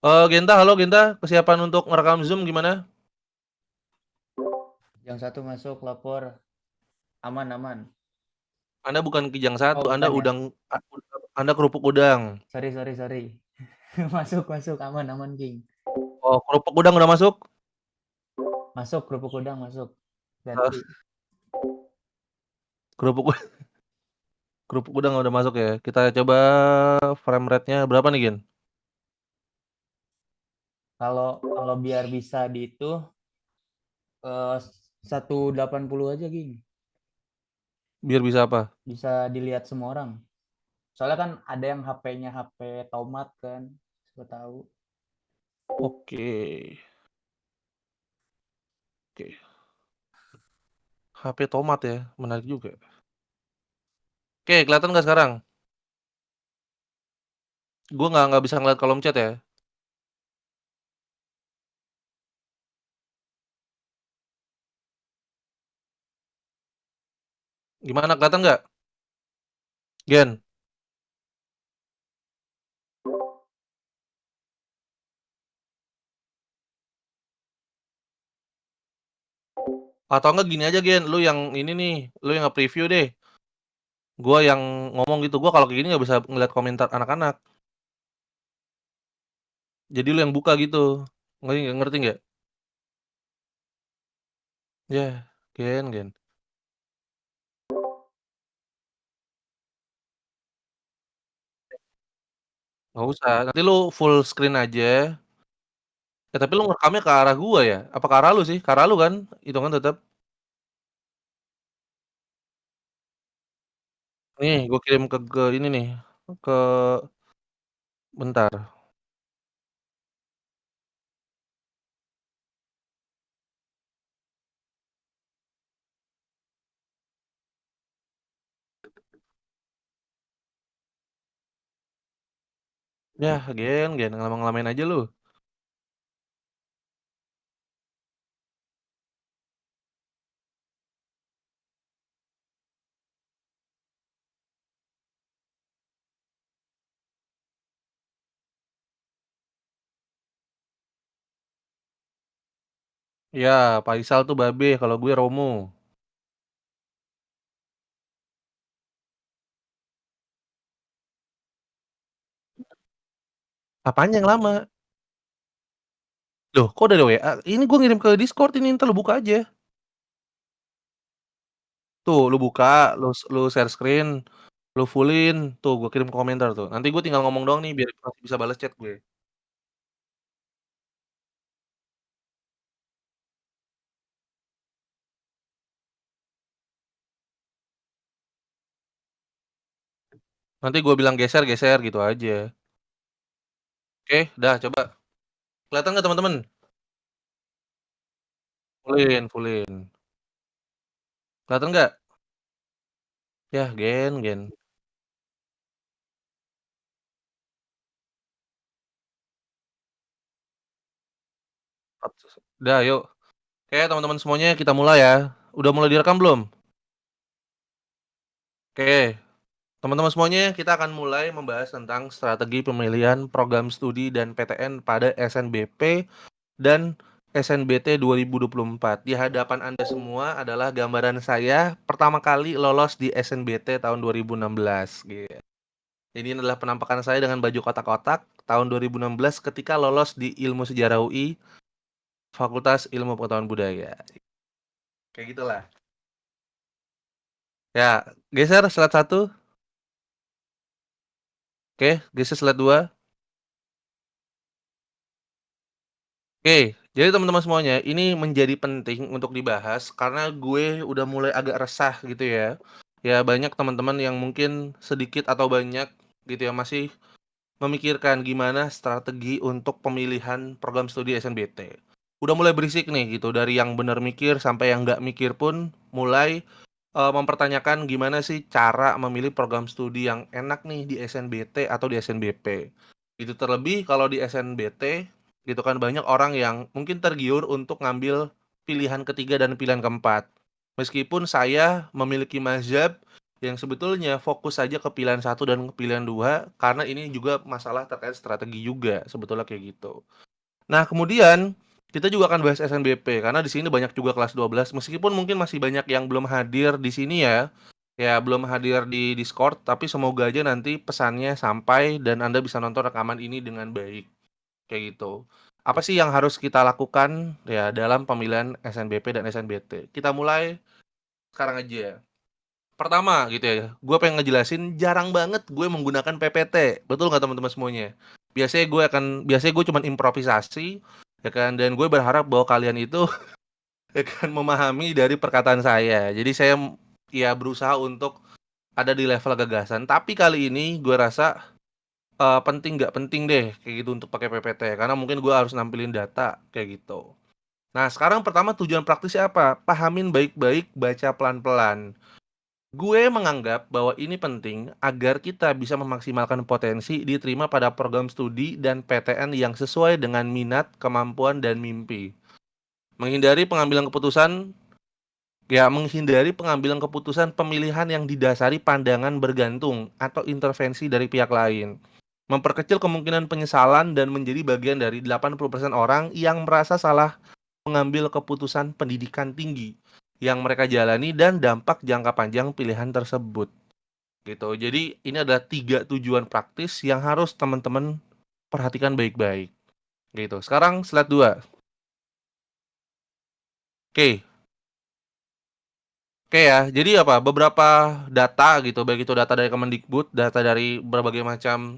Genta, halo Genta, kesiapan untuk ngerekam Zoom gimana? Yang satu masuk lapor aman aman. Anda bukan Kijang satu, Oh Anda bukan ya? Anda kerupuk udang. Sorry. Masuk aman aman King. Oh, kerupuk udang udah masuk? Masuk kerupuk udang masuk. Eh, Ganti. kerupuk kerupuk udang udah masuk ya. Kita coba frame rate-nya berapa nih, Gen? Kalau kalau biar bisa di itu eh, 180 aja King. Biar bisa apa? Bisa dilihat semua orang. Soalnya kan ada yang HP-nya HP tomat kan. Saya tahu. Oke. Oke. HP tomat ya, menarik juga. Oke, kelihatan nggak sekarang? Gue nggak bisa ngeliat kolom chat ya. Gimana, kelihatan nggak? Gen? Atau enggak gini aja, Gen. Lu yang ini nih, lu yang nge-preview deh. Gua yang ngomong gitu. Gua kalau kayak gini nggak bisa ngeliat komentar anak-anak. Jadi lu yang buka gitu. Ngerti nggak? Ya, Gen. Nggak usah. Nanti lu full screen aja. Ya tapi lu ngerekamnya ke arah gua ya? Apa ke arah lu sih? Ke arah lu kan? Hitungan tetap. Nih, gua kirim ke ini nih. Ke bentar. Ya, Gen. Ngelama-ngelamain aja lu. Ya, Faisal tuh babe, kalau gue Romo. Apanya yang lama? Loh, kok udah ada WA? Ini gua ngirim ke Discord ini, entar lu buka aja. Tuh, lu buka, lu share screen, lu fullin, tuh gua kirim ke komentar tuh. Nanti gua tinggal ngomong doang nih biar masih bisa balas chat gue. Nanti gua bilang geser gitu aja. Oke, dah coba. Kelihatan nggak teman-teman? Fullin. Kelihatan nggak? Ya, Gen. Dah, yuk. Oke, teman-teman semuanya kita mulai ya. Udah mulai direkam belum? Oke, teman-teman semuanya kita akan mulai membahas tentang strategi pemilihan program studi dan PTN pada SNBP dan SNBT 2024. Di hadapan Anda semua adalah gambaran saya pertama kali lolos di SNBT tahun 2016. Gitu. Ini adalah penampakan saya dengan baju kotak-kotak tahun 2016 ketika lolos di Ilmu Sejarah UI, Fakultas Ilmu Pengetahuan Budaya. Kayak gitulah. Ya, geser slide 1. Oke, geser slide 2. Oke, jadi teman-teman semuanya, ini menjadi penting untuk dibahas karena gue udah mulai agak resah gitu ya. Ya banyak teman-teman yang mungkin sedikit atau banyak gitu ya masih memikirkan gimana strategi untuk pemilihan program studi SNBT. Udah mulai berisik nih gitu, dari yang benar mikir sampai yang nggak mikir pun mulai mempertanyakan gimana sih cara memilih program studi yang enak nih di SNBT atau di SNBP. Itu terlebih kalau di SNBT gitu kan banyak orang yang mungkin tergiur untuk ngambil pilihan ketiga dan pilihan keempat. Meskipun saya memiliki mazhab yang sebetulnya fokus saja ke pilihan satu dan ke pilihan 2 karena ini juga masalah terkait strategi juga sebetulnya kayak gitu. Nah, kemudian kita juga akan bahas SNBP karena di sini banyak juga kelas 12 meskipun mungkin masih banyak yang belum hadir di sini ya. Ya, belum hadir di Discord, tapi semoga aja nanti pesannya sampai dan Anda bisa nonton rekaman ini dengan baik. Kayak gitu. Apa sih yang harus kita lakukan ya dalam pemilihan SNBP dan SNBT? Kita mulai sekarang aja. Pertama gitu ya, gue pengen ngejelasin jarang banget gue menggunakan PPT. Betul nggak teman-teman semuanya? Biasanya gue cuman improvisasi, ya kan? Dan gue berharap bahwa kalian itu ya kan memahami dari perkataan saya. Jadi saya ya berusaha untuk ada di level gagasan. Tapi kali ini gue rasa penting nggak penting deh kayak gitu untuk pakai PPT karena mungkin gue harus nampilin data kayak gitu. Nah, sekarang pertama tujuan praktisnya apa? Pahamin baik-baik, baca pelan-pelan. Gue menganggap bahwa ini penting agar kita bisa memaksimalkan potensi diterima pada program studi dan PTN yang sesuai dengan minat, kemampuan, dan mimpi. Menghindari pengambilan keputusan, menghindari pengambilan keputusan pemilihan yang didasari pandangan bergantung atau intervensi dari pihak lain. Memperkecil kemungkinan penyesalan dan menjadi bagian dari 80% orang yang merasa salah mengambil keputusan pendidikan tinggi yang mereka jalani dan dampak jangka panjang pilihan tersebut. Gitu. Jadi ini adalah 3 tujuan praktis yang harus teman-teman perhatikan baik-baik. Gitu. Sekarang slide 2. Oke. Oke ya. Jadi apa? Beberapa data gitu, baik itu data dari Kemendikbud, data dari berbagai macam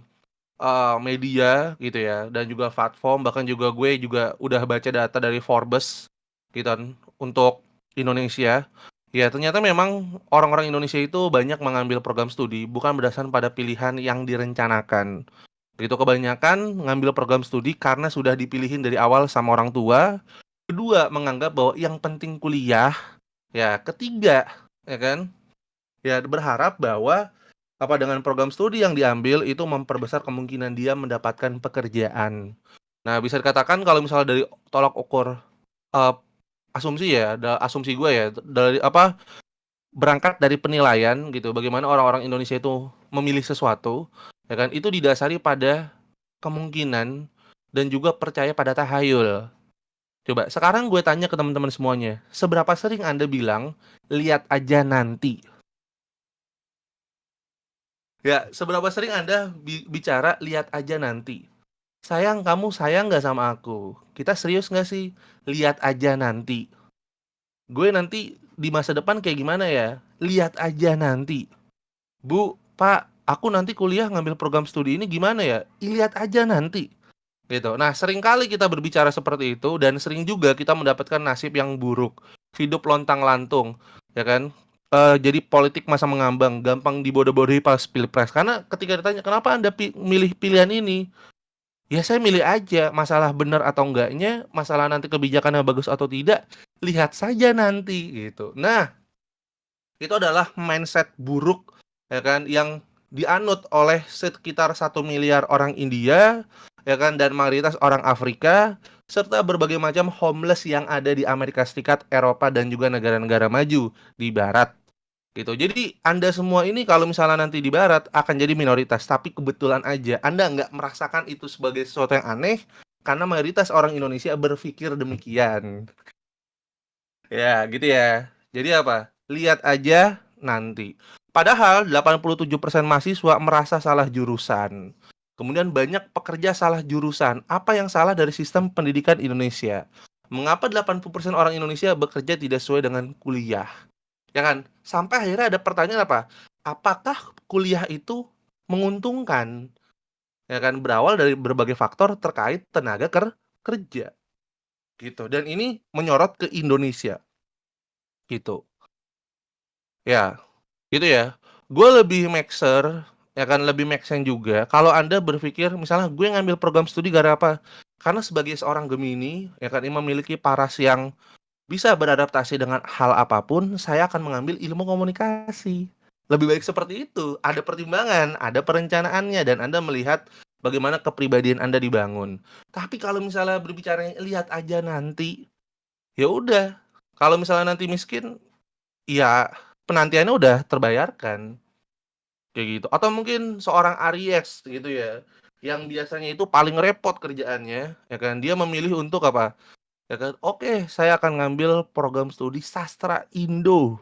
media gitu ya, dan juga platform, bahkan juga gue juga udah baca data dari Forbes gitu kan untuk Indonesia. Ya, ternyata memang orang-orang Indonesia itu banyak mengambil program studi bukan berdasarkan pada pilihan yang direncanakan. Gitu, kebanyakan ngambil program studi karena sudah dipilihin dari awal sama orang tua. Kedua, menganggap bahwa yang penting kuliah. Ya, ketiga, ya kan? Ya, berharap bahwa apa dengan program studi yang diambil itu memperbesar kemungkinan dia mendapatkan pekerjaan. Nah, bisa dikatakan kalau misalnya dari tolak ukur eh, asumsi ya, asumsi gue ya, dari apa berangkat dari penilaian gitu, bagaimana orang-orang Indonesia itu memilih sesuatu, ya kan? Itu didasari pada kemungkinan dan juga percaya pada tahayul. Coba sekarang gue tanya ke teman-teman semuanya, seberapa sering Anda bilang lihat aja nanti? Ya, seberapa sering Anda bicara lihat aja nanti? Sayang, kamu sayang nggak sama aku? Kita serius nggak sih? Lihat aja nanti. Gue nanti di masa depan kayak gimana ya? Lihat aja nanti. Bu, Pak, aku nanti kuliah ngambil program studi ini gimana ya? Lihat aja nanti. Gitu. Nah, sering kali kita berbicara seperti itu dan sering juga kita mendapatkan nasib yang buruk. Hidup lontang-lantung, ya kan? Jadi politik masa mengambang, gampang dibodoh-bodohi pas pilpres. Karena ketika ditanya, kenapa Anda milih pilihan ini? Ya saya milih aja, masalah benar atau enggaknya, masalah nanti kebijakannya bagus atau tidak, lihat saja nanti gitu. Nah, itu adalah mindset buruk ya kan yang dianut oleh sekitar 1 miliar orang India ya kan dan mayoritas orang Afrika serta berbagai macam homeless yang ada di Amerika Serikat, Eropa dan juga negara-negara maju di barat gitu. Jadi Anda semua ini kalau misalnya nanti di barat akan jadi minoritas, tapi kebetulan aja Anda nggak merasakan itu sebagai sesuatu yang aneh karena mayoritas orang Indonesia berpikir demikian. Ya, gitu ya. Jadi apa? Lihat aja nanti. Padahal 87% mahasiswa merasa salah jurusan. Kemudian banyak pekerja salah jurusan. Apa yang salah dari sistem pendidikan Indonesia? Mengapa 80% orang Indonesia bekerja tidak sesuai dengan kuliah? Ya kan? Sampai akhirnya ada pertanyaan apa? Apakah kuliah itu menguntungkan? Ya kan? Berawal dari berbagai faktor terkait tenaga kerja gitu. Dan ini menyorot ke Indonesia gitu. Ya, gitu ya. Gue lebih make sure, ya kan lebih make sense juga. Kalau Anda berpikir, misalnya gue ngambil program studi gara apa? Karena sebagai seorang Gemini, ya kan ini memiliki paras yang bisa beradaptasi dengan hal apapun, saya akan mengambil ilmu komunikasi. Lebih baik seperti itu. Ada pertimbangan, ada perencanaannya, dan Anda melihat bagaimana kepribadian Anda dibangun. Tapi kalau misalnya berbicara lihat aja nanti, ya udah. Kalau misalnya nanti miskin, ya penantiannya udah terbayarkan, kayak gitu. Atau mungkin seorang Aries gitu ya, yang biasanya itu paling repot kerjaannya, ya kan, dia memilih untuk apa, ya kan, "Oke, saya akan ngambil program studi sastra Indo,"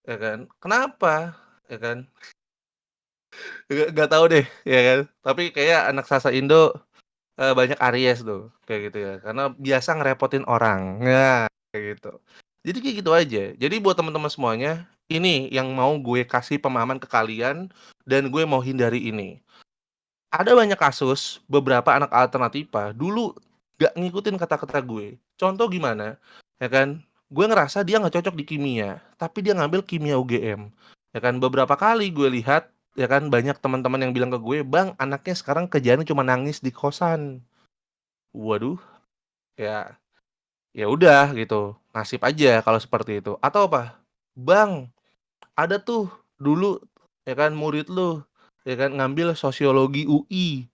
ya kan. Kenapa? Ya kan, nggak tahu deh, ya kan. Tapi kayak anak sastra Indo, banyak Aries tuh, kayak gitu ya, karena biasa ngerepotin orang. Nah, kayak gitu. Jadi kayak gitu aja. Jadi buat teman-teman semuanya, ini yang mau gue kasih pemahaman ke kalian dan gue mau hindari ini. Ada banyak kasus beberapa anak alternativa dulu gak ngikutin kata-kata gue. Contoh gimana? Ya kan? Gue ngerasa dia nggak cocok di kimia, tapi dia ngambil kimia UGM. Ya kan? Beberapa kali gue lihat, ya kan, banyak teman-teman yang bilang ke gue, "Bang, anaknya sekarang kerjaannya cuma nangis di kosan." Waduh, ya ya udah gitu. Nasib aja kalau seperti itu. Atau apa? "Bang, ada tuh dulu, ya kan, murid lu, ya kan, ngambil sosiologi UI.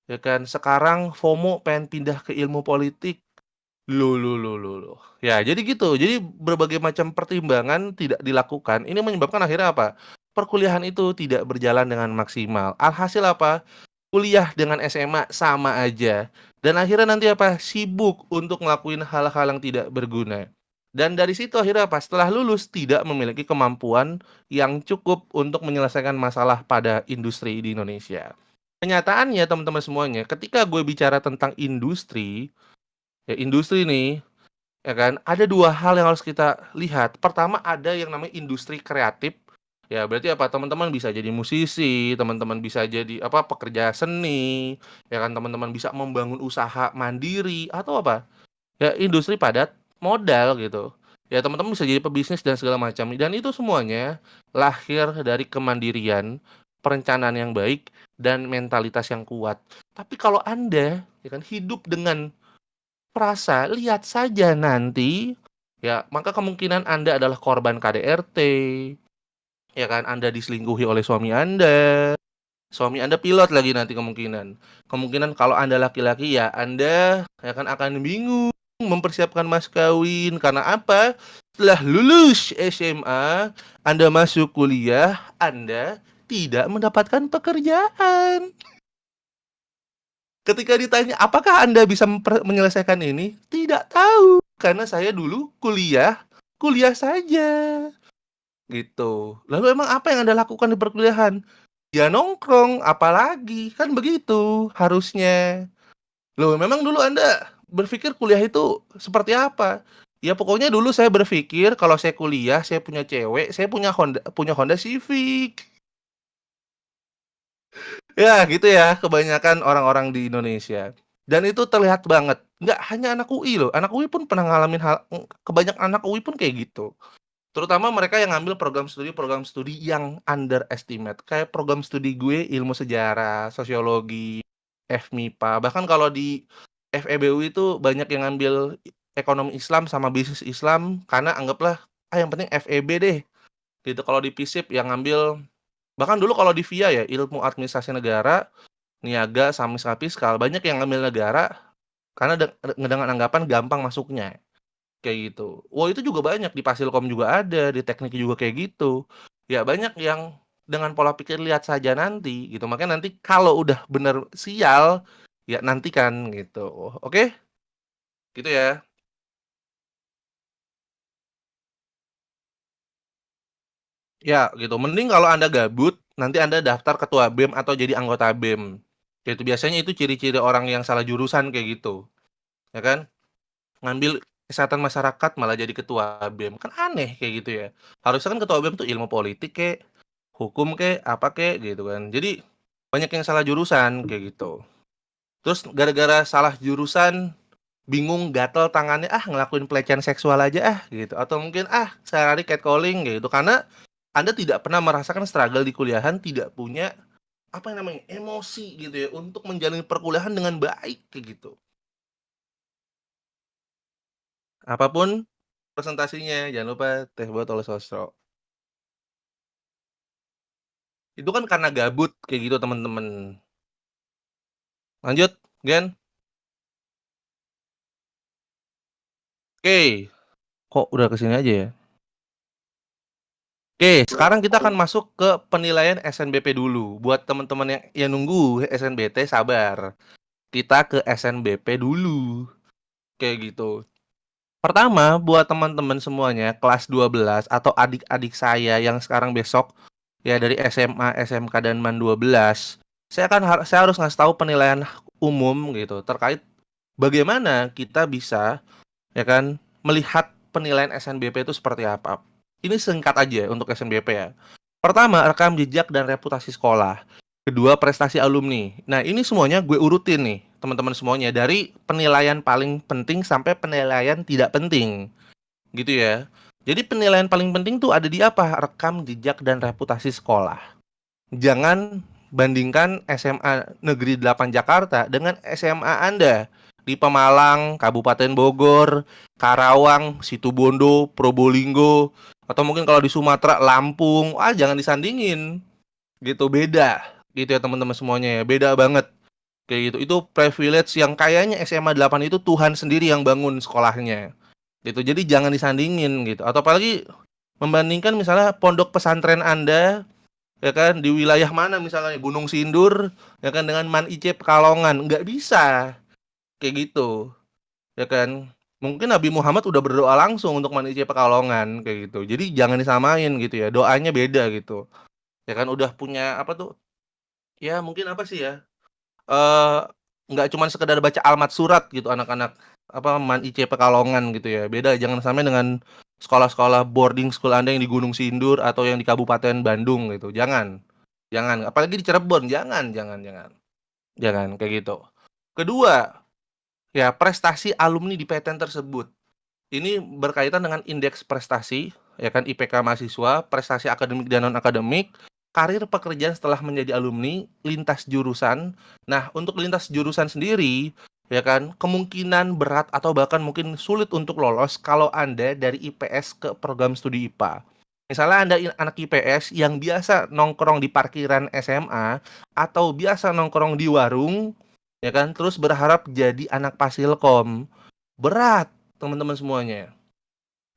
Ya kan, sekarang FOMO pengen pindah ke ilmu politik." Loh. Ya, jadi gitu. Jadi berbagai macam pertimbangan tidak dilakukan, ini menyebabkan akhirnya apa? Perkuliahan itu tidak berjalan dengan maksimal. Alhasil apa? Kuliah dengan SMA sama aja. Dan akhirnya nanti apa? Sibuk untuk ngelakuin hal-hal yang tidak berguna. Dan dari situ akhirnya apa? Setelah lulus tidak memiliki kemampuan yang cukup untuk menyelesaikan masalah pada industri di Indonesia. Kenyataannya teman-teman semuanya, ketika gue bicara tentang industri, ya industri nih, ya kan, ada dua hal yang harus kita lihat. Pertama ada yang namanya industri kreatif. Ya berarti apa? Teman-teman bisa jadi musisi, teman-teman bisa jadi apa? Pekerja seni, ya kan, teman-teman bisa membangun usaha mandiri atau apa? Ya industri padat modal gitu. Ya teman-teman bisa jadi pebisnis dan segala macam. Dan itu semuanya lahir dari kemandirian, perencanaan yang baik, dan mentalitas yang kuat. Tapi kalau Anda ya kan hidup dengan frasa lihat saja nanti, ya maka kemungkinan Anda adalah korban KDRT, ya kan, Anda diselingkuhi oleh suami Anda pilot lagi nanti kemungkinan. Kemungkinan kalau Anda laki-laki ya Anda ya kan akan bingung mempersiapkan mas kawin karena apa? Setelah lulus SMA, Anda masuk kuliah, Anda tidak mendapatkan pekerjaan. Ketika ditanya, "Apakah Anda bisa menyelesaikan ini?" Tidak tahu, karena saya dulu kuliah, kuliah saja, gitu. Lalu emang apa yang Anda lakukan di perkuliahan? Ya nongkrong, apalagi, kan begitu harusnya. Loh, memang dulu Anda berpikir kuliah itu seperti apa? Ya pokoknya dulu saya berpikir kalau saya kuliah, saya punya cewek, saya punya Honda Civic. Ya gitu ya, kebanyakan orang-orang di Indonesia. Dan itu terlihat banget, nggak hanya anak UI loh, anak UI pun pernah ngalamin kebanyakan anak UI pun kayak gitu. Terutama mereka yang ngambil program studi yang underestimate, kayak program studi gue ilmu sejarah, sosiologi, FMIPA, bahkan kalau di FEBU itu banyak yang ngambil ekonomi Islam sama bisnis Islam, karena anggaplah, yang penting FEB deh, gitu. Kalau di FISIP yang ngambil bahkan dulu kalau di VIA ya, ilmu administrasi negara, niaga, sama fiskal, banyak yang ngambil negara karena dengan anggapan gampang masuknya, kayak gitu. Wah itu juga banyak, di Fasilkom juga ada, di teknik juga kayak gitu. Ya banyak yang dengan pola pikir lihat saja nanti gitu, makanya nanti kalau udah bener sial, ya nantikan gitu. Oke, gitu ya. Ya gitu, mending kalau Anda gabut, nanti Anda daftar ketua BEM atau jadi anggota BEM. Gitu, biasanya itu ciri-ciri orang yang salah jurusan kayak gitu, ya kan? Ngambil kesehatan masyarakat malah jadi ketua BEM, kan aneh kayak gitu ya. Harusnya kan ketua BEM tuh ilmu politik kek, hukum kek, apa kek gitu kan. Jadi banyak yang salah jurusan kayak gitu. Terus gara-gara salah jurusan bingung gatel tangannya, ngelakuin pelecehan seksual aja gitu, atau mungkin sehari catcalling gitu karena Anda tidak pernah merasakan struggle di kuliahan, tidak punya apa yang namanya emosi gitu ya untuk menjalani perkuliahan dengan baik kayak gitu. Apapun presentasinya jangan lupa teh botol sosro. Itu kan karena gabut kayak gitu teman-teman. Lanjut, Gen. Oke, kok udah kesini aja ya? Oke, sekarang kita akan masuk ke penilaian SNBP dulu. Buat teman-teman yang nunggu SNBT, sabar. Kita ke SNBP dulu. Kayak gitu. Pertama, buat teman-teman semuanya kelas 12 atau adik-adik saya yang sekarang besok ya dari SMA, SMK dan MAN 12, saya harus ngasih tahu penilaian umum gitu terkait bagaimana kita bisa ya kan melihat penilaian SNBP itu seperti apa. Ini singkat aja untuk SNBP ya. Pertama, rekam jejak dan reputasi sekolah. Kedua, prestasi alumni. Nah, ini semuanya gue urutin nih, teman-teman semuanya, dari penilaian paling penting sampai penilaian tidak penting, gitu ya. Jadi penilaian paling penting tuh ada di apa? Rekam jejak dan reputasi sekolah. Jangan bandingkan SMA Negeri 8 Jakarta dengan SMA Anda di Pemalang, Kabupaten Bogor, Karawang, Situbondo, Probolinggo, atau mungkin kalau di Sumatera, Lampung. Jangan disandingin. Gitu, beda. Gitu ya teman-teman semuanya ya. Beda banget. Kayak gitu. Itu privilege yang kayaknya SMA 8 itu Tuhan sendiri yang bangun sekolahnya. Gitu. Jadi jangan disandingin gitu. Atau apalagi membandingkan misalnya pondok pesantren Anda ya kan di wilayah mana misalnya Gunung Sindur ya kan dengan Man IC Pekalongan, nggak bisa kayak gitu ya kan. Mungkin Nabi Muhammad udah berdoa langsung untuk Man IC Pekalongan kayak gitu, jadi jangan disamain gitu ya, doanya beda gitu ya kan. Udah punya apa tuh ya, mungkin apa sih ya, eh nggak cuma sekedar baca almat surat gitu anak-anak apa Man IC Pekalongan gitu ya, beda. Jangan sampai dengan sekolah-sekolah boarding school Anda yang di Gunung Sindur atau yang di Kabupaten Bandung gitu, jangan, apalagi di Cirebon, jangan kayak gitu. Kedua, ya prestasi alumni di PTN tersebut. Ini berkaitan dengan indeks prestasi, ya kan, IPK mahasiswa, prestasi akademik dan non akademik, karir pekerjaan setelah menjadi alumni, lintas jurusan. Nah, untuk lintas jurusan sendiri, ya kan, kemungkinan berat atau bahkan mungkin sulit untuk lolos kalau Anda dari IPS ke program studi IPA. Misalnya Anda anak IPS yang biasa nongkrong di parkiran SMA atau biasa nongkrong di warung, ya kan, terus berharap jadi anak Pasilkom. Berat, teman-teman semuanya.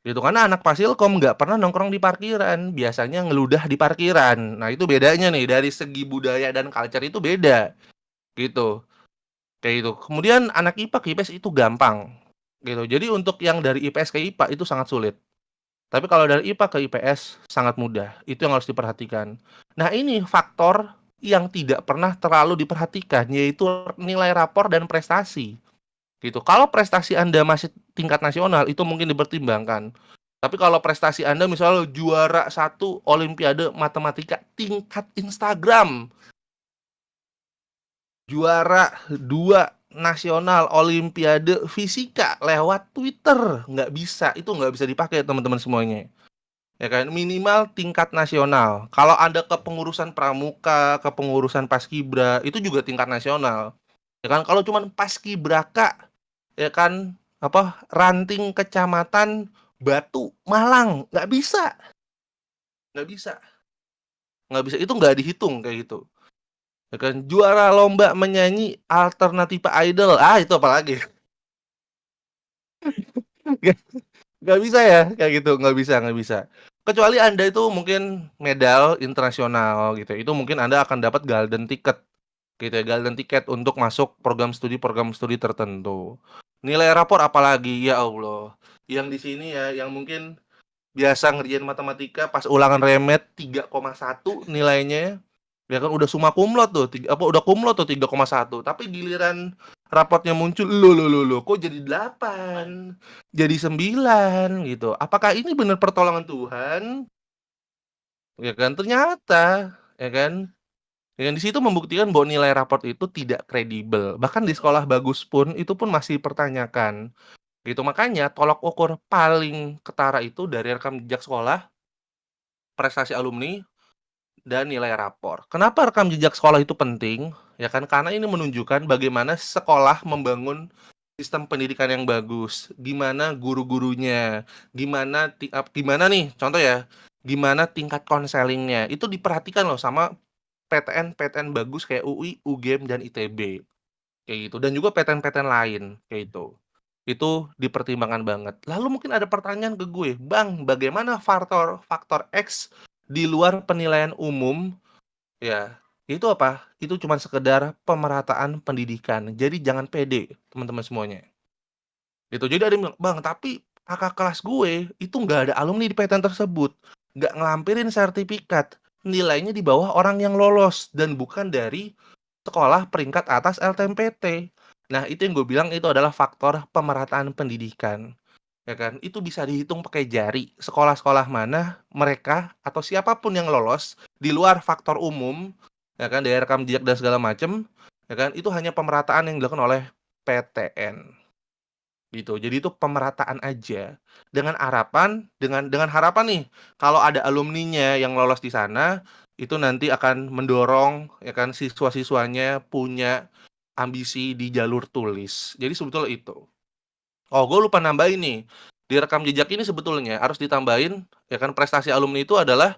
Gitu, karena anak Pasilkom nggak pernah nongkrong di parkiran, biasanya ngeludah di parkiran. Nah, itu bedanya nih, dari segi budaya dan culture itu beda, gitu. Kayak gitu. Kemudian anak IPA ke IPS itu gampang, gitu. Jadi untuk yang dari IPS ke IPA itu sangat sulit. Tapi kalau dari IPA ke IPS sangat mudah. Itu yang harus diperhatikan. Nah, ini faktor yang tidak pernah terlalu diperhatikan, yaitu nilai rapor dan prestasi. Gitu. Kalau prestasi Anda masih tingkat nasional itu mungkin dipertimbangkan. Tapi kalau prestasi Anda misalnya juara satu Olimpiade Matematika tingkat Instagram, juara dua nasional Olimpiade Fisika lewat Twitter, nggak bisa, itu nggak bisa dipakai teman-teman semuanya. Ya kan, minimal tingkat nasional. Kalau Anda ke pengurusan pramuka, ke pengurusan paskibra, itu juga tingkat nasional. Ya kan, kalau cuman paskibraka ya kan apa ranting kecamatan Batu Malang, nggak bisa nggak bisa, itu nggak dihitung kayak gitu ya kan. Juara lomba menyanyi alternatif idol, itu apalagi. nggak nggak bisa ya kayak gitu, nggak bisa kecuali Anda itu mungkin medal internasional gitu, itu mungkin Anda akan dapat golden ticket gitu ya, golden ticket untuk masuk program studi tertentu. Nilai rapor apalagi, ya Allah, yang di sini ya yang mungkin biasa ngerjain matematika pas ulangan remet 3,1 nilainya, ya kan udah summa cum laude tuh, udah cum laude tuh 3,1, tapi giliran raportnya muncul, lo kok jadi 8, jadi 9 gitu. Apakah ini benar pertolongan Tuhan? Ya kan, ternyata, ya kan? Yang di situ membuktikan bahwa nilai raport itu tidak kredibel. Bahkan di sekolah bagus pun itu pun masih dipertanyakan. Gitu, makanya tolok ukur paling ketara itu dari rekam jejak sekolah, prestasi alumni, dan nilai rapor. Kenapa rekam jejak sekolah itu penting? Ya kan, karena ini menunjukkan bagaimana sekolah membangun sistem pendidikan yang bagus, gimana guru-gurunya, gimana nih, contoh ya, gimana tingkat konselingnya, itu diperhatikan loh sama PTN-PTN bagus kayak UI, UGM, dan ITB. Kayak gitu, dan juga PTN-PTN lain, kayak itu. Itu dipertimbangkan banget. Lalu mungkin ada pertanyaan ke gue, Bang, bagaimana faktor faktor X di luar penilaian umum, ya, itu apa? Itu cuman sekedar pemerataan pendidikan. Jadi jangan pede teman-teman semuanya. Gitu. Jadi ada yang bilang, "Bang, tapi kakak kelas gue itu nggak ada alumni di PTN tersebut, nggak ngelampirin sertifikat, nilainya di bawah orang yang lolos dan bukan dari sekolah peringkat atas LTMPT." Nah, itu yang gue bilang itu adalah faktor pemerataan pendidikan, ya kan? Itu bisa dihitung pakai jari, sekolah-sekolah mana mereka atau siapapun yang lolos di luar faktor umum, ya kan, dari rekam jejak dan segala macam, ya kan, itu hanya pemerataan yang dilakukan oleh PTN. Gitu. Jadi itu pemerataan aja. Dengan harapan nih, kalau ada alumninya yang lolos di sana, itu nanti akan mendorong ya kan siswa-siswanya punya ambisi di jalur tulis. Jadi sebetulnya itu. Oh, gue lupa nambahin nih. Di rekam jejak ini sebetulnya harus ditambahin ya kan prestasi alumni itu adalah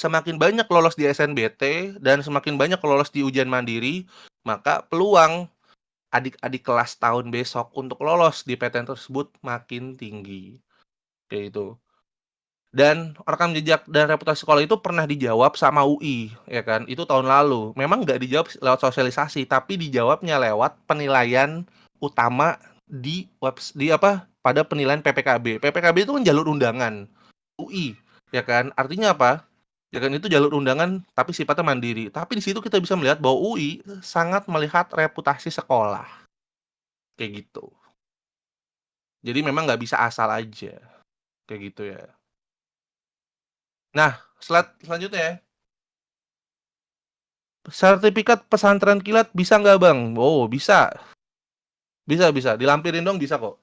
semakin banyak lolos di SNBT dan semakin banyak lolos di ujian mandiri, maka peluang adik-adik kelas tahun besok untuk lolos di PTN tersebut makin tinggi, kayak itu. Dan rekam jejak dan reputasi sekolah itu pernah dijawab sama UI, ya kan? Itu tahun lalu. Memang nggak dijawab lewat sosialisasi, tapi dijawabnya lewat penilaian utama di apa? Pada penilaian PPKB. PPKB itu kan jalur undangan UI, ya kan? Artinya apa? Ya kan itu jalur undangan tapi sifatnya mandiri. Tapi di situ kita bisa melihat bahwa UI sangat melihat reputasi sekolah, kayak gitu. Jadi memang nggak bisa asal aja, kayak gitu ya. Nah, slide selanjutnya ya. Sertifikat pesantren kilat bisa nggak bang? Oh bisa, bisa, dilampirin dong bisa kok.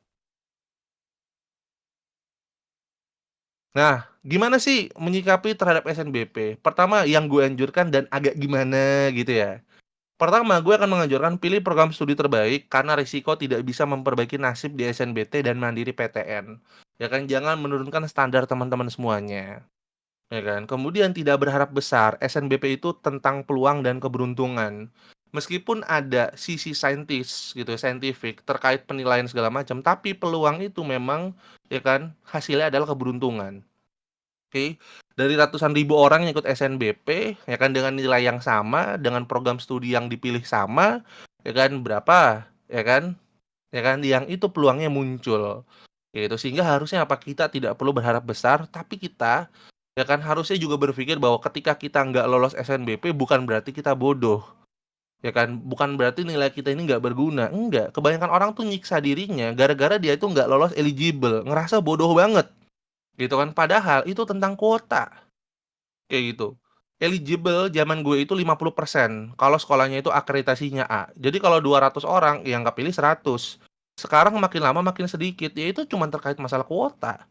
Nah, gimana sih menyikapi terhadap SNBP? Pertama, yang gue anjurkan dan agak gimana gitu ya. Pertama, gue akan menganjurkan pilih program studi terbaik karena risiko tidak bisa memperbaiki nasib di SNBT dan Mandiri PTN. Ya kan, jangan menurunkan standar teman-teman semuanya. Ya kan? Kemudian tidak berharap besar, SNBP itu tentang peluang dan keberuntungan. Meskipun ada sisi saintis gitu, saintifik terkait penilaian segala macam, tapi peluang itu memang ya kan hasilnya adalah keberuntungan. Oke. Dari ratusan ribu orang yang ikut SNBP ya kan dengan nilai yang sama, dengan program studi yang dipilih sama, ya kan berapa? Ya kan? Ya kan yang itu peluangnya muncul. Gitu. Sehingga harusnya apa kita tidak perlu berharap besar, tapi kita ya kan harusnya juga berpikir bahwa ketika kita nggak lolos SNBP bukan berarti kita bodoh, ya kan? Bukan berarti nilai kita ini nggak berguna. Enggak, kebanyakan orang tuh nyiksa dirinya gara-gara dia itu nggak lolos eligible, ngerasa bodoh banget, gitu kan? Padahal itu tentang kuota, kayak gitu. Eligible zaman gue itu 50% kalau sekolahnya itu akreditasinya A. Jadi kalau 200 orang yang kepilih 100. Sekarang makin lama makin sedikit, ya itu cuma terkait masalah kuota.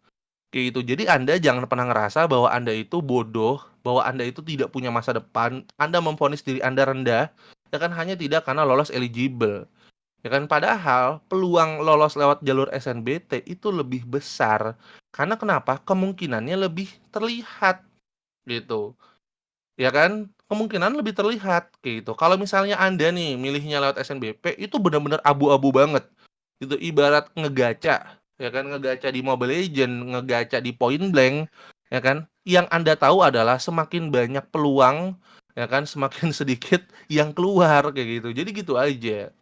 Kayak gitu. Jadi Anda jangan pernah ngerasa bahwa Anda itu bodoh, bahwa Anda itu tidak punya masa depan, Anda memvonis diri Anda rendah, ya kan hanya tidak karena lolos eligible. Ya kan padahal peluang lolos lewat jalur SNBT itu lebih besar. Karena kenapa? Kemungkinannya lebih terlihat gitu. Ya kan? Kemungkinan lebih terlihat kayak gitu. Kalau misalnya Anda nih milihnya lewat SNBP itu benar-benar abu-abu banget. Itu ibarat ngegaca, ya kan ngegaca di Mobile Legend, ngegaca di Point Blank, ya kan? Yang Anda tahu adalah semakin banyak peluang, ya kan, semakin sedikit yang keluar kayak gitu. Jadi gitu aja.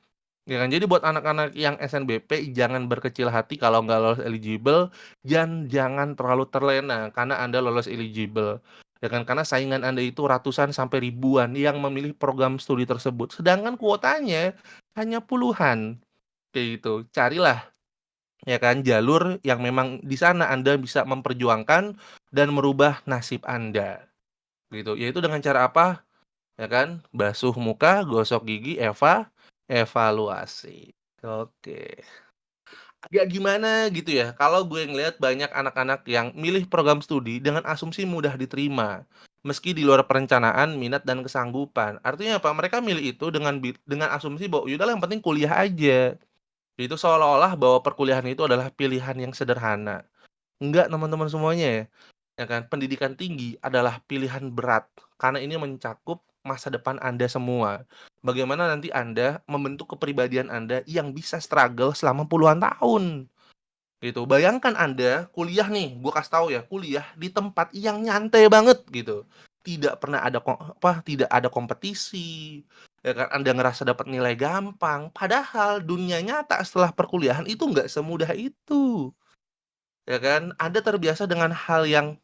Ya kan, jadi buat anak-anak yang SNBP jangan berkecil hati kalau nggak lolos eligible, dan jangan terlalu terlena karena Anda lolos eligible. Ya kan, karena saingan Anda itu ratusan sampai ribuan yang memilih program studi tersebut, sedangkan kuotanya hanya puluhan. Kayak gitu. Carilah ya kan jalur yang memang di sana Anda bisa memperjuangkan dan merubah nasib Anda. Gitu. Yaitu dengan cara apa? Ya kan? Basuh muka, gosok gigi, evaluasi. Oke. Agak gimana gitu ya, kalau gue ngelihat banyak anak-anak yang milih program studi dengan asumsi mudah diterima, meski di luar perencanaan, minat, dan kesanggupan. Artinya apa? Mereka milih itu dengan asumsi bahwa yaudahlah yang penting kuliah aja. Itu seolah-olah bahwa perkuliahan itu adalah pilihan yang sederhana. Enggak teman-teman semuanya ya. Ya kan, pendidikan tinggi adalah pilihan berat karena ini mencakup masa depan Anda semua. Bagaimana nanti Anda membentuk kepribadian Anda yang bisa struggle selama puluhan tahun. gitu. Bayangkan Anda kuliah nih, gue kasih tahu ya, kuliah di tempat yang nyantai banget gitu. Tidak pernah ada tidak ada kompetisi, ya kan? Anda ngerasa dapat nilai gampang, padahal dunia nyata setelah perkuliahan itu nggak semudah itu, ya kan? Anda terbiasa dengan hal yang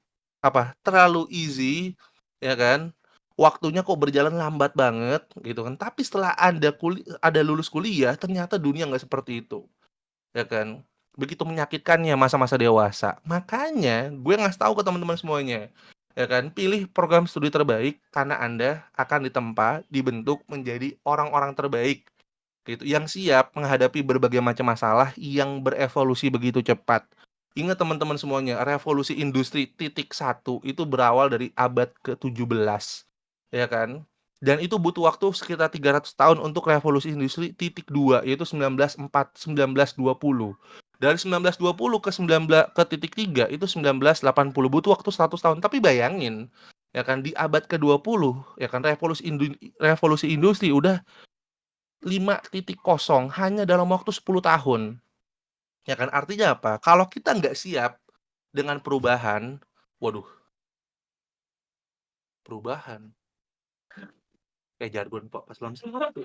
terlalu easy, ya kan? Waktunya kok berjalan lambat banget gitu kan. Tapi setelah Anda lulus kuliah, ternyata dunia nggak seperti itu, ya kan? Begitu menyakitkannya masa-masa dewasa. Makanya gue ngasih tahu ke teman-teman semuanya, ya kan? Pilih program studi terbaik karena Anda akan dibentuk menjadi orang-orang terbaik gitu, yang siap menghadapi berbagai macam masalah yang berevolusi begitu cepat. Ingat teman-teman semuanya, revolusi industri titik satu itu berawal dari abad ke-17, ya kan? Dan itu butuh waktu sekitar 300 tahun untuk revolusi industri titik dua, yaitu 1920. Dari 1920 ke 19 ke titik 3 itu 1980, butuh waktu 100 tahun. Tapi bayangin, ya kan, di abad ke-20, ya kan, revolusi industri udah 5.0 hanya dalam waktu 10 tahun. Ya kan? Artinya apa? Kalau kita nggak siap dengan perubahan, waduh, perubahan. Kayak jargon Pak Paslon 1.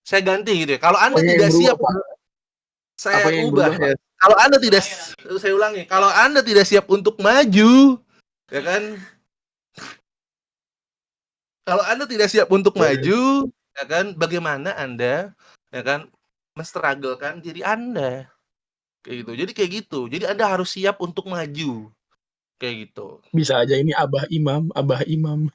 Saya ganti gitu ya. Kalau Anda Apanya yang tidak berubah, siap, Pak? saya Apanya yang ubah, berubah Pak. ya? Kalau Anda tidak, saya ulangi, kalau Anda tidak siap untuk maju, ya kan? Kalau Anda tidak siap untuk Ya. maju, ya kan? Bagaimana Anda, ya kan, menstrugglekan diri Anda? Kayak gitu. Jadi kayak gitu. Jadi Anda harus siap untuk maju. Kayak gitu. Bisa aja ini Abah Imam, Abah Imam.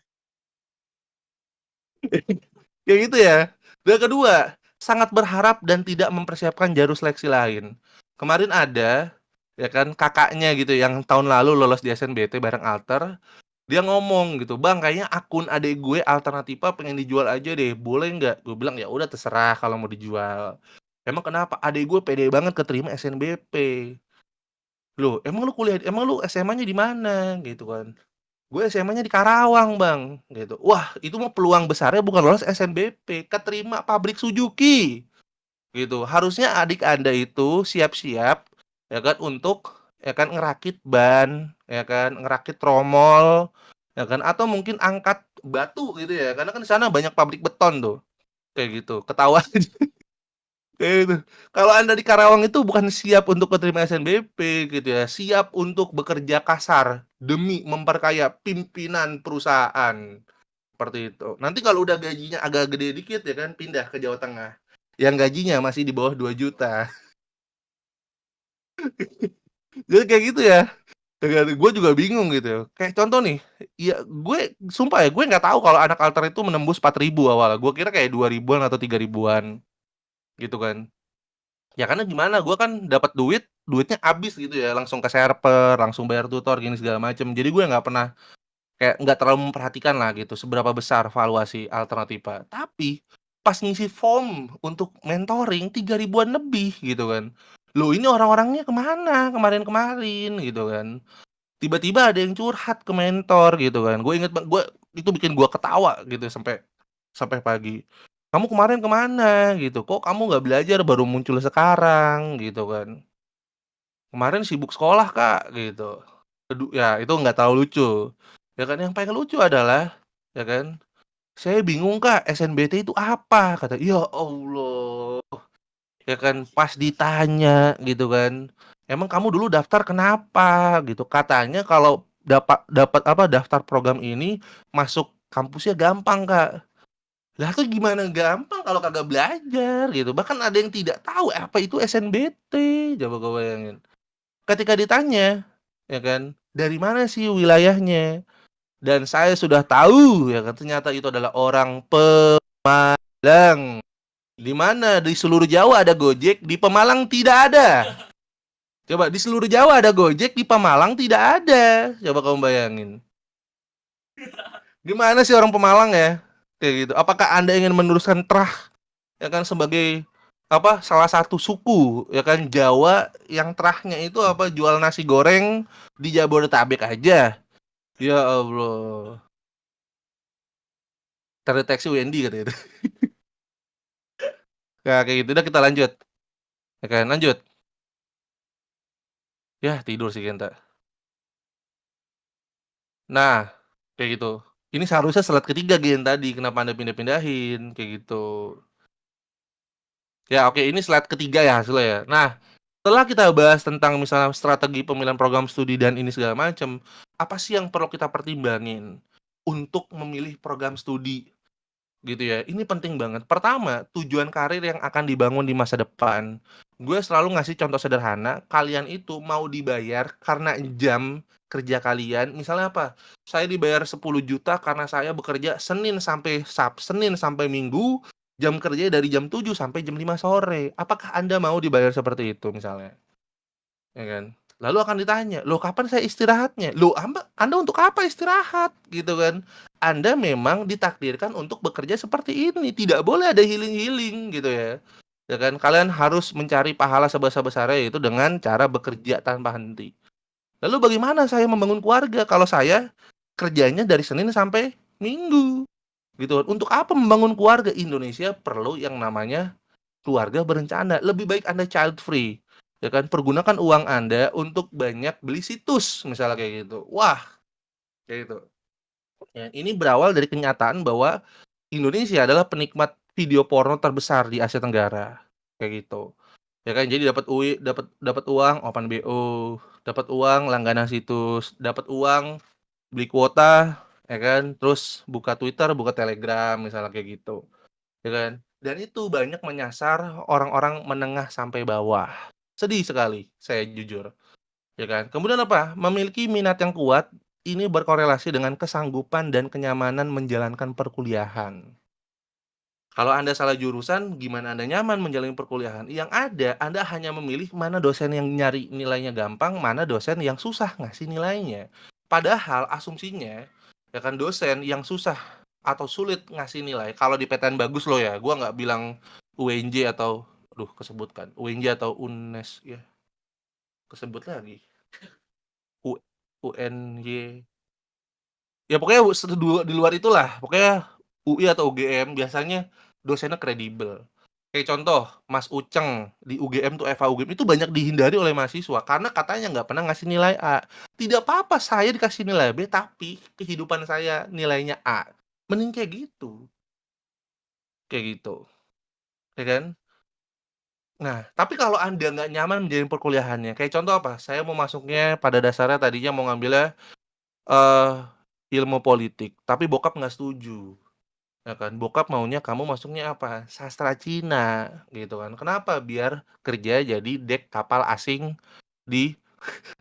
Kayak gitu ya. Dan kedua, sangat berharap dan tidak mempersiapkan jalur seleksi lain. Kemarin ada, ya kan, kakaknya gitu yang tahun lalu lolos di SNBT bareng Alter, dia ngomong gitu, "Bang, kayaknya akun adik gue Alternativa pengen dijual aja deh, boleh nggak?" Gue bilang, "Ya udah terserah kalau mau dijual." Emang kenapa? Adik gue pede banget keterima SNBP. Loh, emang lu SMA-nya di mana? Gitu kan. Gue SMA-nya di Karawang, Bang, gitu. Wah, itu mah peluang besarnya bukan lolos SNBP, keterima pabrik Suzuki, gitu. Harusnya adik Anda itu siap-siap, ya kan, untuk, ya kan, ngerakit ban, ya kan, ngerakit tromol, ya kan, atau mungkin angkat batu gitu ya, karena kan di sana banyak pabrik beton tuh, kayak gitu. Ketawa kayak gitu. Kalau Anda di Karawang itu bukan siap untuk keterima SNBP gitu ya, siap untuk bekerja kasar demi memperkaya pimpinan perusahaan. Seperti itu. Nanti kalau udah gajinya agak gede dikit ya kan, pindah ke Jawa Tengah. Yang gajinya masih di bawah 2 juta. Jadi kayak gitu ya. Gue juga bingung gitu ya. Kayak contoh nih, ya gue sumpah ya, gue nggak tahu kalau anak alter itu menembus 4.000 awal. Gue kira kayak 2 ribuan atau 3 ribuan gitu kan. Ya karena gimana, gue kan dapat duitnya habis gitu ya, langsung ke server, langsung bayar tutor gini segala macem. Jadi gue nggak pernah kayak nggak terlalu memperhatikan lah gitu seberapa besar valuasi Alternativa. Tapi pas ngisi form untuk mentoring 3 ribuan lebih gitu kan. Loh, ini orang-orangnya kemana kemarin-kemarin gitu kan. Tiba-tiba ada yang curhat ke mentor gitu kan. Gue inget gue itu bikin gue ketawa gitu sampai sampai pagi. Kamu kemarin kemana gitu? Kok kamu nggak belajar baru muncul sekarang gitu kan? Kemarin sibuk sekolah kak gitu. Ya itu nggak terlalu lucu. Ya kan, yang paling lucu adalah, ya kan, saya bingung kak SNBT itu apa, kata. Ya Allah, ya kan, pas ditanya gitu kan, emang kamu dulu daftar kenapa gitu, katanya kalau dapat dapat daftar program ini masuk kampusnya gampang kak. Lah tuh gimana gampang kalau kagak belajar gitu, bahkan ada yang tidak tahu apa itu SNBT. Coba kau bayangin, ketika ditanya, ya kan, dari mana sih wilayahnya, dan saya sudah tahu ya kan, ternyata itu adalah orang Pemalang. Di mana di seluruh Jawa ada Gojek, di Pemalang tidak ada. Coba di seluruh Jawa ada Gojek, di Pemalang tidak ada. Coba kamu bayangin. Gimana sih orang Pemalang ya? Kayak gitu. Apakah Anda ingin meneruskan terah, ya kan, sebagai salah satu suku, ya kan, Jawa yang terahnya itu jual nasi goreng di Jabodetabek aja. Ya Allah. Terdeteksi WND katanya itu. Nah, kayak gitu. Udah, kita lanjut. Ya kan, lanjut. Yah tidur si Genta. Nah, kayak gitu. Ini seharusnya slide ketiga Gen tadi, kenapa Anda pindah-pindahin, kayak gitu. Ya oke, ini slide ketiga ya hasilnya ya. Nah, setelah kita bahas tentang misalnya strategi pemilihan program studi dan ini segala macam, apa sih yang perlu kita pertimbangin untuk memilih program studi gitu ya? Ini penting banget. Pertama, tujuan karir yang akan dibangun di masa depan. Gue selalu ngasih contoh sederhana, kalian itu mau dibayar karena jam kerja kalian. Misalnya apa? Saya dibayar 10 juta karena saya bekerja Senin sampai Minggu, jam kerja dari jam 7 sampai jam 5 sore. Apakah Anda mau dibayar seperti itu misalnya? Ya kan? Lalu akan ditanya, "Loh kapan saya istirahatnya?" "Loh Anda untuk apa istirahat?" Gitu kan. Anda memang ditakdirkan untuk bekerja seperti ini, tidak boleh ada healing-healing gitu ya. Ya kan, kalian harus mencari pahala sebesar-besarnya yaitu dengan cara bekerja tanpa henti. Lalu bagaimana saya membangun keluarga kalau saya kerjanya dari Senin sampai Minggu? Gitu kan. Untuk apa membangun keluarga? Indonesia perlu yang namanya keluarga berencana. Lebih baik Anda child free. Ya kan, pergunakan uang Anda untuk banyak beli situs misalnya kayak gitu. Wah, kayak gitu. Ya, ini berawal dari kenyataan bahwa Indonesia adalah penikmat video porno terbesar di Asia Tenggara. Kayak gitu. Ya kan, jadi dapat dapat dapat uang open BO, dapat uang langganan situs, dapat uang beli kuota, ya kan, terus buka Twitter, buka Telegram misalnya kayak gitu. Ya kan? Dan itu banyak menyasar orang-orang menengah sampai bawah. Sedih sekali, saya jujur. Ya kan? Kemudian apa? Memiliki minat yang kuat ini berkorelasi dengan kesanggupan dan kenyamanan menjalankan perkuliahan. Kalau Anda salah jurusan, gimana Anda nyaman menjalani perkuliahan? Yang ada, Anda hanya memilih mana dosen yang nyari nilainya gampang, mana dosen yang susah ngasih nilainya. Padahal asumsinya, ya kan dosen yang susah atau sulit ngasih nilai, kalau di PTN bagus loh ya, gua nggak bilang UNJ atau, aduh kesebutkan, UNJ atau UNES, ya kesebut lagi, U, UNY, ya pokoknya di luar itulah, pokoknya UI atau UGM biasanya dosennya kredibel. Kayak contoh, Mas Uceng di UGM tuh FH UGM itu banyak dihindari oleh mahasiswa karena katanya nggak pernah ngasih nilai A. Tidak apa-apa saya dikasih nilai B, tapi kehidupan saya nilainya A. Mending kayak gitu, ya kan? Nah, tapi kalau Anda nggak nyaman menjalani perkuliahannya, kayak contoh apa? Saya mau masuknya pada dasarnya tadinya mau ngambilnya eh ilmu politik, tapi bokap nggak setuju. Ya kan, bokap maunya kamu masuknya apa? Sastra Cina, gitu kan. Kenapa? Biar kerja jadi dek kapal asing di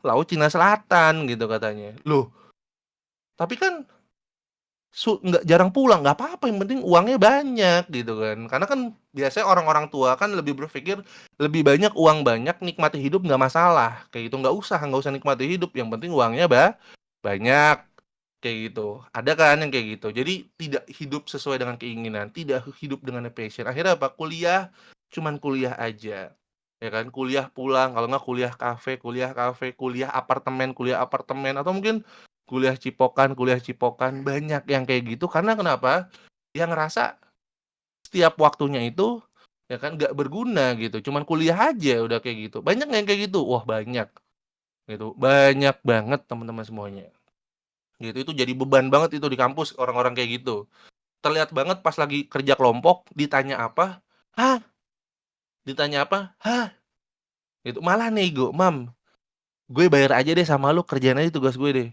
Laut Cina Selatan, gitu katanya. Loh, tapi kan nggak jarang pulang, nggak apa-apa, yang penting uangnya banyak, gitu kan. Karena kan biasanya orang-orang tua kan lebih berpikir lebih banyak uang banyak, nikmati hidup nggak masalah, kayak gitu. Nggak usah nikmati hidup, yang penting uangnya banyak. Kayak gitu. Ada kan yang kayak gitu. Jadi tidak hidup sesuai dengan keinginan, tidak hidup dengan passion. Akhirnya apa? Cuman kuliah aja. Ya kan? Kuliah pulang, kalau nggak kuliah apartemen, atau mungkin kuliah cipokan, banyak yang kayak gitu. Karena kenapa? Yang ngerasa setiap waktunya itu ya kan nggak berguna gitu. Cuman kuliah aja udah kayak gitu. Banyak yang kayak gitu. Wah, banyak gitu. Banyak banget teman-teman semuanya. Gitu, itu jadi beban banget itu di kampus orang-orang kayak gitu. Terlihat banget pas lagi kerja kelompok ditanya apa, "Hah?" Ditanya apa, "Hah?" Gitu. Malah nego, "Mam, gue bayar aja deh sama lu, kerjain aja tugas gue deh."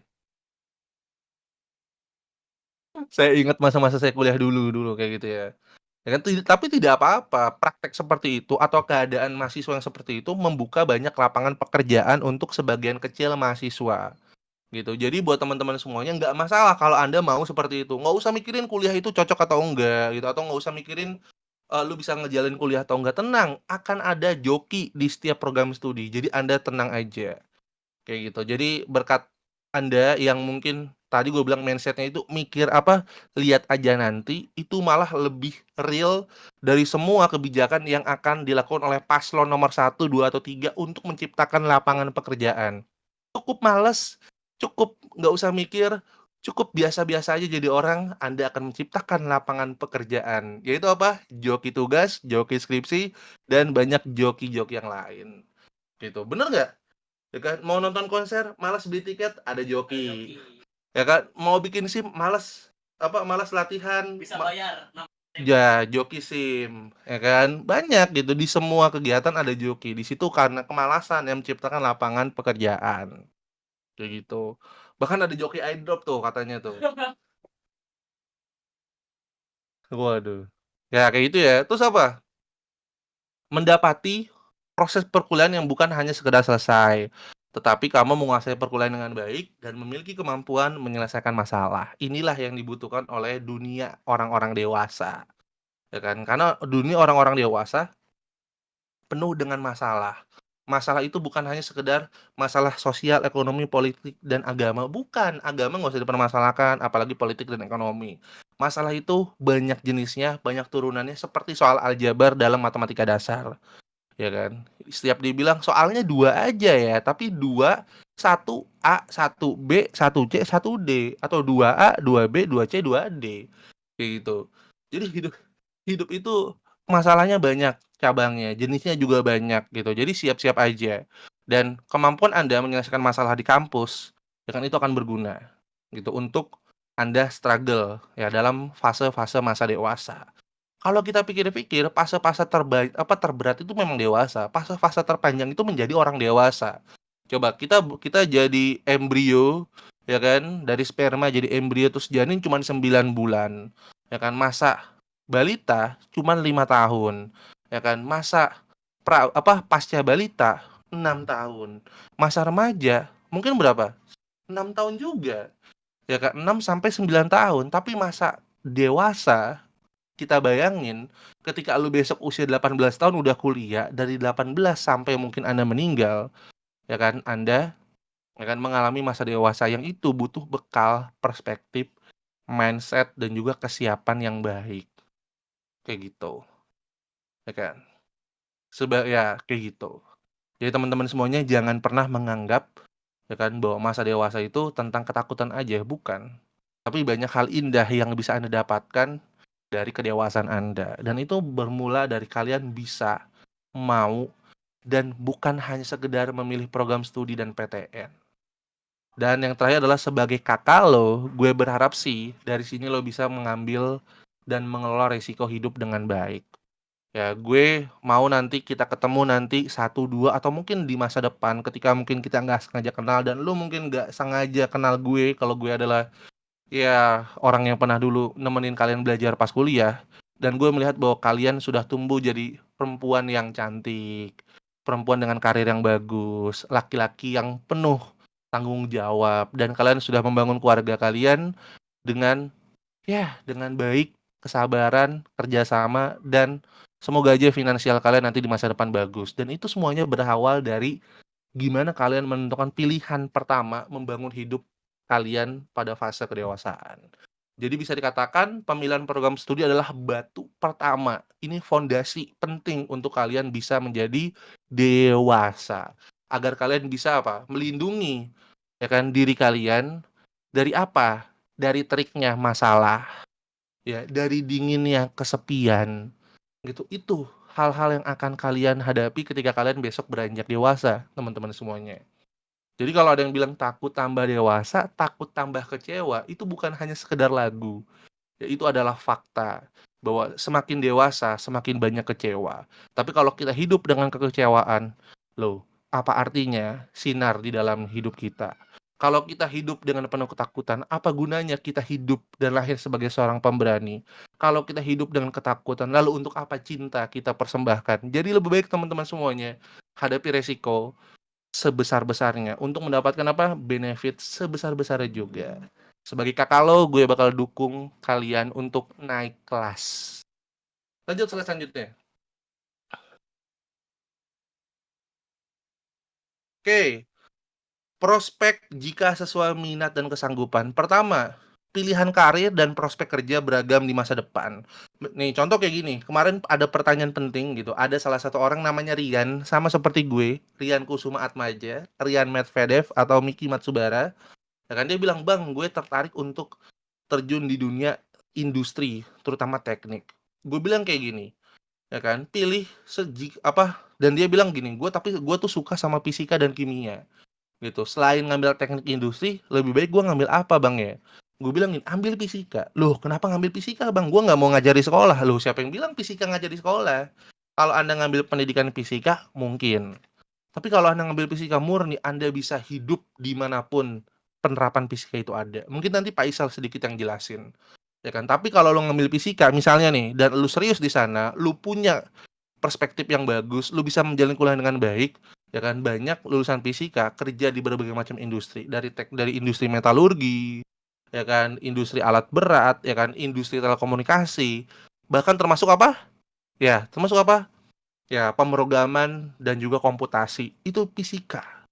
Saya ingat masa-masa saya kuliah dulu kayak gitu ya. Ya kan, tapi tidak apa-apa, praktek seperti itu atau keadaan mahasiswa yang seperti itu membuka banyak lapangan pekerjaan untuk sebagian kecil mahasiswa. Gitu. Jadi buat teman-teman semuanya nggak masalah kalau Anda mau seperti itu. Nggak usah mikirin kuliah itu cocok atau enggak gitu, atau nggak usah mikirin lu bisa ngejalin kuliah atau enggak. Tenang, akan ada joki di setiap program studi. Jadi Anda tenang aja. Kayak gitu. Jadi berkat Anda yang mungkin tadi gue bilang mindsetnya itu mikir apa, lihat aja nanti, itu malah lebih real dari semua kebijakan yang akan dilakukan oleh paslon nomor 1, 2, atau 3 untuk menciptakan lapangan pekerjaan. Cukup males, cukup nggak usah mikir, Cukup biasa-biasa aja jadi orang, Anda akan menciptakan lapangan pekerjaan. Yaitu apa? Joki tugas, joki skripsi, dan banyak joki-joki yang lain. Gitu. Bener nggak? Ya kan? Mau nonton konser, malas beli tiket, ada joki. Ya kan? Mau bikin SIM, malas latihan. Bisa bayar. Ya, joki SIM, ya kan? Banyak gitu di semua kegiatan ada joki. Di situ karena kemalasan yang menciptakan lapangan pekerjaan. Kayak gitu. Bahkan ada joki airdrop tuh katanya tuh. Waduh. Ya kayak gitu ya. Terus apa? Mendapati proses perkuliahan yang bukan hanya sekedar selesai, tetapi kamu menguasai perkuliahan dengan baik dan memiliki kemampuan menyelesaikan masalah. Inilah yang dibutuhkan oleh dunia orang-orang dewasa, ya kan? Karena dunia orang-orang dewasa penuh dengan masalah. Masalah itu bukan hanya sekedar masalah sosial, ekonomi, politik, dan agama. Bukan, agama nggak usah dipermasalahkan, apalagi politik dan ekonomi. Masalah itu banyak jenisnya, banyak turunannya, seperti soal aljabar dalam matematika dasar. Ya kan? Setiap dibilang soalnya dua aja ya, tapi dua, satu A, satu B, satu C, satu D. Atau dua A, dua B, dua C, dua D. Kayak gitu. Jadi hidup hidup itu masalahnya banyak cabangnya, jenisnya juga banyak gitu. Jadi siap-siap aja. Dan kemampuan Anda menyelesaikan masalah di kampus, ya kan itu akan berguna gitu untuk Anda struggle ya dalam fase-fase masa dewasa. Kalau kita pikir-pikir, fase-fase terberat itu memang dewasa. Fase-fase terpanjang itu menjadi orang dewasa. Coba kita jadi embrio, ya kan? Dari sperma jadi embrio terus janin cuma 9 bulan. Ya kan? Masa balita cuma 5 tahun. Ya kan? Masa pasca balita 6 tahun. Masa remaja mungkin berapa? 6 tahun juga. Ya kan? 6 sampai 9 tahun. Tapi masa dewasa kita bayangin ketika lu besok usia 18 tahun udah kuliah, dari 18 sampai mungkin Anda meninggal, ya kan, Anda akan mengalami masa dewasa yang itu butuh bekal, perspektif, mindset, dan juga kesiapan yang baik. Kayak gitu, ya kan? Ya, kayak gitu. Jadi teman-teman semuanya jangan pernah menganggap, ya kan, bahwa masa dewasa itu tentang ketakutan aja, bukan. Tapi banyak hal indah yang bisa Anda dapatkan dari kedewasaan Anda. Dan itu bermula dari kalian bisa, mau, dan bukan hanya sekedar memilih program studi dan PTN. Dan yang terakhir adalah sebagai kakak lo, gue berharap sih dari sini lo bisa mengambil dan mengelola resiko hidup dengan baik. Ya, gue mau nanti kita ketemu nanti 1, 2, atau mungkin di masa depan ketika mungkin kita nggak sengaja kenal dan lo mungkin nggak sengaja kenal gue kalau gue adalah ya orang yang pernah dulu nemenin kalian belajar pas kuliah. Dan gue melihat bahwa kalian sudah tumbuh jadi perempuan yang cantik, perempuan dengan karir yang bagus, laki-laki yang penuh tanggung jawab, dan kalian sudah membangun keluarga kalian dengan dengan baik, kesabaran, kerjasama, dan semoga aja finansial kalian nanti di masa depan bagus. Dan itu semuanya berawal dari gimana kalian menentukan pilihan pertama membangun hidup kalian pada fase kedewasaan. Jadi bisa dikatakan pemilihan program studi adalah batu pertama. Ini fondasi penting untuk kalian bisa menjadi dewasa. Agar kalian bisa melindungi ya kan diri kalian dari apa? Dari teriknya masalah, ya, dari dinginnya kesepian. Gitu. Itu hal-hal yang akan kalian hadapi ketika kalian besok beranjak dewasa, teman-teman semuanya. Jadi kalau ada yang bilang takut tambah dewasa, takut tambah kecewa, itu bukan hanya sekedar lagu. Ya, itu adalah fakta bahwa semakin dewasa, semakin banyak kecewa. Tapi kalau kita hidup dengan kekecewaan, loh, apa artinya sinar di dalam hidup kita? Kalau kita hidup dengan penuh ketakutan, apa gunanya kita hidup dan lahir sebagai seorang pemberani? Kalau kita hidup dengan ketakutan, lalu untuk apa cinta kita persembahkan? Jadi lebih baik teman-teman semuanya hadapi resiko sebesar-besarnya untuk mendapatkan benefit sebesar-besarnya juga. Sebagai kakak lo, gue bakal dukung kalian untuk naik kelas. Lanjut slide selanjutnya. Oke, prospek jika sesuai minat dan kesanggupan. Pertama, pilihan karir dan prospek kerja beragam di masa depan. Nih, contoh kayak gini. Kemarin ada pertanyaan penting gitu. Ada salah satu orang namanya Rian, sama seperti gue, Rian Kusuma Atmaja, Rian Medvedev atau Miki Matsubara. Ya kan dia bilang, "Bang, gue tertarik untuk terjun di dunia industri, terutama teknik." Gue bilang kayak gini, ya kan, pilih dan dia bilang gini, tapi gue tuh suka sama fisika dan kimia." Gitu. Selain ngambil teknik industri, lebih baik gua ngambil apa, Bang, ya? Gue bilang gini, "Ambil fisika." "Loh, kenapa ngambil fisika, Bang? Gua nggak mau ngajar di sekolah." "Loh, siapa yang bilang fisika ngajar di sekolah? Kalau Anda ngambil pendidikan fisika, mungkin. Tapi kalau Anda ngambil fisika murni, Anda bisa hidup dimanapun penerapan fisika itu ada." Mungkin nanti Pak Isal sedikit yang jelasin, ya kan. Tapi kalau lo ngambil fisika misalnya nih, dan lu serius di sana, lu punya perspektif yang bagus, lu bisa menjalani kuliah dengan baik, ya kan. Banyak lulusan fisika kerja di berbagai macam industri, dari industri metalurgi, ya kan, industri alat berat, ya kan, industri telekomunikasi, bahkan termasuk apa? Ya, termasuk apa? Ya, pemrograman dan juga komputasi. Itu fisika.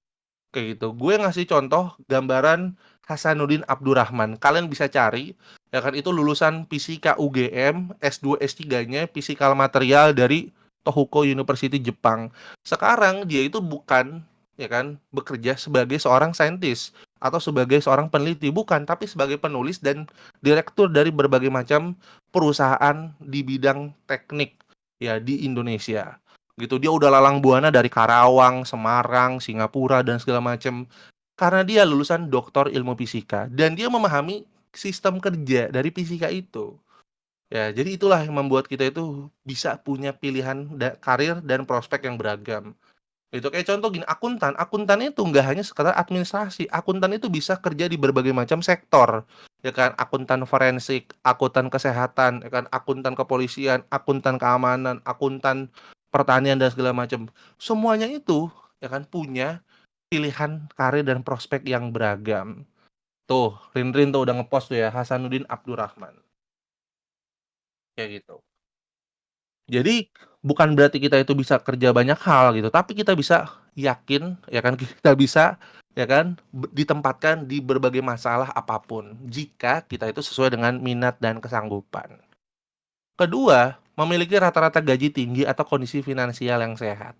Kayak gitu. Gue ngasih contoh gambaran Hasanuddin Abdurrahman. Kalian bisa cari, ya kan, itu lulusan fisika UGM, S2 S3-nya fisikal material dari Tohoku University Jepang. Sekarang dia itu bukan, ya kan, bekerja sebagai seorang saintis atau sebagai seorang peneliti, bukan, tapi sebagai penulis dan direktur dari berbagai macam perusahaan di bidang teknik ya di Indonesia. Gitu, dia udah lalang buana dari Karawang, Semarang, Singapura dan segala macam. Karena dia lulusan doktor ilmu fisika dan dia memahami sistem kerja dari fisika itu. Ya, jadi itulah yang membuat kita itu bisa punya pilihan karir dan prospek yang beragam. Itu kayak contoh gini, akuntan. Akuntan itu nggak hanya sekedar administrasi. Akuntan itu bisa kerja di berbagai macam sektor. Ya kan, akuntan forensik, akuntan kesehatan, ya kan, akuntan kepolisian, akuntan keamanan, akuntan pertanian dan segala macam. Semuanya itu ya kan punya pilihan karir dan prospek yang beragam. Tuh, Rin tuh udah ngepost tuh ya, Hasanuddin Abdurrahman. Kayak gitu. Jadi bukan berarti kita itu bisa kerja banyak hal gitu, tapi kita bisa yakin ya kan kita bisa ya kan ditempatkan di berbagai masalah apapun jika kita itu sesuai dengan minat dan kesanggupan. Kedua, memiliki rata-rata gaji tinggi atau kondisi finansial yang sehat.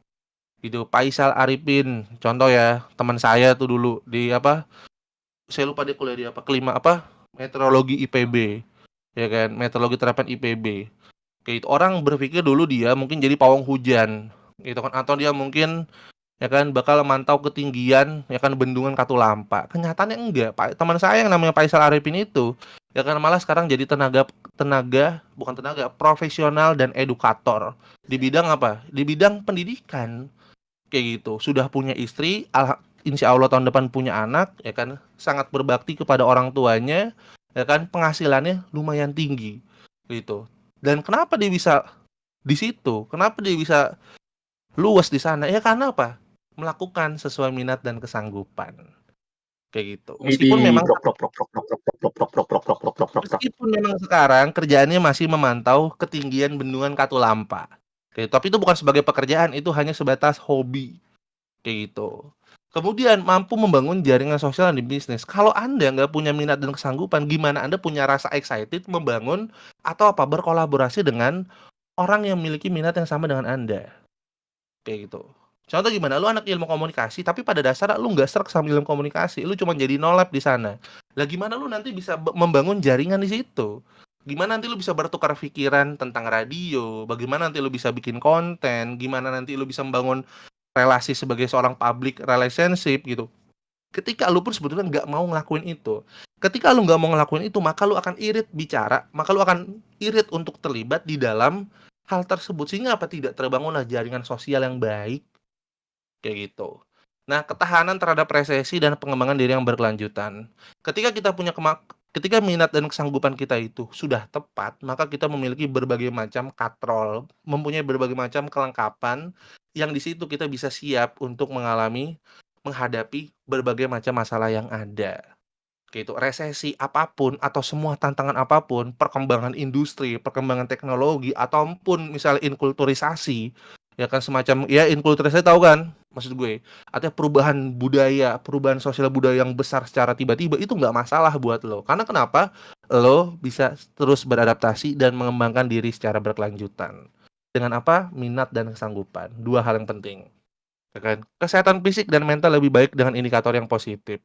Gitu. Faisal Arifin, contoh ya, teman saya tuh dulu di apa? Saya lupa dia kuliah di apa? Meteorologi IPB. Ya kan, meteorologi terapan IPB. Kayak itu orang berpikir dulu dia mungkin jadi pawang hujan gitu kan, atau dia mungkin ya kan bakal mantau ketinggian ya kan bendungan Katulampa. Kenyataannya enggak. Pak, teman saya yang namanya Faisal Arifin itu ya kan malah sekarang jadi tenaga tenaga bukan tenaga profesional dan edukator di bidang apa? Di bidang pendidikan kayak gitu. Sudah punya istri, insya Allah tahun depan punya anak ya kan, sangat berbakti kepada orang tuanya ya kan, penghasilannya lumayan tinggi gitu. Dan kenapa dia bisa di situ? Kenapa dia bisa luas di sana? Ya karena apa? Melakukan sesuai minat dan kesanggupan. Kayak gitu. Widih, prok prok prok prok prok prok prok prok prok prok prok prok prok prok prok. Meskipun memang sekarang kerjaannya masih memantau ketinggian bendungan Katulampa. Kayak, tapi itu bukan sebagai pekerjaan, itu hanya sebatas hobi. Kayak gitu. Kemudian mampu membangun jaringan sosial di bisnis. Kalau Anda nggak punya minat dan kesanggupan, gimana Anda punya rasa excited membangun atau apa berkolaborasi dengan orang yang memiliki minat yang sama dengan Anda? Kayak gitu. Contoh gimana? Lu anak ilmu komunikasi, tapi pada dasar lu nggak sreg sama ilmu komunikasi. Lu cuma jadi no lab di sana. Lah gimana lu nanti bisa membangun jaringan di situ? Gimana nanti lu bisa bertukar pikiran tentang radio? Bagaimana nanti lu bisa bikin konten? Gimana nanti lu bisa membangun relasi sebagai seorang public relationship gitu? Ketika lu pun sebetulnya nggak mau ngelakuin itu. Ketika lu nggak mau ngelakuin itu, maka lu akan irit bicara, maka lu akan irit untuk terlibat di dalam hal tersebut. Sehingga apa? Tidak terbangunlah jaringan sosial yang baik, kayak gitu. Nah, ketahanan terhadap resesi dan pengembangan diri yang berkelanjutan. Ketika kita ketika minat dan kesanggupan kita itu sudah tepat, maka kita memiliki berbagai macam katrol, mempunyai berbagai macam kelengkapan yang di situ kita bisa siap untuk menghadapi berbagai macam masalah yang ada. Gitu, resesi apapun atau semua tantangan apapun, perkembangan industri, perkembangan teknologi ataupun misalnya inkulturisasi, ya kan semacam ya inkulturisasi tahu kan? Maksud gue, artinya perubahan budaya, perubahan sosial budaya yang besar secara tiba-tiba itu nggak masalah buat lo. Karena kenapa? Lo bisa terus beradaptasi dan mengembangkan diri secara berkelanjutan. Dengan apa? Minat dan kesanggupan. Dua hal yang penting. Ya kan? Kesehatan fisik dan mental lebih baik dengan indikator yang positif.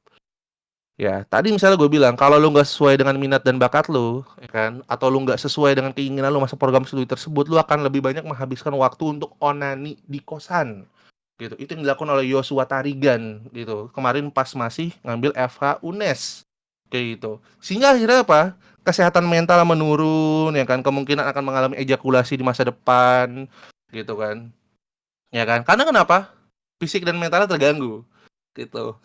Ya, tadi misalnya gue bilang, kalau lu nggak sesuai dengan minat dan bakat lu, ya kan, atau lu nggak sesuai dengan keinginan lu masuk program studi tersebut, lu akan lebih banyak menghabiskan waktu untuk onani di kosan, gitu. Itu yang dilakukan oleh Joshua Tarigan, gitu. Kemarin pas masih ngambil FH UNES, kayak gitu. Sehingga akhirnya apa? Kesehatan mental menurun, ya kan, kemungkinan akan mengalami ejakulasi di masa depan, gitu kan. Ya kan? Karena kenapa? Fisik dan mentalnya terganggu, gitu.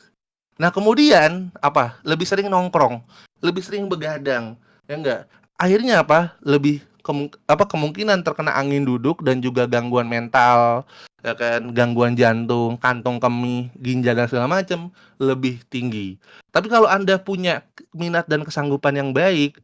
Nah, kemudian apa? Lebih sering nongkrong, lebih sering begadang, ya enggak? Akhirnya apa? Lebih kemungkinan terkena angin duduk dan juga gangguan mental, ya kan? Gangguan jantung, kantong kemih, ginjal dan segala macam lebih tinggi. Tapi kalau Anda punya minat dan kesanggupan yang baik,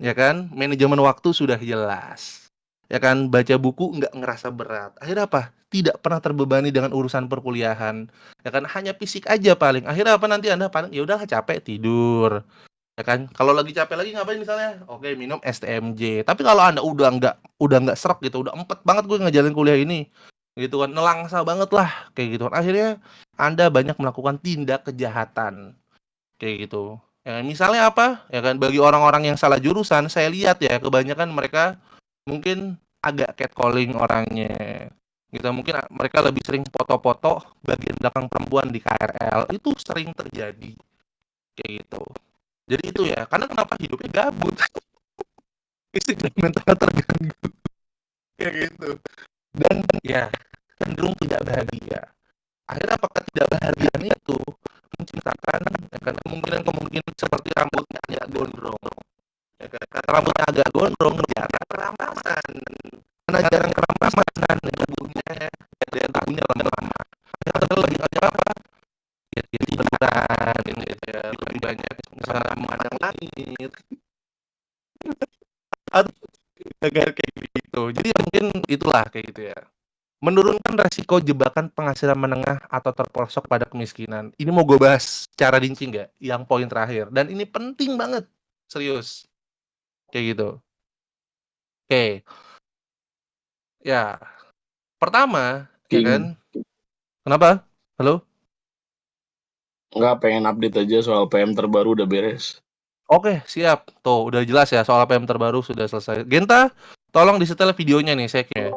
ya kan, manajemen waktu sudah jelas, ya kan, baca buku nggak ngerasa berat, akhirnya apa, tidak pernah terbebani dengan urusan perkuliahan, ya kan, hanya fisik aja paling, akhirnya apa, nanti Anda paling ya udah capek tidur, ya kan, kalau lagi capek lagi ngapain misalnya, oke minum STMJ. Tapi kalau Anda udah nggak serak gitu, udah empet banget gue ngejalanin kuliah ini gitu kan, nelangsa banget lah kayak gitu kan, akhirnya Anda banyak melakukan tindak kejahatan kayak gitu. Ya, misalnya apa? Ya kan, bagi orang-orang yang salah jurusan, saya lihat ya kebanyakan mereka mungkin agak catcalling orangnya. Gitu, mungkin mereka lebih sering foto-foto bagian belakang perempuan di KRL. Itu sering terjadi kayak gitu. Jadi itu ya, karena kenapa hidupnya gabut, fisik dan mental terganggu kayak gitu. Dan ya cenderung tidak bahagia. Akhirnya apakah tidak bahagiaan itu menciptakan ya kan, kemungkinan seperti rambutnya agak gondrong, ya kan? Karena rambutnya agak gondrong, jarang kerampasan. Karena jarang kerampasan, tubuhnya daya tahannya lama. Akhirnya lebih banyak apa? Ya tiduran, gitu ya. Lebih banyak misalnya memandang langit, atau kayak gitu. Jadi ya mungkin itulah kayak gitu ya. Menurunkan resiko jebakan penghasilan menengah atau terperosok pada kemiskinan. Ini mau gue bahas secara rinci nggak? Yang poin terakhir. Dan ini penting banget. Serius. Kayak gitu. Oke. Ya. Pertama, ya kan? King. Kenapa? Halo? Nggak, pengen update aja soal PM terbaru udah beres. Oke, siap. Tuh, udah jelas ya soal PM terbaru sudah selesai. Genta, tolong disetel videonya nih, seknya.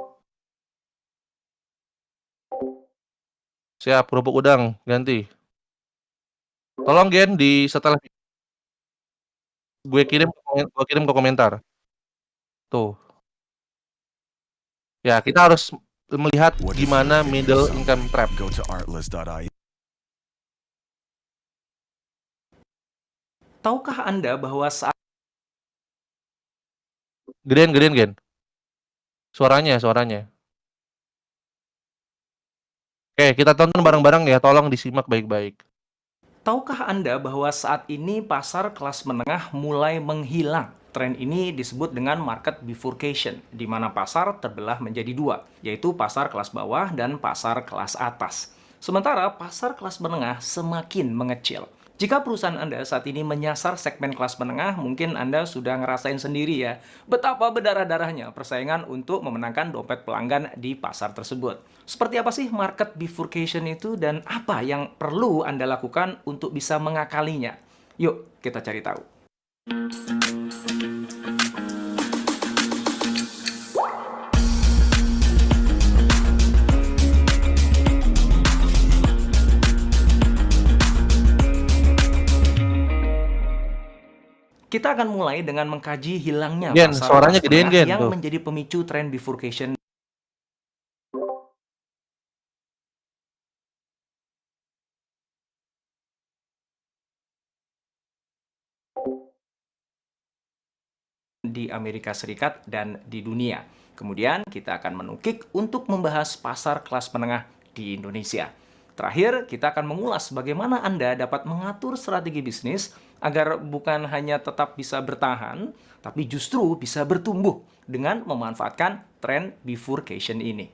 Siap, kerupuk udang, ganti. Tolong Gen, disetel. Gue kirim ke komentar. Tuh. Ya, kita harus melihat gimana middle income trap. Tahukah Anda bahwa saat Gedein, Gen. Suaranya. Oke, kita tonton bareng-bareng ya. Tolong disimak baik-baik. Tahukah Anda bahwa saat ini pasar kelas menengah mulai menghilang? Tren ini disebut dengan market bifurcation, di mana pasar terbelah menjadi dua, yaitu pasar kelas bawah dan pasar kelas atas. Sementara pasar kelas menengah semakin mengecil. Jika perusahaan Anda saat ini menyasar segmen kelas menengah, mungkin Anda sudah ngerasain sendiri ya, betapa berdarah-darahnya persaingan untuk memenangkan dompet pelanggan di pasar tersebut. Seperti apa sih market bifurcation itu dan apa yang perlu Anda lakukan untuk bisa mengakalinya? Yuk, kita cari tahu. Kita akan mulai dengan mengkaji hilangnya Gen, pasar suaranya kelas gedein, menengah Gen. yang Tuh. menjadi pemicu tren bifurcation di Amerika Serikat dan di dunia. Kemudian kita akan menukik untuk membahas pasar kelas menengah di Indonesia. Terakhir, kita akan mengulas bagaimana Anda dapat mengatur strategi bisnis agar bukan hanya tetap bisa bertahan, tapi justru bisa bertumbuh dengan memanfaatkan tren bifurcation ini.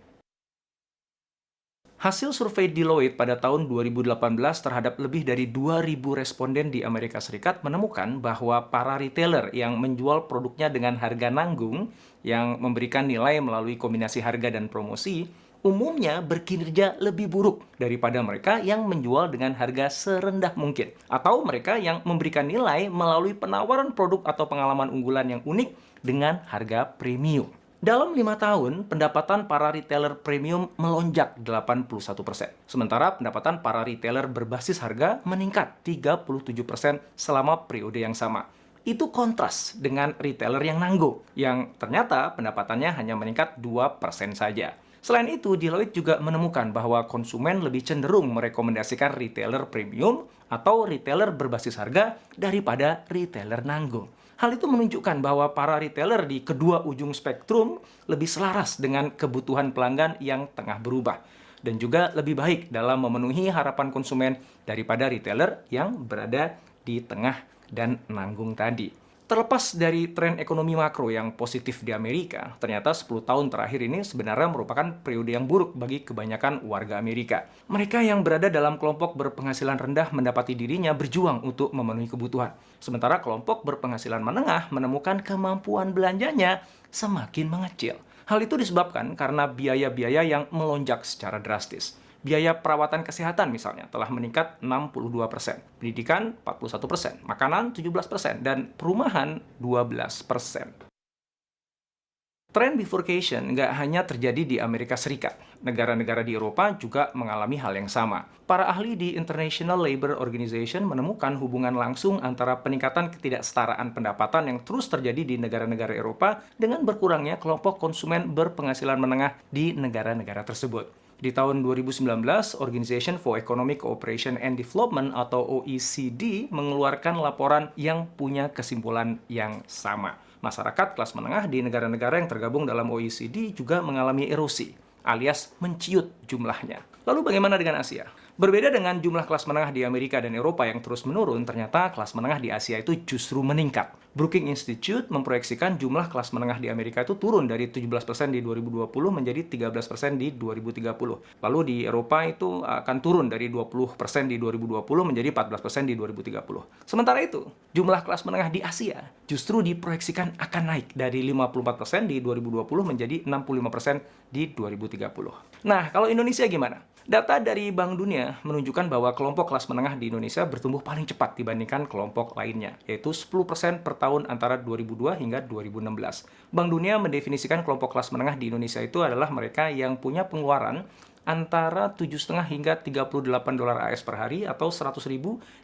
Hasil survei Deloitte pada tahun 2018 terhadap lebih dari 2.000 responden di Amerika Serikat menemukan bahwa para retailer yang menjual produknya dengan harga nanggung, yang memberikan nilai melalui kombinasi harga dan promosi, umumnya berkinerja lebih buruk daripada mereka yang menjual dengan harga serendah mungkin, atau mereka yang memberikan nilai melalui penawaran produk atau pengalaman unggulan yang unik dengan harga premium. Dalam 5 tahun, pendapatan para retailer premium melonjak 81%. Sementara pendapatan para retailer berbasis harga meningkat 37% selama periode yang sama. Itu kontras dengan retailer yang nanggung, yang ternyata pendapatannya hanya meningkat 2% saja. Selain itu, Deloitte juga menemukan bahwa konsumen lebih cenderung merekomendasikan retailer premium atau retailer berbasis harga daripada retailer nanggung. Hal itu menunjukkan bahwa para retailer di kedua ujung spektrum lebih selaras dengan kebutuhan pelanggan yang tengah berubah, dan juga lebih baik dalam memenuhi harapan konsumen daripada retailer yang berada di tengah dan nanggung tadi. Terlepas dari tren ekonomi makro yang positif di Amerika, ternyata 10 tahun terakhir ini sebenarnya merupakan periode yang buruk bagi kebanyakan warga Amerika. Mereka yang berada dalam kelompok berpenghasilan rendah mendapati dirinya berjuang untuk memenuhi kebutuhan. Sementara kelompok berpenghasilan menengah menemukan kemampuan belanjanya semakin mengecil. Hal itu disebabkan karena biaya-biaya yang melonjak secara drastis. Biaya perawatan kesehatan misalnya telah meningkat 62%, pendidikan 41%, makanan 17%, dan perumahan 12%. Tren bifurcation nggak hanya terjadi di Amerika Serikat. Negara-negara di Eropa juga mengalami hal yang sama. Para ahli di International Labour Organization menemukan hubungan langsung antara peningkatan ketidaksetaraan pendapatan yang terus terjadi di negara-negara Eropa dengan berkurangnya kelompok konsumen berpenghasilan menengah di negara-negara tersebut. Di tahun 2019, Organization for Economic Cooperation and Development atau OECD mengeluarkan laporan yang punya kesimpulan yang sama. Masyarakat kelas menengah di negara-negara yang tergabung dalam OECD juga mengalami erosi, alias menciut jumlahnya. Lalu bagaimana dengan Asia? Berbeda dengan jumlah kelas menengah di Amerika dan Eropa yang terus menurun, ternyata kelas menengah di Asia itu justru meningkat. Brookings Institute memproyeksikan jumlah kelas menengah di Amerika itu turun dari 17% di 2020 menjadi 13% di 2030. Lalu di Eropa itu akan turun dari 20% di 2020 menjadi 14% di 2030. Sementara itu, jumlah kelas menengah di Asia justru diproyeksikan akan naik dari 54% di 2020 menjadi 65% di 2030. Nah, kalau Indonesia gimana? Data dari Bank Dunia menunjukkan bahwa kelompok kelas menengah di Indonesia bertumbuh paling cepat dibandingkan kelompok lainnya, yaitu 10% per tahun antara 2002 hingga 2016. Bank Dunia mendefinisikan kelompok kelas menengah di Indonesia itu adalah mereka yang punya pengeluaran antara 7,5 hingga 38 dolar AS per hari atau 100.000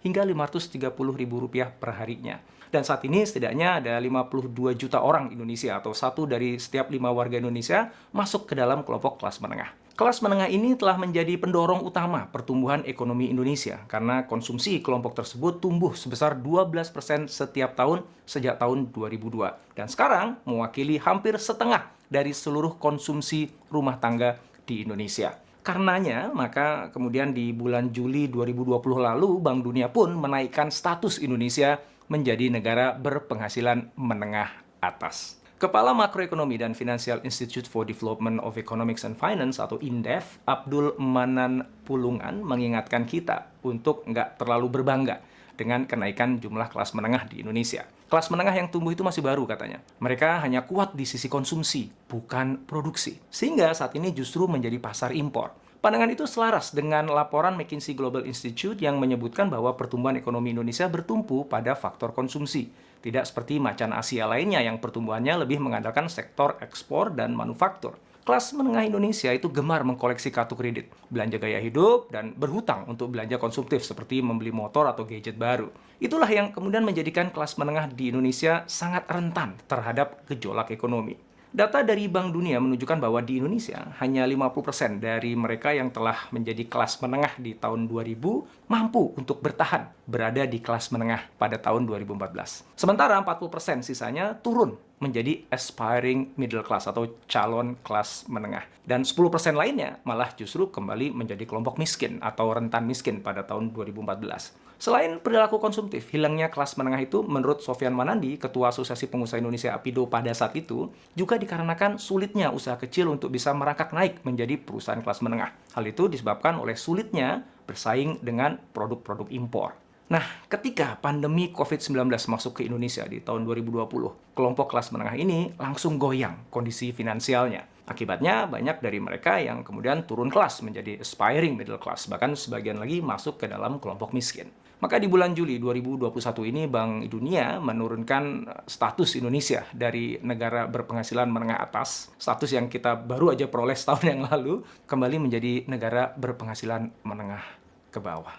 hingga 530.000 rupiah per harinya. Dan saat ini setidaknya ada 52 juta orang Indonesia atau 1 dari setiap 5 warga Indonesia masuk ke dalam kelompok kelas menengah. Kelas menengah ini telah menjadi pendorong utama pertumbuhan ekonomi Indonesia karena konsumsi kelompok tersebut tumbuh sebesar 12% setiap tahun sejak tahun 2002. Dan sekarang mewakili hampir setengah dari seluruh konsumsi rumah tangga di Indonesia. Karenanya, maka kemudian di bulan Juli 2020 lalu, Bank Dunia pun menaikkan status Indonesia menjadi negara berpenghasilan menengah atas. Kepala Makroekonomi dan Financial Institute for Development of Economics and Finance atau INDEF, Abdul Manan Pulungan, mengingatkan kita untuk nggak terlalu berbangga dengan kenaikan jumlah kelas menengah di Indonesia. Kelas menengah yang tumbuh itu masih baru katanya. Mereka hanya kuat di sisi konsumsi, bukan produksi. Sehingga saat ini justru menjadi pasar impor. Pandangan itu selaras dengan laporan McKinsey Global Institute yang menyebutkan bahwa pertumbuhan ekonomi Indonesia bertumpu pada faktor konsumsi. Tidak seperti macan Asia lainnya yang pertumbuhannya lebih mengandalkan sektor ekspor dan manufaktur. Kelas menengah Indonesia itu gemar mengkoleksi kartu kredit, belanja gaya hidup, dan berhutang untuk belanja konsumtif seperti membeli motor atau gadget baru. Itulah yang kemudian menjadikan kelas menengah di Indonesia sangat rentan terhadap gejolak ekonomi. Data dari Bank Dunia menunjukkan bahwa di Indonesia hanya 50% dari mereka yang telah menjadi kelas menengah di tahun 2000 mampu untuk bertahan berada di kelas menengah pada tahun 2014. Sementara 40% sisanya turun menjadi aspiring middle class atau calon kelas menengah. Dan 10% lainnya malah justru kembali menjadi kelompok miskin atau rentan miskin pada tahun 2014. Selain perilaku konsumtif, hilangnya kelas menengah itu menurut Sofyan Manandi, Ketua Asosiasi Pengusaha Indonesia APiDO pada saat itu, juga dikarenakan sulitnya usaha kecil untuk bisa merangkak naik menjadi perusahaan kelas menengah. Hal itu disebabkan oleh sulitnya bersaing dengan produk-produk impor. Nah, ketika pandemi COVID-19 masuk ke Indonesia di tahun 2020, kelompok kelas menengah ini langsung goyang kondisi finansialnya. Akibatnya, banyak dari mereka yang kemudian turun kelas menjadi aspiring middle class, bahkan sebagian lagi masuk ke dalam kelompok miskin. Maka di bulan Juli 2021 ini, Bank Dunia menurunkan status Indonesia dari negara berpenghasilan menengah atas, status yang kita baru aja peroleh setahun yang lalu, kembali menjadi negara berpenghasilan menengah ke bawah.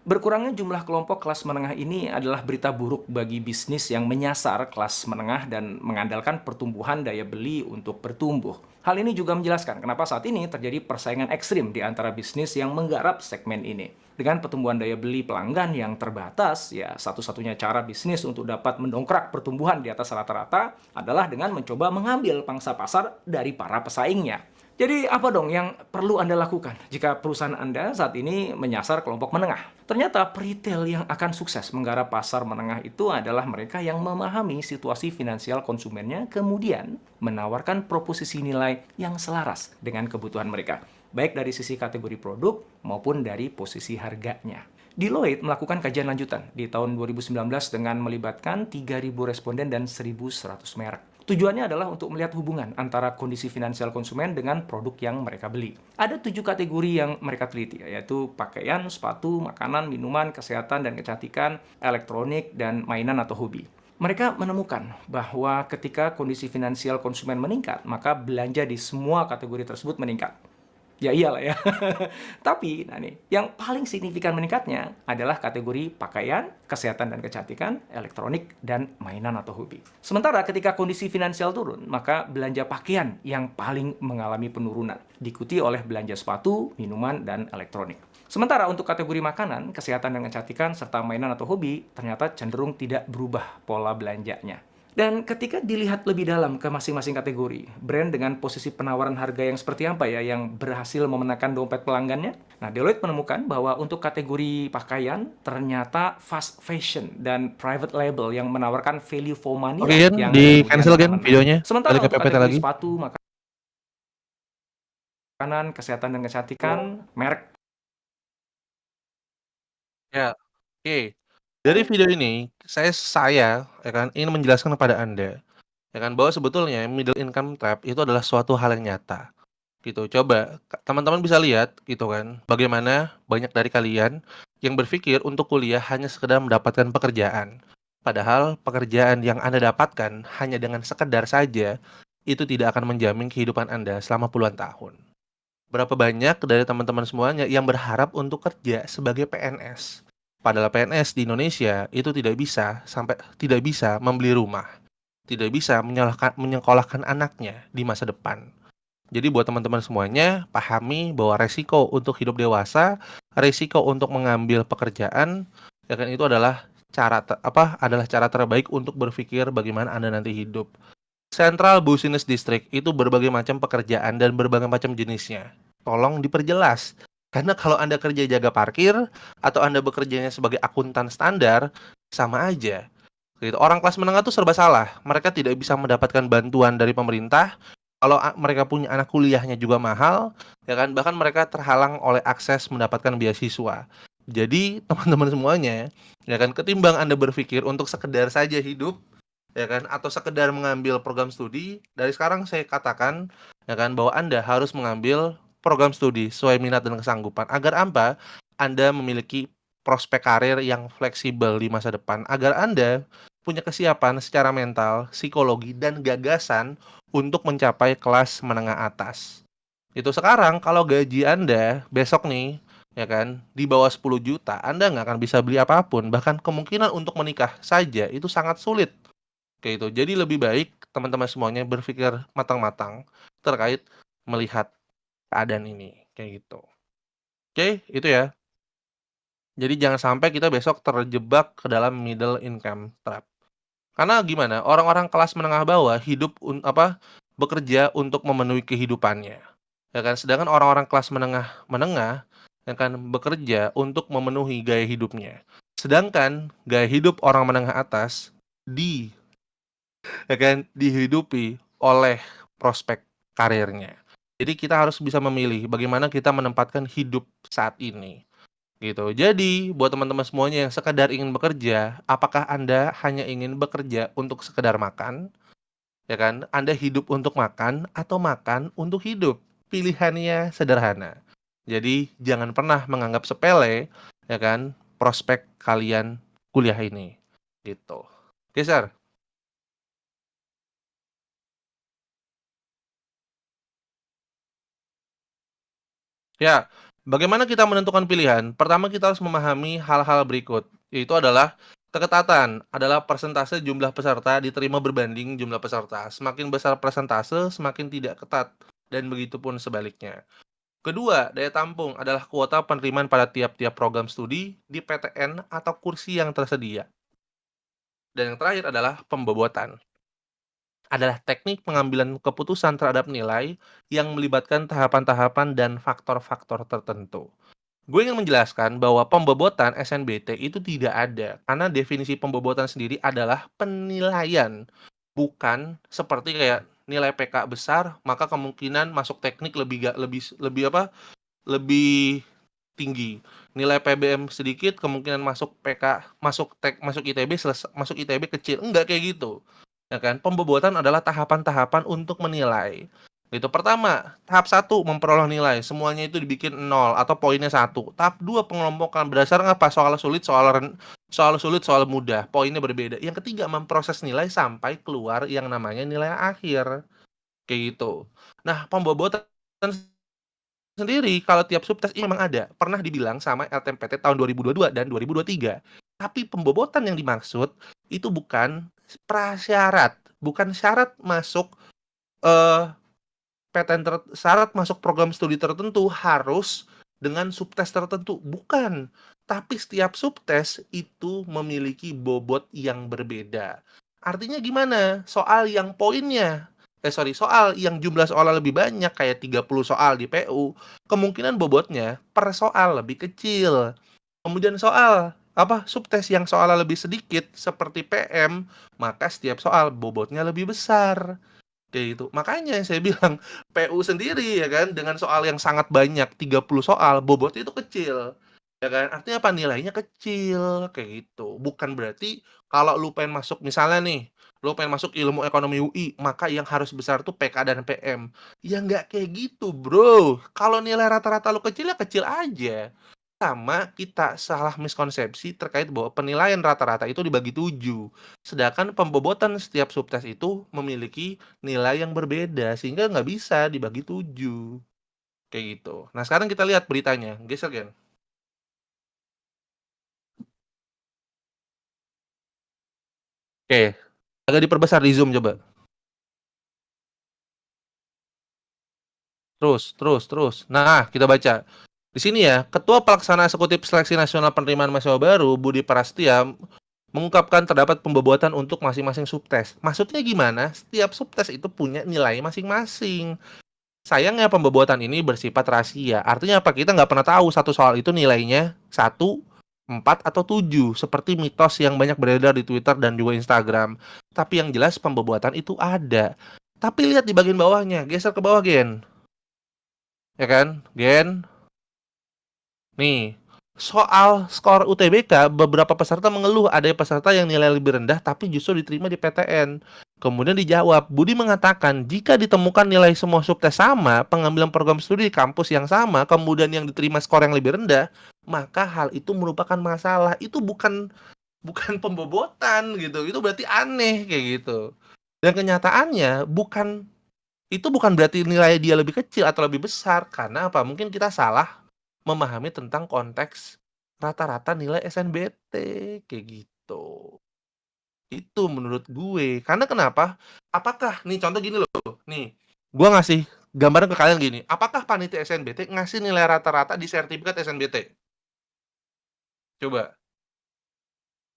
Berkurangnya jumlah kelompok kelas menengah ini adalah berita buruk bagi bisnis yang menyasar kelas menengah dan mengandalkan pertumbuhan daya beli untuk bertumbuh. Hal ini juga menjelaskan kenapa saat ini terjadi persaingan ekstrim di antara bisnis yang menggarap segmen ini. Dengan pertumbuhan daya beli pelanggan yang terbatas, ya satu-satunya cara bisnis untuk dapat mendongkrak pertumbuhan di atas rata-rata adalah dengan mencoba mengambil pangsa pasar dari para pesaingnya. Jadi apa dong yang perlu Anda lakukan jika perusahaan Anda saat ini menyasar kelompok menengah? Ternyata peritel yang akan sukses menggarap pasar menengah itu adalah mereka yang memahami situasi finansial konsumennya, kemudian menawarkan proposisi nilai yang selaras dengan kebutuhan mereka, baik dari sisi kategori produk maupun dari posisi harganya. Deloitte melakukan kajian lanjutan di tahun 2019 dengan melibatkan 3.000 responden dan 1.100 merek. Tujuannya adalah untuk melihat hubungan antara kondisi finansial konsumen dengan produk yang mereka beli. Ada 7 kategori yang mereka teliti, yaitu pakaian, sepatu, makanan, minuman, kesehatan dan kecantikan, elektronik, dan mainan atau hobi. Mereka menemukan bahwa ketika kondisi finansial konsumen meningkat, maka belanja di semua kategori tersebut meningkat. Ya iyalah ya. Tapi, nah nih, yang paling signifikan meningkatnya adalah kategori pakaian, kesehatan dan kecantikan, elektronik, dan mainan atau hobi. Sementara ketika kondisi finansial turun, maka belanja pakaian yang paling mengalami penurunan, diikuti oleh belanja sepatu, minuman, dan elektronik. Sementara untuk kategori makanan, kesehatan dan kecantikan, serta mainan atau hobi, ternyata cenderung tidak berubah pola belanjanya. Dan ketika dilihat lebih dalam ke masing-masing kategori, brand dengan posisi penawaran harga yang seperti apa ya yang berhasil memenangkan dompet pelanggannya? Nah, Deloitte menemukan bahwa untuk kategori pakaian, ternyata fast fashion dan private label yang menawarkan value for money Oke, Yan, yang di kemudian cancel kan aman. videonya. Sementara Balik ke untuk PPT kategori lagi. sepatu, makanan, kesehatan dan kecantikan, merek. Ya, oke. Dari video ini, saya ya kan ingin menjelaskan kepada Anda, ya kan bahwa sebetulnya middle income trap itu adalah suatu hal yang nyata. Gitu. Coba teman-teman bisa lihat gitu kan, bagaimana banyak dari kalian yang berpikir untuk kuliah hanya sekedar mendapatkan pekerjaan. Padahal pekerjaan yang Anda dapatkan hanya dengan sekedar saja itu tidak akan menjamin kehidupan Anda selama puluhan tahun. Berapa banyak dari teman-teman semuanya yang berharap untuk kerja sebagai PNS? Padahal PNS di Indonesia itu tidak bisa membeli rumah, tidak bisa menyekolahkan anaknya di masa depan. Jadi buat teman-teman semuanya, pahami bahwa resiko untuk hidup dewasa, resiko untuk mengambil pekerjaan, ya kan itu adalah adalah cara terbaik untuk berpikir bagaimana Anda nanti hidup. Central Business District itu berbagai macam pekerjaan dan berbagai macam jenisnya. Tolong diperjelas. Karena kalau Anda kerja jaga parkir atau Anda bekerjanya sebagai akuntan standar, sama aja. Gitu. Orang kelas menengah itu serba salah. Mereka tidak bisa mendapatkan bantuan dari pemerintah. Kalau mereka punya anak kuliahnya juga mahal, ya kan? Bahkan mereka terhalang oleh akses mendapatkan beasiswa. Jadi teman-teman semuanya, ya kan, ketimbang Anda berpikir untuk sekedar saja hidup, ya kan, atau sekedar mengambil program studi, dari sekarang saya katakan, ya kan, bahwa Anda harus mengambil program studi sesuai minat dan kesanggupan. Agar apa? Anda memiliki prospek karir yang fleksibel di masa depan. Agar Anda punya kesiapan secara mental, psikologi, dan gagasan untuk mencapai kelas menengah atas. Itu sekarang kalau gaji Anda besok nih, ya kan, di bawah 10 juta, Anda nggak akan bisa beli apapun. Bahkan kemungkinan untuk menikah saja itu sangat sulit. Kayak itu. Jadi lebih baik teman-teman semuanya berpikir matang-matang terkait melihat keadaan ini. Kayak gitu. Oke, itu ya. Jadi jangan sampai kita besok terjebak ke dalam middle income trap. Karena gimana? Orang-orang kelas menengah bawah hidup bekerja untuk memenuhi kehidupannya. Ya kan? Sedangkan orang-orang kelas menengah yang kan bekerja untuk memenuhi gaya hidupnya. Sedangkan gaya hidup orang menengah atas ya kan dihidupi oleh prospek karirnya. Jadi kita harus bisa memilih bagaimana kita menempatkan hidup saat ini. gitu. Jadi, buat teman-teman semuanya yang sekedar ingin bekerja, apakah Anda hanya ingin bekerja untuk sekedar makan, ya kan? Anda hidup untuk makan atau makan untuk hidup? Pilihannya sederhana. Jadi, jangan pernah menganggap sepele, ya kan, prospek kalian kuliah ini, gitu. Geser. Ya, bagaimana kita menentukan pilihan? Pertama kita harus memahami hal-hal berikut, yaitu adalah ketetapan adalah persentase jumlah peserta diterima berbanding jumlah peserta. Semakin besar persentase, semakin tidak ketat, dan begitu pun sebaliknya. Kedua, daya tampung adalah kuota penerimaan pada tiap-tiap program studi di PTN atau kursi yang tersedia. Dan yang terakhir adalah pembobotan. Adalah teknik pengambilan keputusan terhadap nilai yang melibatkan tahapan-tahapan dan faktor-faktor tertentu. Gue ingin menjelaskan bahwa pembobotan SNBT itu tidak ada, karena definisi pembobotan sendiri adalah penilaian, bukan seperti kayak nilai PK besar, maka kemungkinan masuk teknik lebih tinggi. Nilai PBM sedikit, kemungkinan masuk PK, masuk ITB masuk ITB kecil. Enggak kayak gitu. Ya kan? Pembobotan adalah tahapan-tahapan untuk menilai. Itu pertama, tahap 1 memperoleh nilai. Semuanya itu dibikin 0 atau poinnya 1. Tahap 2 pengelompokan berdasarkan apa? Soal sulit, soal mudah. Poinnya berbeda. Yang ketiga, memproses nilai sampai keluar yang namanya nilai akhir. Kayak gitu. Nah, pembobotan sendiri kalau tiap subtes ini memang ada. Pernah dibilang sama LTMPT tahun 2022 dan 2023. Tapi pembobotan yang dimaksud itu bukan prasyarat, bukan syarat masuk eh syarat masuk program studi tertentu harus dengan subtes tertentu, bukan. Tapi setiap subtes itu memiliki bobot yang berbeda. Artinya gimana? Soal yang jumlah soalnya lebih banyak kayak 30 soal di PU, kemungkinan bobotnya per soal lebih kecil. Kemudian subtes yang soalnya lebih sedikit seperti PM, maka setiap soal bobotnya lebih besar. Kayak gitu. Makanya saya bilang PU sendiri ya kan dengan soal yang sangat banyak 30 soal, bobotnya itu kecil. Ya kan? Artinya apa? Nilainya kecil kayak gitu. Bukan berarti kalau lu pengen masuk misalnya nih, lu pengen masuk ilmu ekonomi UI, maka yang harus besar tuh PK dan PM. Ya nggak kayak gitu, Bro. Kalau nilai rata-rata lu kecil ya kecil aja. Sama kita salah miskonsepsi terkait bahwa penilaian rata-rata itu dibagi 7. Sedangkan pembobotan setiap subtes itu memiliki nilai yang berbeda sehingga nggak bisa dibagi 7. Kayak gitu. Nah, sekarang kita lihat beritanya. Geser, Gen. Oke, agak diperbesar di Zoom coba. Terus. Nah, kita baca. Di sini ya, Ketua Pelaksana Eksekutif Seleksi Nasional Penerimaan Mahasiswa Baru, Budi Prastia, mengungkapkan terdapat pembobotan untuk masing-masing subtes. Maksudnya gimana? Setiap subtes itu punya nilai masing-masing. Sayangnya pembobotan ini bersifat rahasia. Artinya apa? Kita nggak pernah tahu satu soal itu nilainya 1, 4, atau 7. Seperti mitos yang banyak beredar di Twitter dan juga Instagram. Tapi yang jelas pembobotan itu ada. Tapi lihat di bagian bawahnya. Geser ke bawah, Gen. Ya kan? Gen. Nih, soal skor UTBK, beberapa peserta mengeluh ada peserta yang nilai lebih rendah tapi justru diterima di PTN. Kemudian dijawab, Budi mengatakan jika ditemukan nilai semua subtes sama, pengambilan program studi di kampus yang sama, kemudian yang diterima skor yang lebih rendah, maka hal itu merupakan masalah. Itu bukan pembobotan gitu. Itu berarti aneh kayak gitu. Dan kenyataannya itu bukan berarti nilai dia lebih kecil atau lebih besar karena apa? Mungkin kita salah memahami tentang konteks rata-rata nilai SNBT kayak gitu. Itu menurut gue. Karena kenapa? Apakah nih contoh gini loh. Nih, gue ngasih gambaran ke kalian gini. Apakah panitia SNBT ngasih nilai rata-rata di sertifikat SNBT? Coba.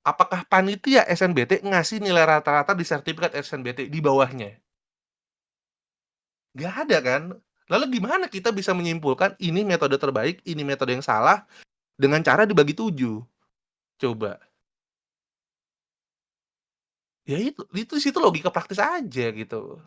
Apakah panitia SNBT ngasih nilai rata-rata di sertifikat SNBT di bawahnya? Nggak ada kan? Lalu gimana kita bisa menyimpulkan ini metode terbaik, ini metode yang salah dengan cara dibagi 7? Coba. Ya itu situ logika praktis aja gitu.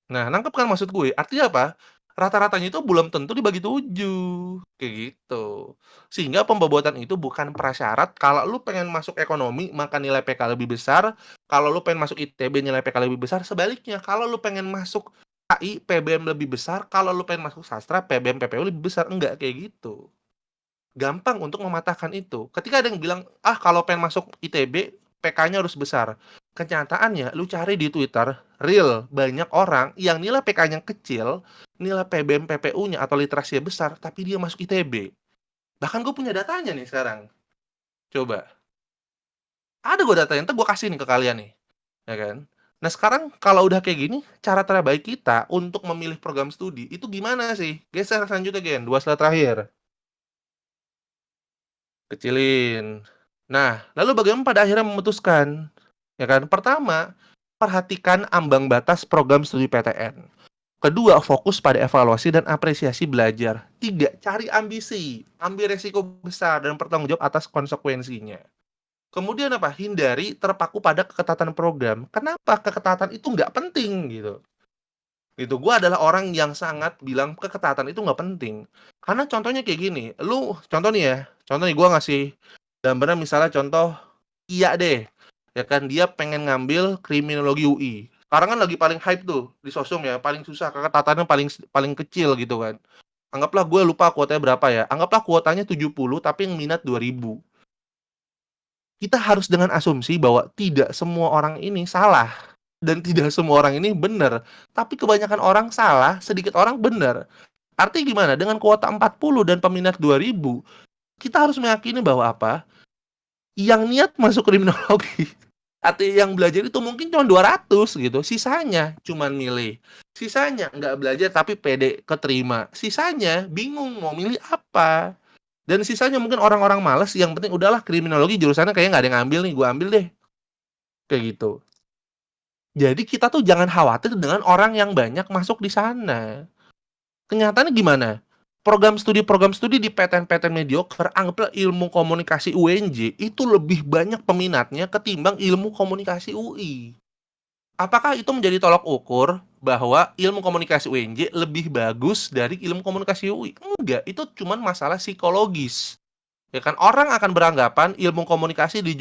Nah, nangkep kan maksud gue? Artinya apa? rata-ratanya itu belum tentu dibagi 7, kayak gitu. Sehingga pembobotan itu bukan prasyarat kalau lu pengen masuk ekonomi maka nilai PK lebih besar, kalau lu pengen masuk ITB nilai PK lebih besar, sebaliknya kalau lu pengen masuk HI PBM lebih besar, kalau lu pengen masuk sastra PBM PPU lebih besar, enggak kayak gitu. Gampang untuk mematahkan itu. Ketika ada yang bilang, "Ah, kalau pengen masuk ITB PK-nya harus besar." Kenyataannya lu cari di Twitter, real banyak orang yang nilai PK-nya kecil, nilai PBM PPU-nya atau literasinya besar, tapi dia masuk ITB. Bahkan gue punya datanya nih sekarang. Coba. Ada gue datanya, entar gue kasih nih ke kalian nih. Ya kan? Nah sekarang kalau udah kayak gini, cara terbaik kita untuk memilih program studi itu gimana sih? Geser selanjutnya, Gen. 2 slide terakhir. Kecilin. Nah, lalu bagaimana pada akhirnya memutuskan? Ya kan? Pertama, perhatikan ambang batas program studi PTN. Kedua, fokus pada evaluasi dan apresiasi belajar. Tiga, cari ambisi. Ambil resiko besar dan bertanggung jawab atas konsekuensinya. Kemudian apa? Hindari terpaku pada keketatan program. Kenapa? Keketatan itu nggak penting gitu. Itu gue adalah orang yang sangat bilang keketatan itu nggak penting. Karena contohnya kayak gini, lu contoh nih ya, contoh nih gue ngasih gambaran misalnya contoh Iya deh, ya kan dia pengen ngambil kriminologi UI. Sekarang kan lagi paling hype tuh di sosum ya, paling susah, keketatannya paling paling kecil gitu kan. Anggaplah gue lupa kuotanya berapa ya, anggaplah kuotanya 70 tapi yang minat 2000. Kita harus dengan asumsi bahwa tidak semua orang ini salah dan tidak semua orang ini benar. Tapi kebanyakan orang salah, sedikit orang benar. Artinya gimana? Dengan kuota 40 dan peminat 2000, kita harus meyakini bahwa apa? Yang niat masuk kriminologi, artinya yang belajar itu mungkin cuma 200 gitu. Sisanya cuma milih. Sisanya nggak belajar tapi pede keterima. Sisanya bingung mau milih apa. Dan sisanya mungkin orang-orang males yang penting udahlah kriminologi jurusannya kayaknya nggak ada yang ngambil nih, gue ambil deh. Kayak gitu. Jadi kita tuh jangan khawatir dengan orang yang banyak masuk di sana. Kenyataannya gimana? Program studi di PTN-PTN mediocre, anggaplah ilmu komunikasi UNJ, itu lebih banyak peminatnya ketimbang ilmu komunikasi UI. Apakah itu menjadi tolak ukur bahwa ilmu komunikasi UNJ lebih bagus dari ilmu komunikasi UI? Enggak, itu cuma masalah psikologis. Ya kan, orang akan beranggapan ilmu komunikasi di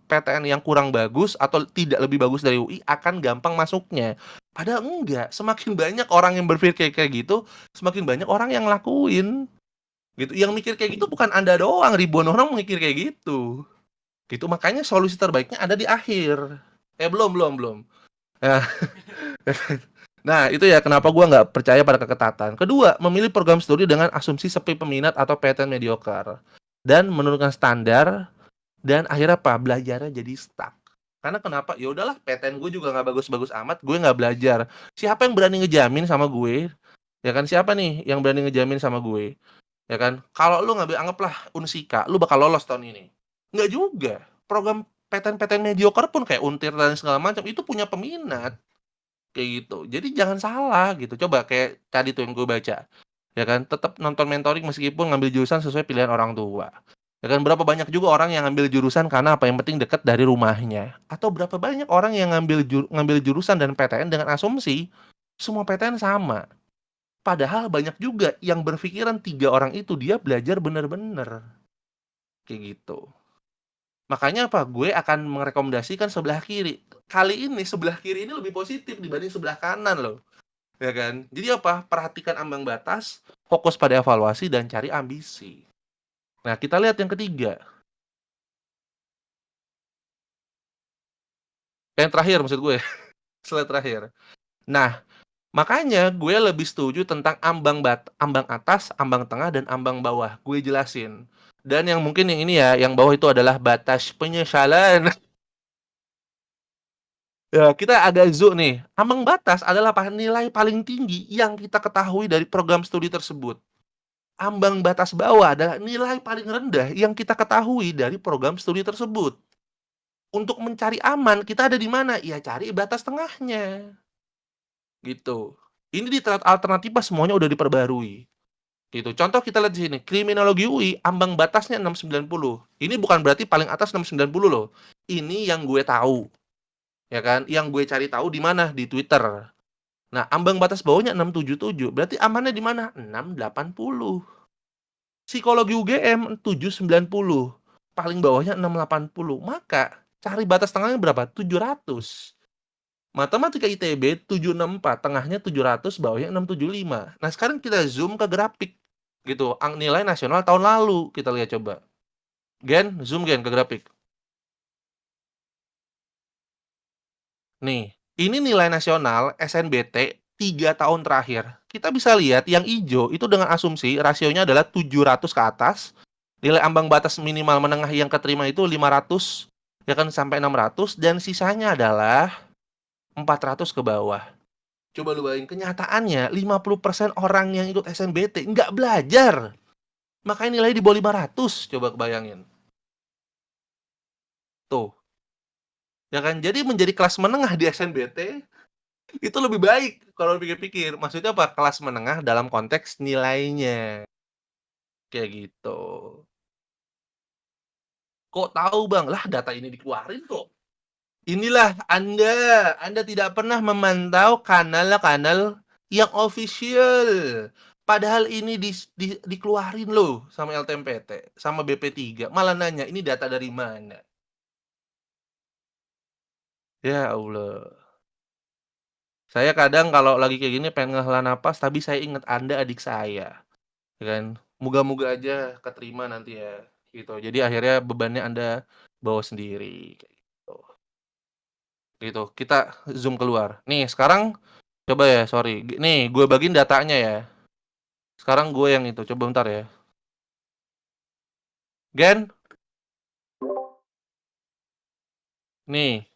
PTN yang kurang bagus atau tidak lebih bagus dari UI akan gampang masuknya. Padahal enggak, semakin banyak orang yang berpikir kayak gitu, semakin banyak orang yang ngelakuin. Gitu. Yang mikir kayak gitu bukan Anda doang, ribuan orang mikir kayak gitu. Gitu, makanya solusi terbaiknya ada di akhir. Belum. Nah, nah, itu ya kenapa gua nggak percaya pada keketatan. Kedua, memilih program studi dengan asumsi sepi peminat atau PTN mediocre. Dan menurunkan standar dan akhirnya apa? Belajarnya jadi stuck. Karena kenapa? Ya udahlah, PTN gue juga nggak bagus-bagus amat, gue nggak belajar. Siapa yang berani ngejamin sama gue? Ya kan, siapa nih yang berani ngejamin sama gue? Ya kan, kalau lu ngambil anggaplah Unsika, lu bakal lolos tahun ini. Nggak juga. Program PTN-PTN mediocre pun kayak Untir dan segala macam itu punya peminat kayak gitu. Jadi jangan salah gitu. Coba kayak tadi tuh yang gue baca. Ya kan, tetap nonton mentoring meskipun ngambil jurusan sesuai pilihan orang tua. Ya kan, berapa banyak juga orang yang ngambil jurusan karena apa? Yang penting dekat dari rumahnya. Atau berapa banyak orang yang ngambil jurusan dan PTN dengan asumsi semua PTN sama. Padahal banyak juga yang berpikiran 3 orang itu dia belajar bener-bener. Kayak gitu. Makanya apa? Gue akan merekomendasikan sebelah kiri. Kali ini sebelah kiri ini lebih positif dibanding sebelah kanan loh. Ya kan? Jadi apa? Perhatikan ambang batas, fokus pada evaluasi dan cari ambisi. Nah, kita lihat yang ketiga. Yang terakhir maksud gue. Slide terakhir. Nah, makanya gue lebih setuju tentang ambang atas, ambang tengah, dan ambang bawah. Gue jelasin. Dan yang mungkin yang ini ya, yang bawah itu adalah batas penyesalan. Ya, kita agak zoom nih. Ambang batas adalah nilai paling tinggi yang kita ketahui dari program studi tersebut. Ambang batas bawah adalah nilai paling rendah yang kita ketahui dari program studi tersebut. Untuk mencari aman, kita ada di mana? Ya, cari batas tengahnya. Gitu. Ini di alternatifnya semuanya udah diperbarui. Gitu. Contoh kita lihat di sini, kriminologi UI ambang batasnya 690. Ini bukan berarti paling atas 690 loh. Ini yang gue tahu. Ya kan? Yang gue cari tahu di mana? Di Twitter. Nah, ambang batas bawahnya 677, berarti amannya di mana? 680. Psikologi UGM 790, paling bawahnya 680. Maka cari batas tengahnya berapa? 700. Matematika ITB 764, tengahnya 700, bawahnya 675. Nah, sekarang kita zoom ke grafik gitu, nilai nasional tahun lalu. Kita lihat coba. Zoom ke grafik. Nih, ini nilai nasional SNBT 3 tahun terakhir. Kita bisa lihat yang hijau itu dengan asumsi rasionya adalah 700 ke atas. Nilai ambang batas minimal menengah yang keterima itu 500 ya kan sampai 600, dan sisanya adalah 400 ke bawah. Coba lu bayangin, kenyataannya 50% orang yang ikut SNBT nggak belajar. Makanya nilai di bawah 500, coba kebayangin. Tuh. Ya kan, jadi menjadi kelas menengah di SNBT itu lebih baik kalau pikir-pikir. Maksudnya apa? Kelas menengah dalam konteks nilainya. Kayak gitu. Kok tahu, Bang? Lah, data ini dikeluarin kok. Inilah Anda tidak pernah memantau kanal-kanal yang official. Padahal ini dikeluarin loh sama LTMPT, sama BP3. Malah nanya, ini data dari mana? Ya Allah. Saya kadang kalau lagi kayak gini pengen ngehela napas, tapi saya ingat Anda adik saya. Ya kan? Moga-moga aja keterima nanti ya. Gitu. Jadi akhirnya bebannya Anda bawa sendiri. Kayak gitu. Gitu. Kita zoom keluar. Nih, sekarang coba ya, sorry. Nih, gue bagiin datanya ya. Sekarang gue yang itu. Coba bentar ya. Gen, nih.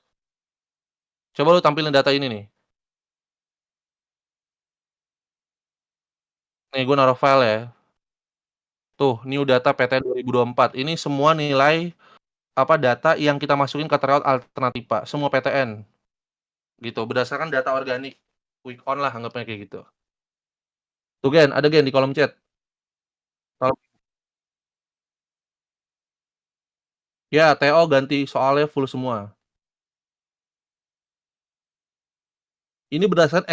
Coba lu tampilin data ini nih. Nih, gue naruh file ya. Tuh, new data PTN 2024. Ini semua nilai data yang kita masukin ke tryout Alternativa, semua PTN. Gitu, berdasarkan data organik. Quick on lah anggapnya kayak gitu. Tuh Gen, ada Gen di kolom chat. Ya, TO ganti soalnya full semua. Ini berdasarkan